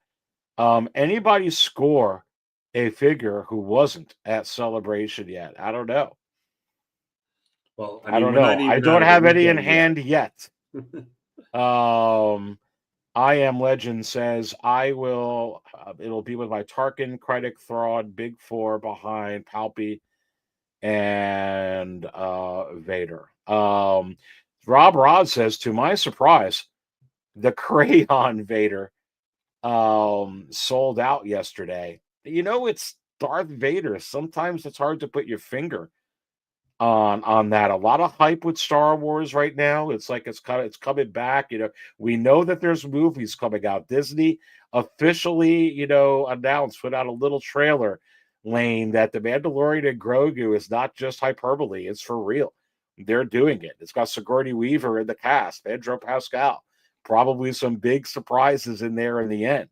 Speaker 1: Anybody score a figure who wasn't at Celebration yet? I don't know.
Speaker 5: Well,
Speaker 1: I don't know. I don't have any in hand yet. I Am Legend says, I will, it'll be with my Tarkin, Krennic, Thrawn, Big Four behind Palpy and Vader. Rob Rod says, to my surprise, the crayon Vader sold out yesterday. It's Darth Vader. Sometimes it's hard to put your finger on that. A lot of hype with Star Wars right now. It's like it's coming back. We know that there's movies coming out. Disney officially, announced, put out a little trailer, Lane, that The Mandalorian and Grogu is not just hyperbole. It's for real. They're doing it. It's got Sigourney Weaver in the cast, Pedro Pascal. Probably some big surprises in there in the end.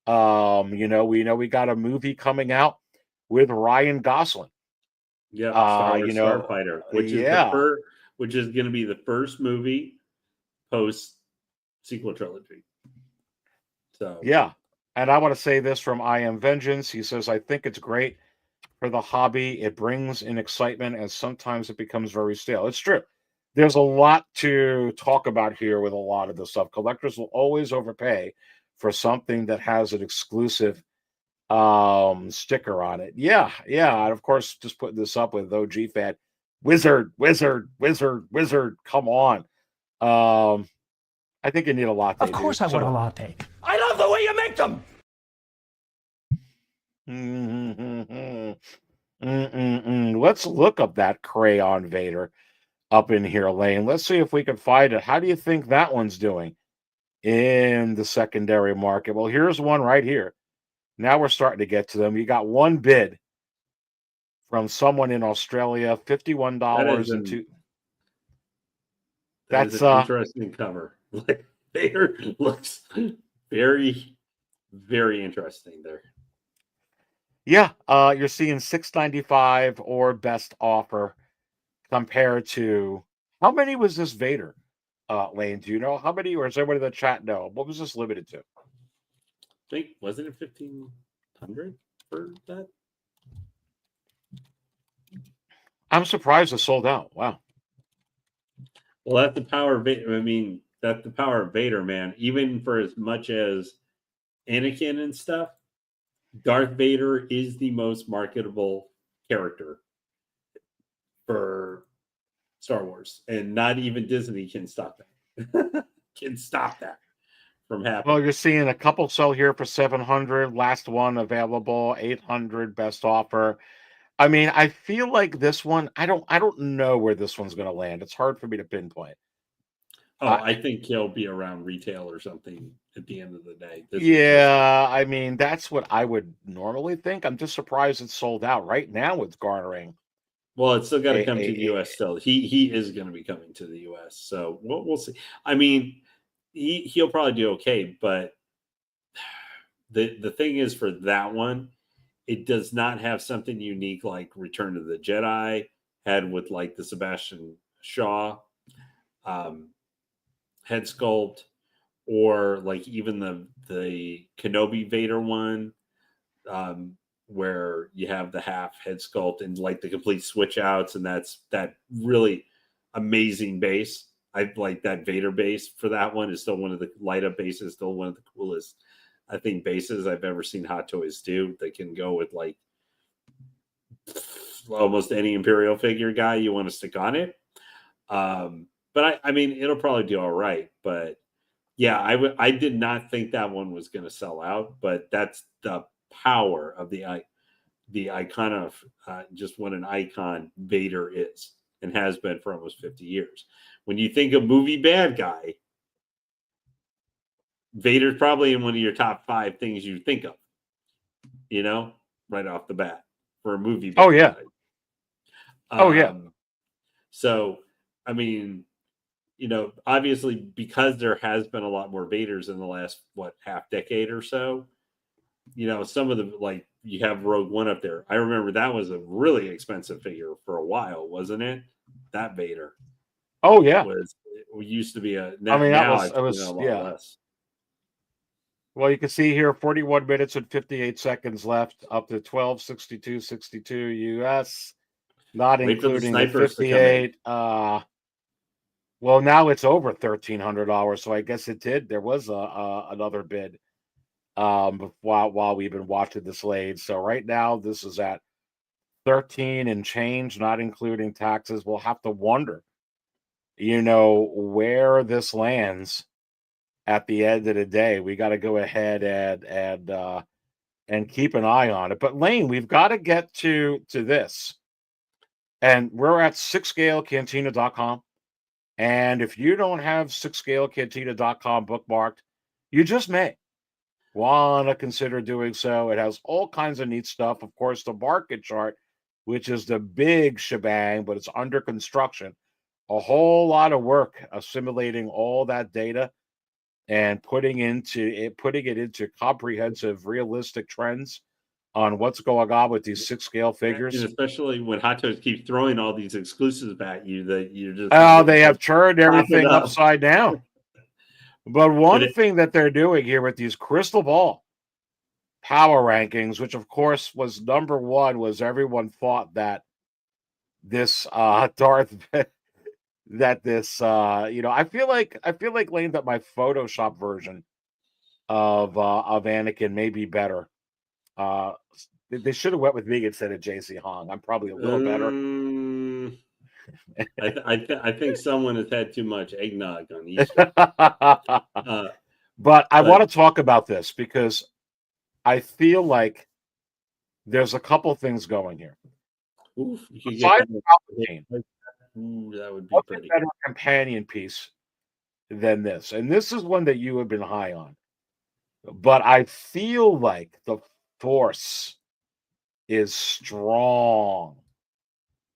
Speaker 1: We know we got a movie coming out with Ryan Gosling.
Speaker 5: Yeah, Starfighter, which is going to be the first movie post sequel trilogy. So
Speaker 1: yeah, and I want to say this from I Am Vengeance. He says, I think it's great for the hobby. It brings in excitement, and sometimes it becomes very stale. It's true. There's a lot to talk about here with a lot of this stuff. Collectors will always overpay for something that has an exclusive sticker on it. Yeah. And of course, just putting this up with OG fan. Wizard. Come on. I think you need a latte.
Speaker 2: Of course, I want a latte.
Speaker 4: I love the way you make them.
Speaker 1: Let's look up that crayon Vader up in here, Lane. Let's see if we can find it. How do you think that one's doing in the secondary market? Well, here's one right here. Now we're starting to get to them. You got one bid from someone in Australia, $51 and two.
Speaker 5: That's an interesting cover. Vader looks very, very interesting there.
Speaker 1: Yeah, you're seeing $6.95 or best offer compared to how many was this Vader? Lane, do you know how many, or does everybody in the chat know? What was this limited to?
Speaker 5: I think, wasn't it 1,500 for that?
Speaker 1: I'm surprised it sold out. Wow.
Speaker 5: Well, that's the power of Vader. I mean, that's the power of Vader, man. Even for as much as Anakin and stuff, Darth Vader is the most marketable character for Star Wars, and not even Disney can stop that. Can stop that from happening.
Speaker 1: Well, you're seeing a couple sell here for 700. Last one available, 800 best offer. I mean, I feel like this one. I don't know where this one's going to land. It's hard for me to pinpoint.
Speaker 5: Oh, I think he'll be around retail or something at the end of the day.
Speaker 1: Yeah, I mean, that's what I would normally think. I'm just surprised it's sold out. Right now it's garnering.
Speaker 5: Well, it's still got to come to the U.S. still. He is going to be coming to the U.S., so we'll see. I mean, he'll probably do okay, but the thing is, for that one, it does not have something unique like Return of the Jedi had with like the Sebastian Shaw head sculpt, or like even the Kenobi Vader one, where you have the half head sculpt and like the complete switch outs, and that's that really amazing base. I like that Vader base for that one is still one of the light up bases, still one of the coolest, I think, bases I've ever seen Hot Toys do. They can go with like almost any Imperial figure guy you want to stick on it. But I mean, it'll probably do all right. But yeah, I did not think that one was going to sell out. But that's the power of the icon of just what an icon Vader is and has been for almost 50 years. When you think of movie bad guy, Vader's probably in one of your top 5 things you think of, right off the bat for a movie.
Speaker 1: Oh, yeah. Oh, yeah.
Speaker 5: So, I mean, obviously because there has been a lot more Vaders in the last, half decade or so, some of the, like, you have Rogue One up there. I remember that was a really expensive figure for a while, wasn't it? That Vader.
Speaker 1: Oh, yeah.
Speaker 5: Used to be a,
Speaker 1: I mean,
Speaker 5: now
Speaker 1: it was
Speaker 5: a lot
Speaker 1: yeah.
Speaker 5: less.
Speaker 1: Well, you can see here 41 minutes and 58 seconds left, up to 12:62:62 US, not
Speaker 5: Wait for the
Speaker 1: including the
Speaker 5: snipers to come in.
Speaker 1: 58. Well, now it's over $1,300, so I guess it did. There was another bid while we've been watching this late. So right now this is at 13 and change, not including taxes. We'll have to wonder, where this lands at the end of the day. We got to go ahead and keep an eye on it. But Lane, we've got to get to this. And we're at sixscalecantina.com. And if you don't have sixscalecantina.com bookmarked, you just may want to consider doing so. It has all kinds of neat stuff. Of course, the market chart, which is the big shebang, but it's under construction. A whole lot of work assimilating all that data and putting it into comprehensive, realistic trends on what's going on with these 6-scale figures.
Speaker 5: And especially when Hot Toys keep throwing all these exclusives at you that you're just...
Speaker 1: they have turned everything upside down. But one thing that they're doing here with these crystal ball power rankings, which of course was number one, was everyone thought that this Darth... that this I feel like Lane, that my Photoshop version of Anakin may be better. They should have went with me instead of JC Hong. I'm probably a little better.
Speaker 5: I think someone has had too much eggnog on Easter.
Speaker 1: But I want to talk about this because I feel like there's a couple things going here.
Speaker 5: Oof, you could
Speaker 1: Aside from Palpatine,
Speaker 5: that would be
Speaker 1: what's
Speaker 5: pretty.
Speaker 1: a better companion piece than this? And this is one that you have been high on. But I feel like the Force is strong.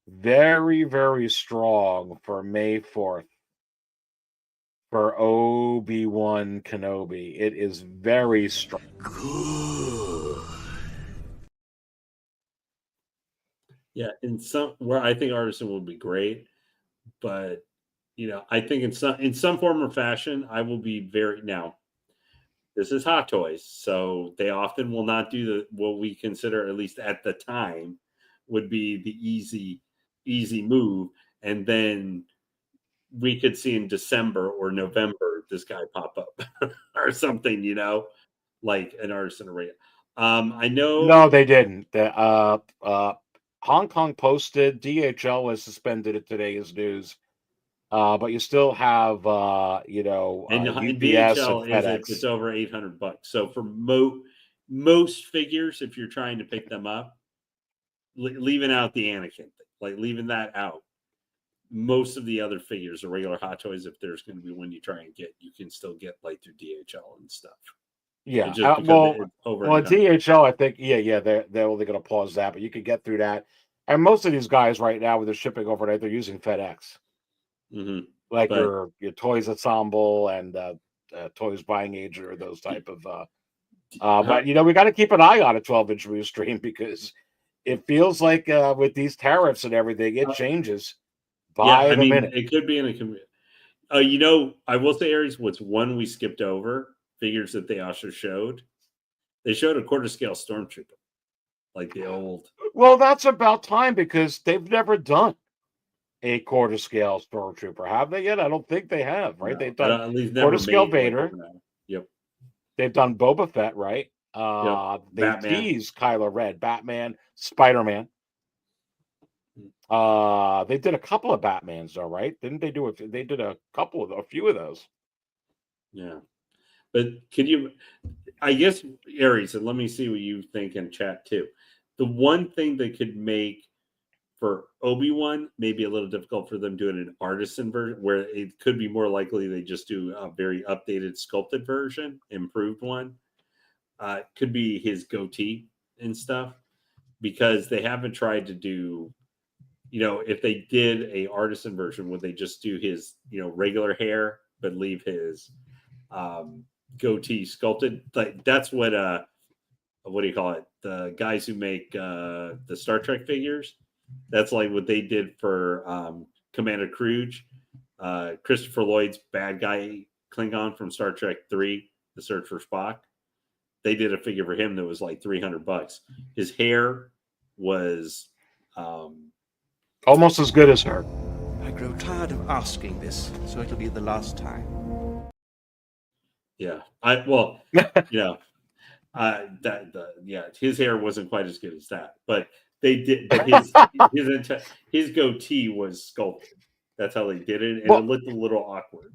Speaker 1: Very, very strong for May 4th. For Obi-Wan Kenobi. It is very strong.
Speaker 10: Good.
Speaker 5: Yeah, where I think Artisan would be great, but I think in some form or fashion, I will be now. This is Hot Toys, so they often will not do what we consider, at least at the time, would be the easy move, and then we could see in December or November this guy pop up or something, like an Artisan array. I know.
Speaker 1: No, they didn't. Hong Kong posted, DHL has suspended it today as news. But you still have,
Speaker 5: and
Speaker 1: UPS
Speaker 5: DHL
Speaker 1: and FedEx.
Speaker 5: it's over $800. So for most figures, if you're trying to pick them up, leaving out the Anakin thing, like leaving that out, most of the other figures, the regular Hot Toys, if there's going to be one you try and get, you can still get like through DHL and stuff.
Speaker 1: Yeah.
Speaker 5: Over
Speaker 1: DHL, I think, they're only going to pause that, but you could get through that. And most of these guys right now, with their shipping overnight, they're using FedEx.
Speaker 5: Mm-hmm.
Speaker 1: Like your Toys Ensemble and Toys Buying Agent, or those type of. But we got to keep an eye on a 12-inch move stream, because it feels like with these tariffs and everything, it changes by the minute.
Speaker 5: It could be in a. I will say, Aries, what's one we skipped over, figures that they also showed. They showed a quarter scale Stormtrooper, like the old.
Speaker 1: Well, that's about time, because they've never done a quarter scale Stormtrooper, have they yet? I don't think they have, right?
Speaker 5: No,
Speaker 1: They've done
Speaker 5: at least
Speaker 1: quarter scale Vader.
Speaker 5: Yep.
Speaker 1: They've done Boba Fett, right?
Speaker 5: Yep.
Speaker 1: They teased Kylo Ren, Batman, Spider-Man. They did a couple of Batmans, though, right? Didn't they do it? They did a few of those.
Speaker 5: Yeah, but I guess, Aries, and let me see what you think in chat too. The one thing that could make for Obi-Wan maybe a little difficult for them doing an Artisan version, where it could be more likely they just do a very updated sculpted version, improved one. Could be his goatee and stuff. because they haven't tried to do, if they did a artisan version, would they just do his, regular hair, but leave his goatee sculpted? Like that's what do you call it? The guys who make the Star Trek figures. That's like what they did for Commander Kruge, Christopher Lloyd's bad guy Klingon from Star Trek 3, The Search for Spock. They did a figure for him that was like $300. His hair was
Speaker 1: almost as good as her.
Speaker 10: I grow tired of asking this, so it'll be the last time.
Speaker 5: Yeah. His hair wasn't quite as good as that, but they did. But his goatee was sculpted. That's how they did it, and it looked a little awkward.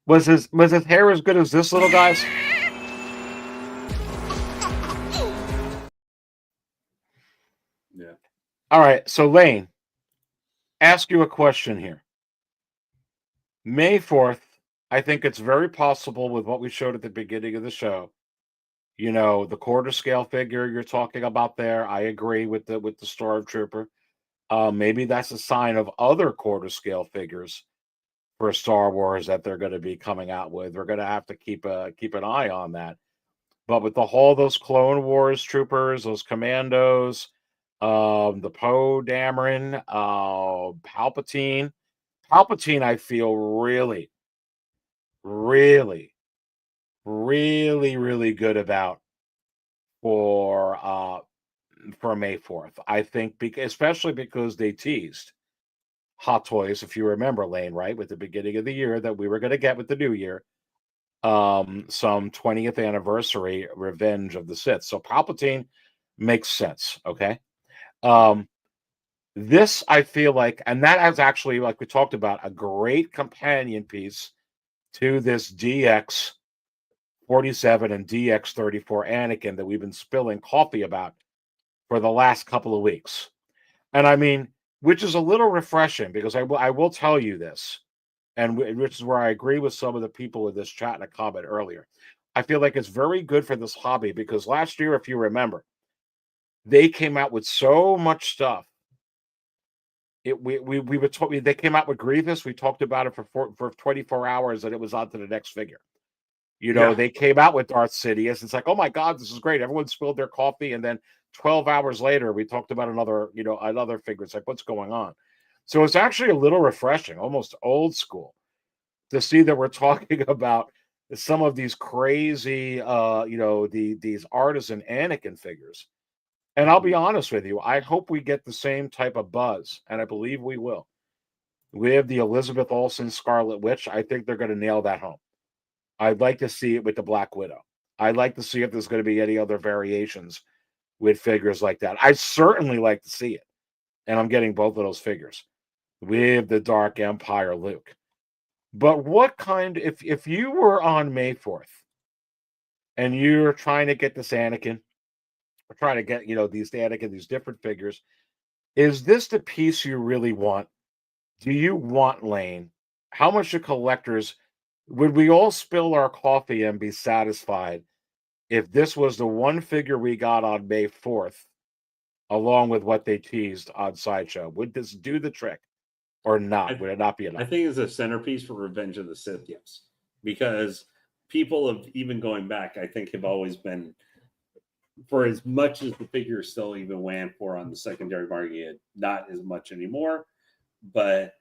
Speaker 1: Was his hair as good as this little guy's?
Speaker 5: Yeah.
Speaker 1: All right. So Lane, ask you a question here. May 4th, I think it's very possible with what we showed at the beginning of the show. The quarter scale figure you're talking about there. I agree with the Stormtrooper. Maybe that's a sign of other quarter scale figures for Star Wars that they're going to be coming out with. We're going to have to keep an eye on that. But with those Clone Wars troopers, those commandos, the Poe Dameron, Palpatine, I feel really, really, really, really good about for May 4th. I think especially because they teased Hot Toys, if you remember, Lane, right, with the beginning of the year that we were going to get with the new year, some 20th anniversary Revenge of the Sith. So Palpatine makes sense, okay? This I feel like, and that is actually, like we talked about, a great companion piece to this DX 47 and DX 34 Anakin that we've been spilling coffee about for the last couple of weeks. And I mean, which is a little refreshing because I will tell you this, and which is where I agree with some of the people in this chat in a comment earlier. I feel like it's very good for this hobby because last year, if you remember, they came out with so much stuff. They came out with Grievous. We talked about it for 24 hours, and it was on to the next figure. They came out with Darth Sidious. It's like, oh my God, this is great. Everyone spilled their coffee, and then 12 hours later, we talked about another figure. It's like, what's going on? So it's actually a little refreshing, almost old school, to see that we're talking about some of these crazy, these artisan Anakin figures. And I'll be honest with you, I hope we get the same type of buzz, and I believe we will. We have the Elizabeth Olsen Scarlet Witch. I think they're going to nail that home. I'd like to see it with the Black Widow. I'd like to see if there's going to be any other variations with figures like that. I'd certainly like to see it. And I'm getting both of those figures with the Dark Empire Luke. But what kind, if you were on May 4th and you're trying to get this Anakin, or trying to get, these Anakin, these different figures, is this the piece you really want? Do you want, Lane? How much do collectors, would we all spill our coffee and be satisfied if this was the one figure we got on May 4th, along with what they teased on Sideshow? Would this do the trick or not? Would it not be enough?
Speaker 5: I think it's a centerpiece for Revenge of the Sith, yes. Because people have, even going back, I think have always been, for as much as the figure still even went for on the secondary market, not as much anymore. But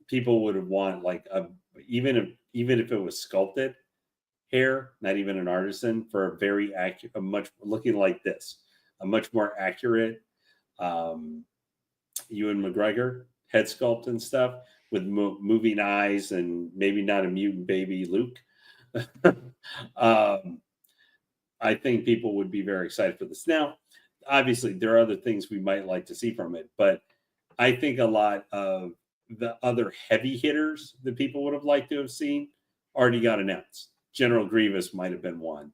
Speaker 5: people would have want like even if it was sculpted hair, not even an artisan, for a very accurate, a much looking like this, a much more accurate Ewan McGregor head sculpt and stuff with moving eyes and maybe not a mutant baby Luke. I think people would be very excited for this. Now, obviously, there are other things we might like to see from it, but I think a lot of the other heavy hitters that people would have liked to have seen already got announced. General Grievous might have been one.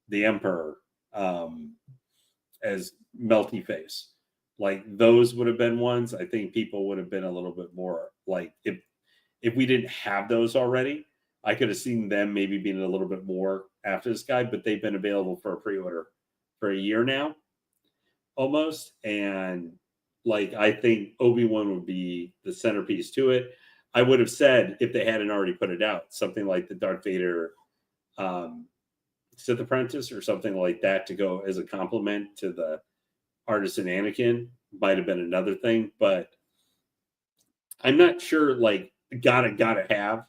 Speaker 5: The Emperor as Melty Face. Like those would have been ones. I think people would have been a little bit more like if we didn't have those already, I could have seen them maybe being a little bit more after this guy, but they've been available for a pre-order for a year now. almost. And like, I think Obi-Wan would be the centerpiece to it. I would have said, if they hadn't already put it out, something like the Darth Vader Sith Apprentice or something like that to go as a complement to the Artisan Anakin might have been another thing. But I'm not sure, like, gotta have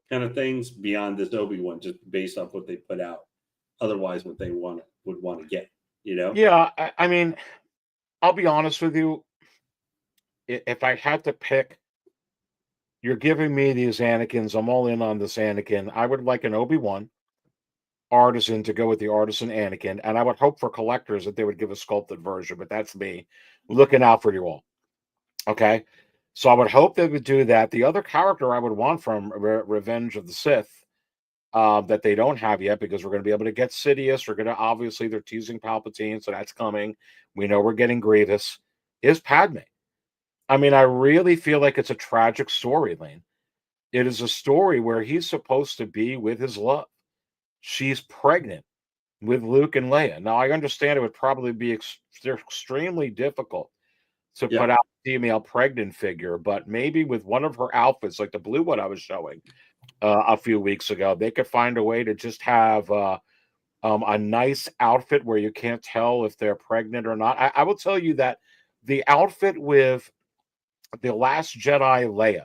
Speaker 5: kind of things beyond this Obi-Wan, just based off what they put out. Otherwise, what they would want to get, you know?
Speaker 1: Yeah, I mean, I'll be honest with you. If I had to pick, you're giving me these Anakins. I'm all in on this Anakin. I would like an Obi-Wan Artisan to go with the Artisan Anakin, and I would hope for collectors that they would give a sculpted version, but that's me looking out for you all. Okay? So I would hope they would do that. The other character I would want from Revenge of the Sith that they don't have yet, because we're going to be able to get Sidious. We're going to, obviously, they're teasing Palpatine, so that's coming. We know we're getting Grievous. Is Padme. I mean, I really feel like it's a tragic story, Lane. It is a story where he's supposed to be with his love. She's pregnant with Luke and Leia. Now, I understand it would probably be extremely difficult to put out a female pregnant figure, but maybe with one of her outfits, like the blue one I was showing a few weeks ago, they could find a way to just have a nice outfit where you can't tell if they're pregnant or not. I will tell you that the outfit with the Last Jedi Leia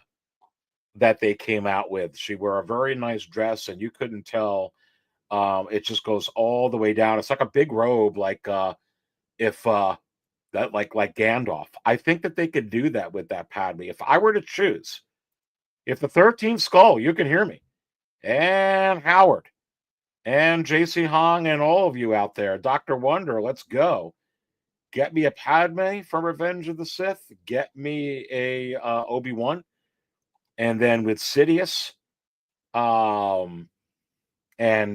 Speaker 1: that they came out with, she wore a very nice dress, and you couldn't tell. It just goes all the way down. It's like a big robe, like if that like Gandalf. I think that they could do that with that Padme. If I were to choose, if the 13th Skull, you can hear me, and Howard, and JC Hong, and all of you out there, Dr. Wonder, let's go. Get me a Padme from Revenge of the Sith. Get me a Obi-Wan. And then with Sidious, and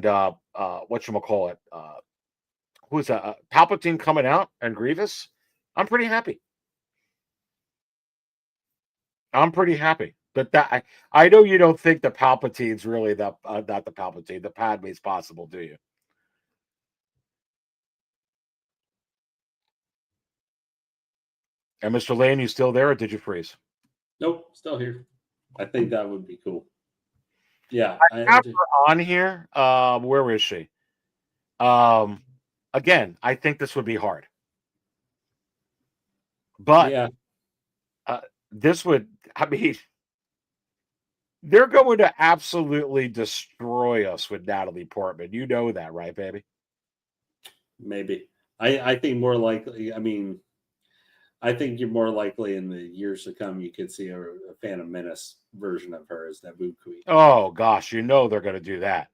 Speaker 1: whatchamacallit, who's Palpatine coming out, and Grievous, I'm pretty happy. But that I know you don't think the Palpatine's really not the Palpatine. The Padme's possible, do you? And Mr. Lane, you still there, or did you freeze?
Speaker 5: Nope, still here. I think that would be cool. Yeah,
Speaker 1: I have her on here. Where is she? Again, I think this would be hard, but
Speaker 5: yeah,
Speaker 1: this would. I mean, they're going to absolutely destroy us with Natalie Portman. You know that, right, baby?
Speaker 5: maybe. I think more likely. I mean, I think you're more likely in the years to come you could see a Phantom Menace version of her as Naboo Queen.
Speaker 1: Oh gosh, you know they're going to do that.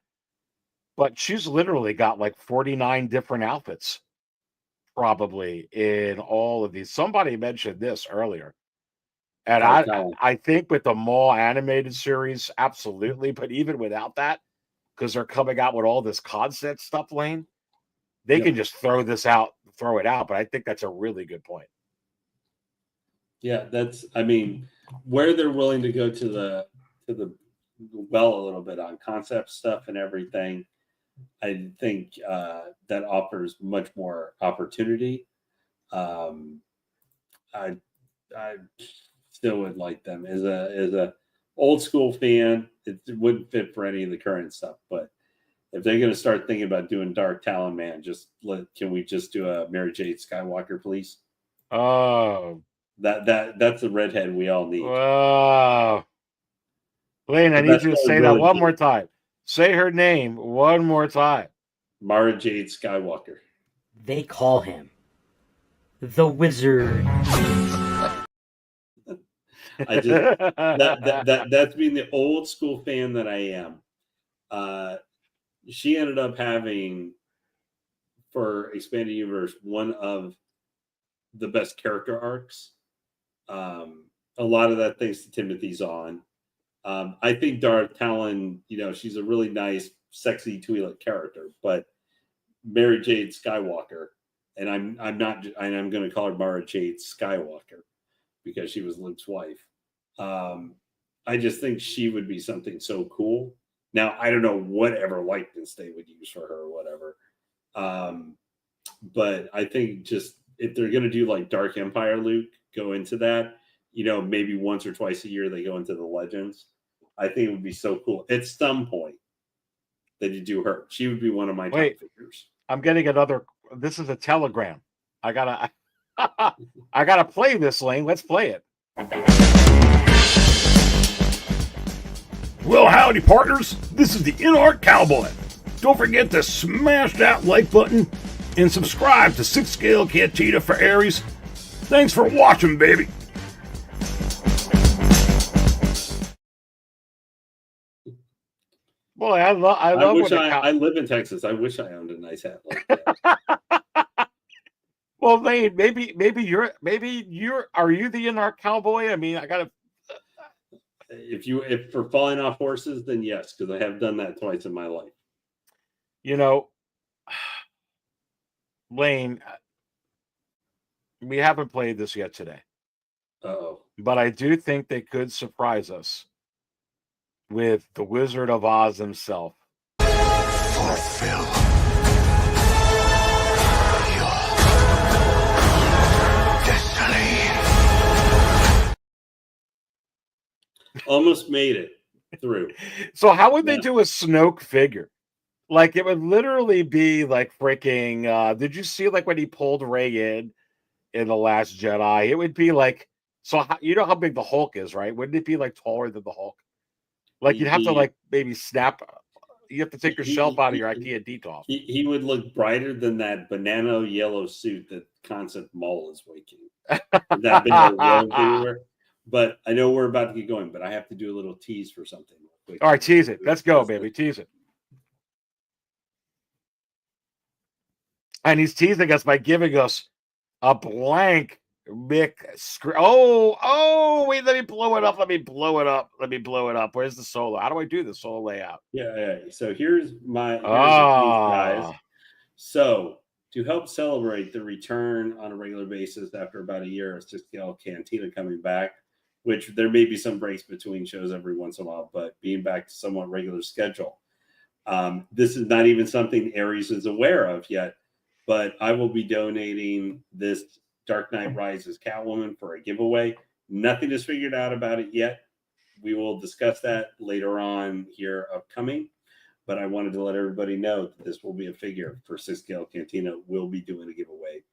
Speaker 1: But she's literally got like 49 different outfits, probably, in all of these. Somebody mentioned this earlier. And I think with the Maul animated series, absolutely. But even without that, because they're coming out with all this concept stuff, Lane, they can just throw it out. But I think that's a really good point.
Speaker 5: Yeah, that's. I mean, where they're willing to go to the well a little bit on concept stuff and everything, I think that offers much more opportunity. I still would like them as a old school fan. It wouldn't fit for any of the current stuff, but if they're going to start thinking about doing Dark Talon Man, can we just do a Mary Jade Skywalker, please?
Speaker 1: Oh,
Speaker 5: that's the redhead we all need.
Speaker 1: Wow, Lane, I need you to say that one more time. Say her name one more time.
Speaker 5: Mara Jade Skywalker.
Speaker 2: They call him the Wizard.
Speaker 5: I just that's being the old school fan that I am. She ended up having, for Expanded Universe, one of the best character arcs. A lot of that thanks to Timothy Zahn. I think Darth Talon, she's a really nice, sexy Twi'lek character, but Mary Jade Skywalker, and I'm going to call her Mara Jade Skywalker because she was Luke's wife. I just think she would be something so cool. Now, I don't know whatever likeness they would use for her or whatever. But I think just if they're going to do like Dark Empire Luke, go into that, maybe once or twice a year they go into the Legends. I think it would be so cool at some point that you do her. She would be one of my top figures.
Speaker 1: I'm getting another. This is a telegram. I gotta play this, Lane. Let's play it.
Speaker 11: Well, howdy, partners. This is the In-Art Cowboy. Don't forget to smash that like button and subscribe to 6 Scale Cantina for Aries. Thanks for watching, baby.
Speaker 1: Boy, I love.
Speaker 5: I live in Texas. I wish I owned a nice hat like that.
Speaker 1: Well, Lane, maybe you're. Are you the In-Art Cowboy? I mean, I gotta.
Speaker 5: If for falling off horses, then yes, because I have done that twice in my life.
Speaker 1: Lane, we haven't played this yet today.
Speaker 5: Uh-oh.
Speaker 1: But I do think they could surprise us with the Wizard of Oz himself.
Speaker 4: Fulfill your destiny.
Speaker 5: Almost made it through.
Speaker 1: So how would they do a Snoke figure? Like, it would literally be like freaking. Did you see like when he pulled Rey in The Last Jedi? It would be like, so you know how big the Hulk is, right? Wouldn't it be like taller than the Hulk? Like, you'd have to like maybe snap. You have to take your shelf out of your IKEA detox.
Speaker 5: He would look brighter than that banana yellow suit that Concept Mall is waking. That big of a robe everywhere. But I know we're about to get going, but I have to do a little tease for something real quick.
Speaker 1: All right, tease it. Let's go, baby. Tease it. And he's teasing us by giving us a blank Mick screen. Wait, let me blow it up. Let me blow it up. Where's the solo? How do I do the solo layout?
Speaker 5: Yeah. So here's my tease, guys. So to help celebrate the return on a regular basis after about a year of 6 Scale Cantina coming back, which there may be some breaks between shows every once in a while, but being back to somewhat regular schedule. This is not even something Aries is aware of yet, but I will be donating this Dark Knight Rises Catwoman for a giveaway. Nothing is figured out about it yet. We will discuss that later on here upcoming, but I wanted to let everybody know that this will be a figure for 6 Scale Cantina. We'll be doing a giveaway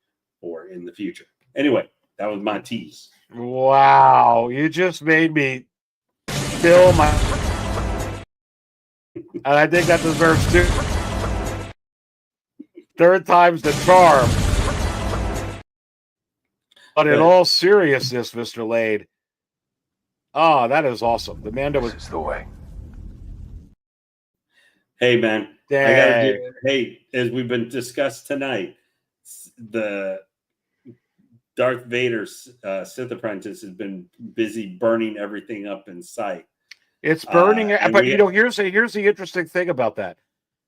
Speaker 5: for in the future. Anyway, that was my tease.
Speaker 1: Wow, you just made me fill my... And I think that deserves 2. Third time's the charm. But in all seriousness, Mr. Lade, that is awesome. The Mando was...
Speaker 4: This is the way.
Speaker 5: Hey, man.
Speaker 1: Dang.
Speaker 5: As we've been discussed tonight, the Darth Vader's Sith apprentice has been busy burning everything up in sight.
Speaker 1: It's burning, but here's the interesting thing about that.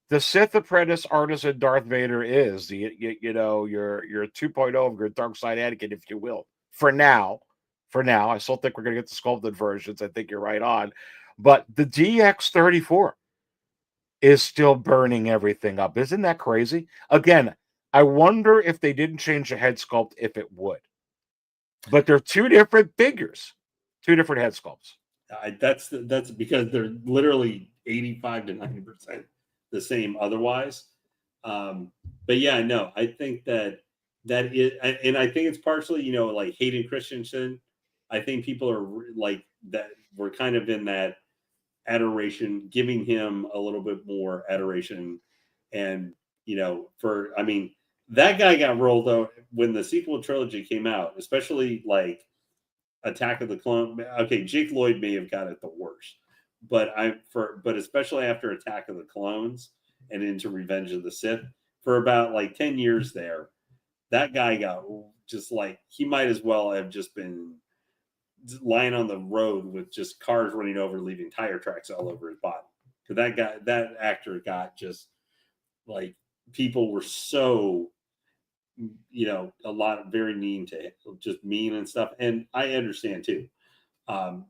Speaker 1: The Sith apprentice artisan Darth Vader is your 2.0 of your dark side Anakin, if you will. For now, I still think we're going to get the sculpted versions. I think you're right on, but the DX34 is still burning everything up. Isn't that crazy? Again, I wonder if they didn't change the head sculpt, if it would. But they're 2 different figures, 2 different head sculpts.
Speaker 5: That's because they're literally 85 to 90% the same otherwise. But yeah, no, I think that is, and I think it's partially, like Hayden Christensen. I think people are like that. We're kind of in that adoration, giving him a little bit more adoration. And, that guy got rolled out when the sequel trilogy came out, especially like Attack of the Clone. Okay, Jake Lloyd may have got it the worst, but especially after Attack of the Clones and into Revenge of the Sith, for about like 10 years there, that guy got just like, he might as well have just been lying on the road with just cars running over, leaving tire tracks all over his body. Because that actor got just like, people were so, a lot of very mean to him, just mean and stuff. And I understand too,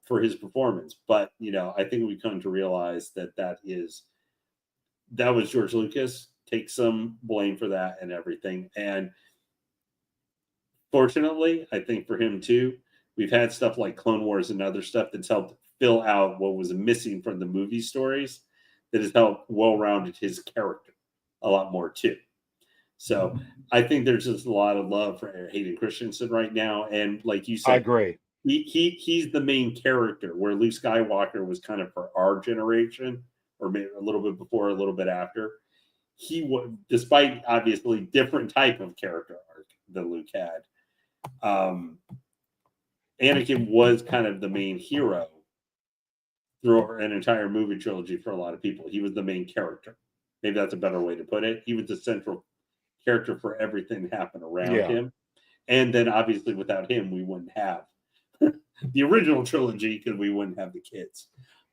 Speaker 5: for his performance. But, I think we've come to realize that was George Lucas. Take some blame for that and everything. And Fortunately, I think for him too, we've had stuff like Clone Wars and other stuff that's helped fill out what was missing from the movie stories, that has helped well-rounded his character a lot more too. So I think there's just a lot of love for Hayden Christensen right now, and like you said,
Speaker 1: I agree.
Speaker 5: He's the main character, where Luke Skywalker was kind of for our generation, or maybe a little bit before, a little bit after. He was, despite obviously different type of character arc that Luke had, Anakin was kind of the main hero through an entire movie trilogy for a lot of people. He was the main character. Maybe that's a better way to put it. He was the central character for everything that happened around him. And then obviously without him, we wouldn't have the original trilogy, because we wouldn't have the kids.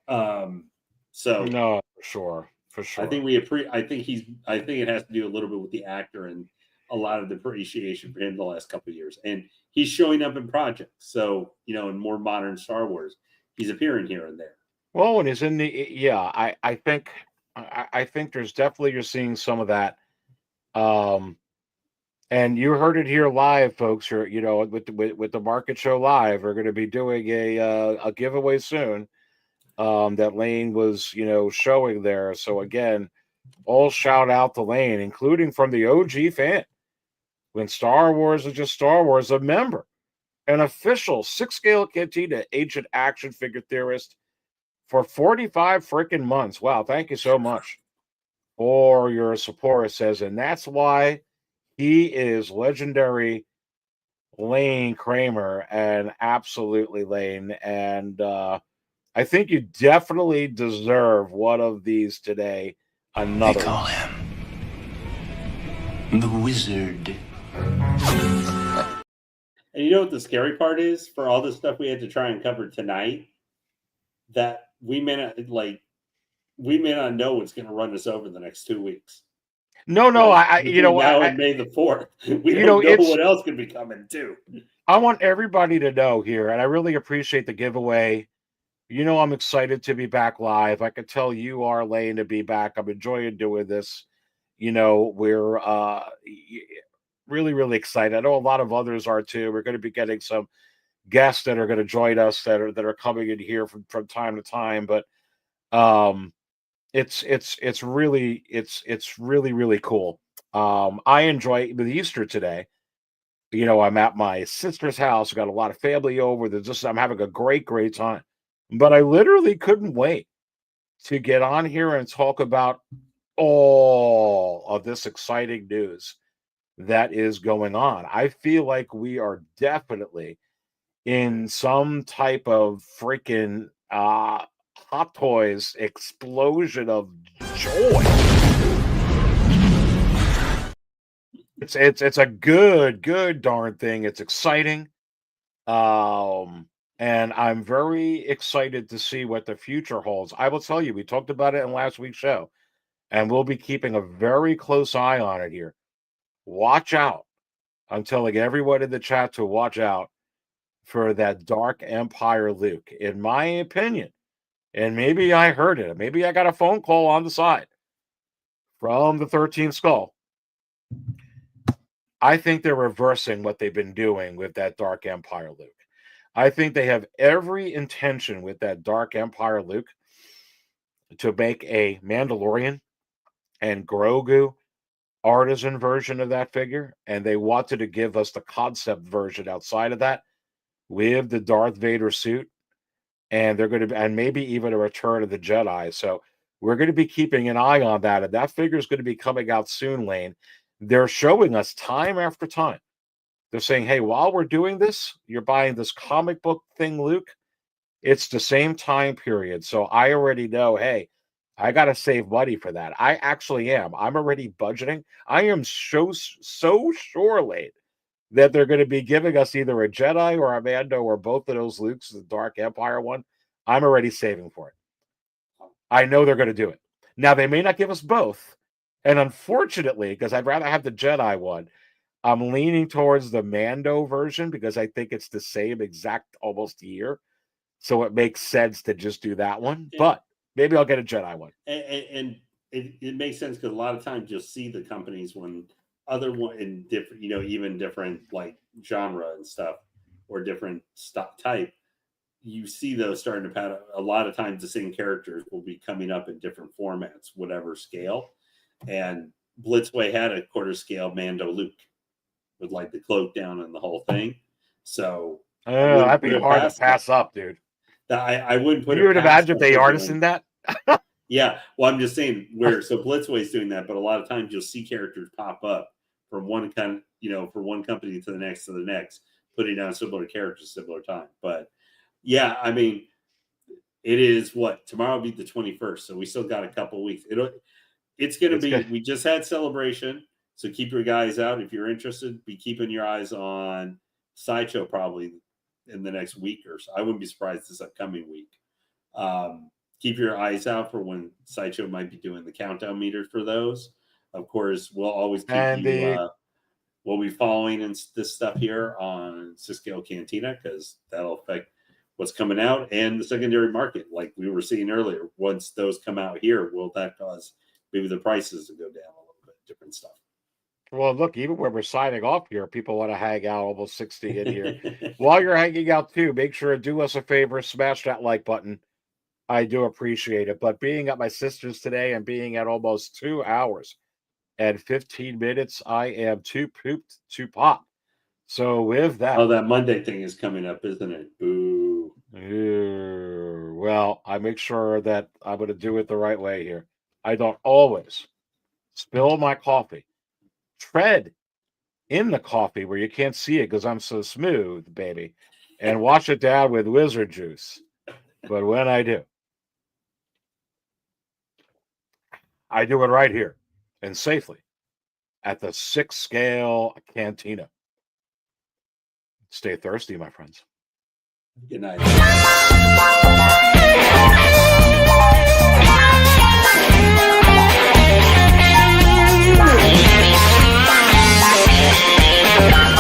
Speaker 5: So
Speaker 1: no, for sure.
Speaker 5: I think I think it has to do a little bit with the actor and a lot of the appreciation for him the last couple of years. And he's showing up in projects. So, in more modern Star Wars, he's appearing here and there.
Speaker 1: Well, when he's in the I think there's definitely, you're seeing some of that. And you heard it here live, folks. Or with the Market Show Live, we're going to be doing a giveaway soon. That Lane was showing there. So again, all shout out to Lane, including from the OG fan. When Star Wars is just Star Wars, a member, an official 6-scale Cantina ancient action figure theorist for 45 freaking months. Wow, thank you so much for your support, it says. And that's why he is legendary Lane Kramer, and absolutely Lane. And I think you definitely deserve one of these today. Another.
Speaker 4: They call him the Wizard.
Speaker 5: And you know what the scary part is? For all the stuff we had to try and cover tonight, that we may not know what's going to run us over the next 2 weeks.
Speaker 1: No,
Speaker 5: now and May the 4th, we don't know what else could be coming too.
Speaker 1: I want everybody to know here, and I really appreciate the giveaway. I'm excited to be back live. I can tell you are, Lane, to be back. I'm enjoying doing this. We're really, really excited. I know a lot of others are too. We're going to be getting some guests that are going to join us that are coming in here from time to time. But it's really, really cool. I enjoy the Easter today. I'm at my sister's house. Got a lot of family over. I'm having a great time. But I literally couldn't wait to get on here and talk about all of this exciting news that is going on. I feel like we are definitely in some type of freaking Hot Toys explosion of joy. It's a good darn thing. It's exciting. And I'm very excited to see what the future holds. I will tell you, we talked about it in last week's show, and we'll be keeping a very close eye on it here. Watch out. I'm telling everyone in the chat to watch out for that Dark Empire Luke. In my opinion, and maybe I heard it, maybe I got a phone call on the side from the 13th Skull. I think they're reversing what they've been doing with that Dark Empire Luke. I think they have every intention with that Dark Empire Luke to make a Mandalorian and Grogu Artisan version of that figure, and they wanted to give us the concept version outside of that with the Darth Vader suit, and they're going to, and maybe even a Return of the Jedi. So we're going to be keeping an eye on that, and that figure is going to be coming out soon, Lane. They're showing us time after time. They're saying, hey, while we're doing this, you're buying this comic book thing, Luke. It's the same time period. So I already know, hey, I got to save money for that. I actually am. I'm already budgeting. I am so sure, Lane, that they're going to be giving us either a Jedi or a Mando or both of those Lukes, the Dark Empire one. I'm already saving for it. I know they're going to do it. Now, they may not give us both. And unfortunately, because I'd rather have the Jedi one, I'm leaning towards the Mando version because I think it's the same exact almost year. So it makes sense to just do that one. Yeah. But maybe I'll get a Jedi one.
Speaker 5: And it makes sense because a lot of times you'll see the companies when other one in different, even different like genre and stuff or different stock type, you see those starting to pattern. A lot of times the same characters will be coming up in different formats, whatever scale. And Blitzway had a quarter scale Mando Luke with like the cloak down and the whole thing. So
Speaker 1: that'd be hard to pass up, dude.
Speaker 5: I wouldn't put
Speaker 1: you would imagine if they
Speaker 5: artisan
Speaker 1: that.
Speaker 5: Yeah, well, I'm just saying so Blitzway's doing that, but a lot of times you'll see characters pop up from one kind, from one company to the next, putting down similar characters, similar time. But yeah, I mean, it is tomorrow will be the 21st, so we still got a couple of weeks. It's going to be. Good. We just had Celebration, so keep your guys out if you're interested. Be keeping your eyes on Sideshow probably in the next week or so. I wouldn't be surprised this upcoming week. Keep your eyes out for when Sideshow might be doing the countdown meters for those. Of course, we'll always keep we'll be following this stuff here on Cisco Cantina because that'll affect what's coming out and the secondary market. Like we were seeing earlier, once those come out here, will that cause maybe the prices to go down a little bit, different stuff.
Speaker 1: Well, look, even when we're signing off here, people want to hang out, almost 60 in here. While you're hanging out too, make sure to do us a favor, smash that like button. I do appreciate it. But being at my sister's today and being at almost 2 hours and 15 minutes, I am too pooped to pop. So with that.
Speaker 5: Oh, that Monday thing is coming up, isn't it? Boo.
Speaker 1: Well, I make sure that I'm going to do it the right way here. I don't always spill my coffee. Tread in the coffee where you can't see it because I'm so smooth, baby. And wash it down with wizard juice. But when I do it right here and safely at the 6 scale cantina. Stay thirsty, my friends.
Speaker 5: Good night.
Speaker 12: Yeah.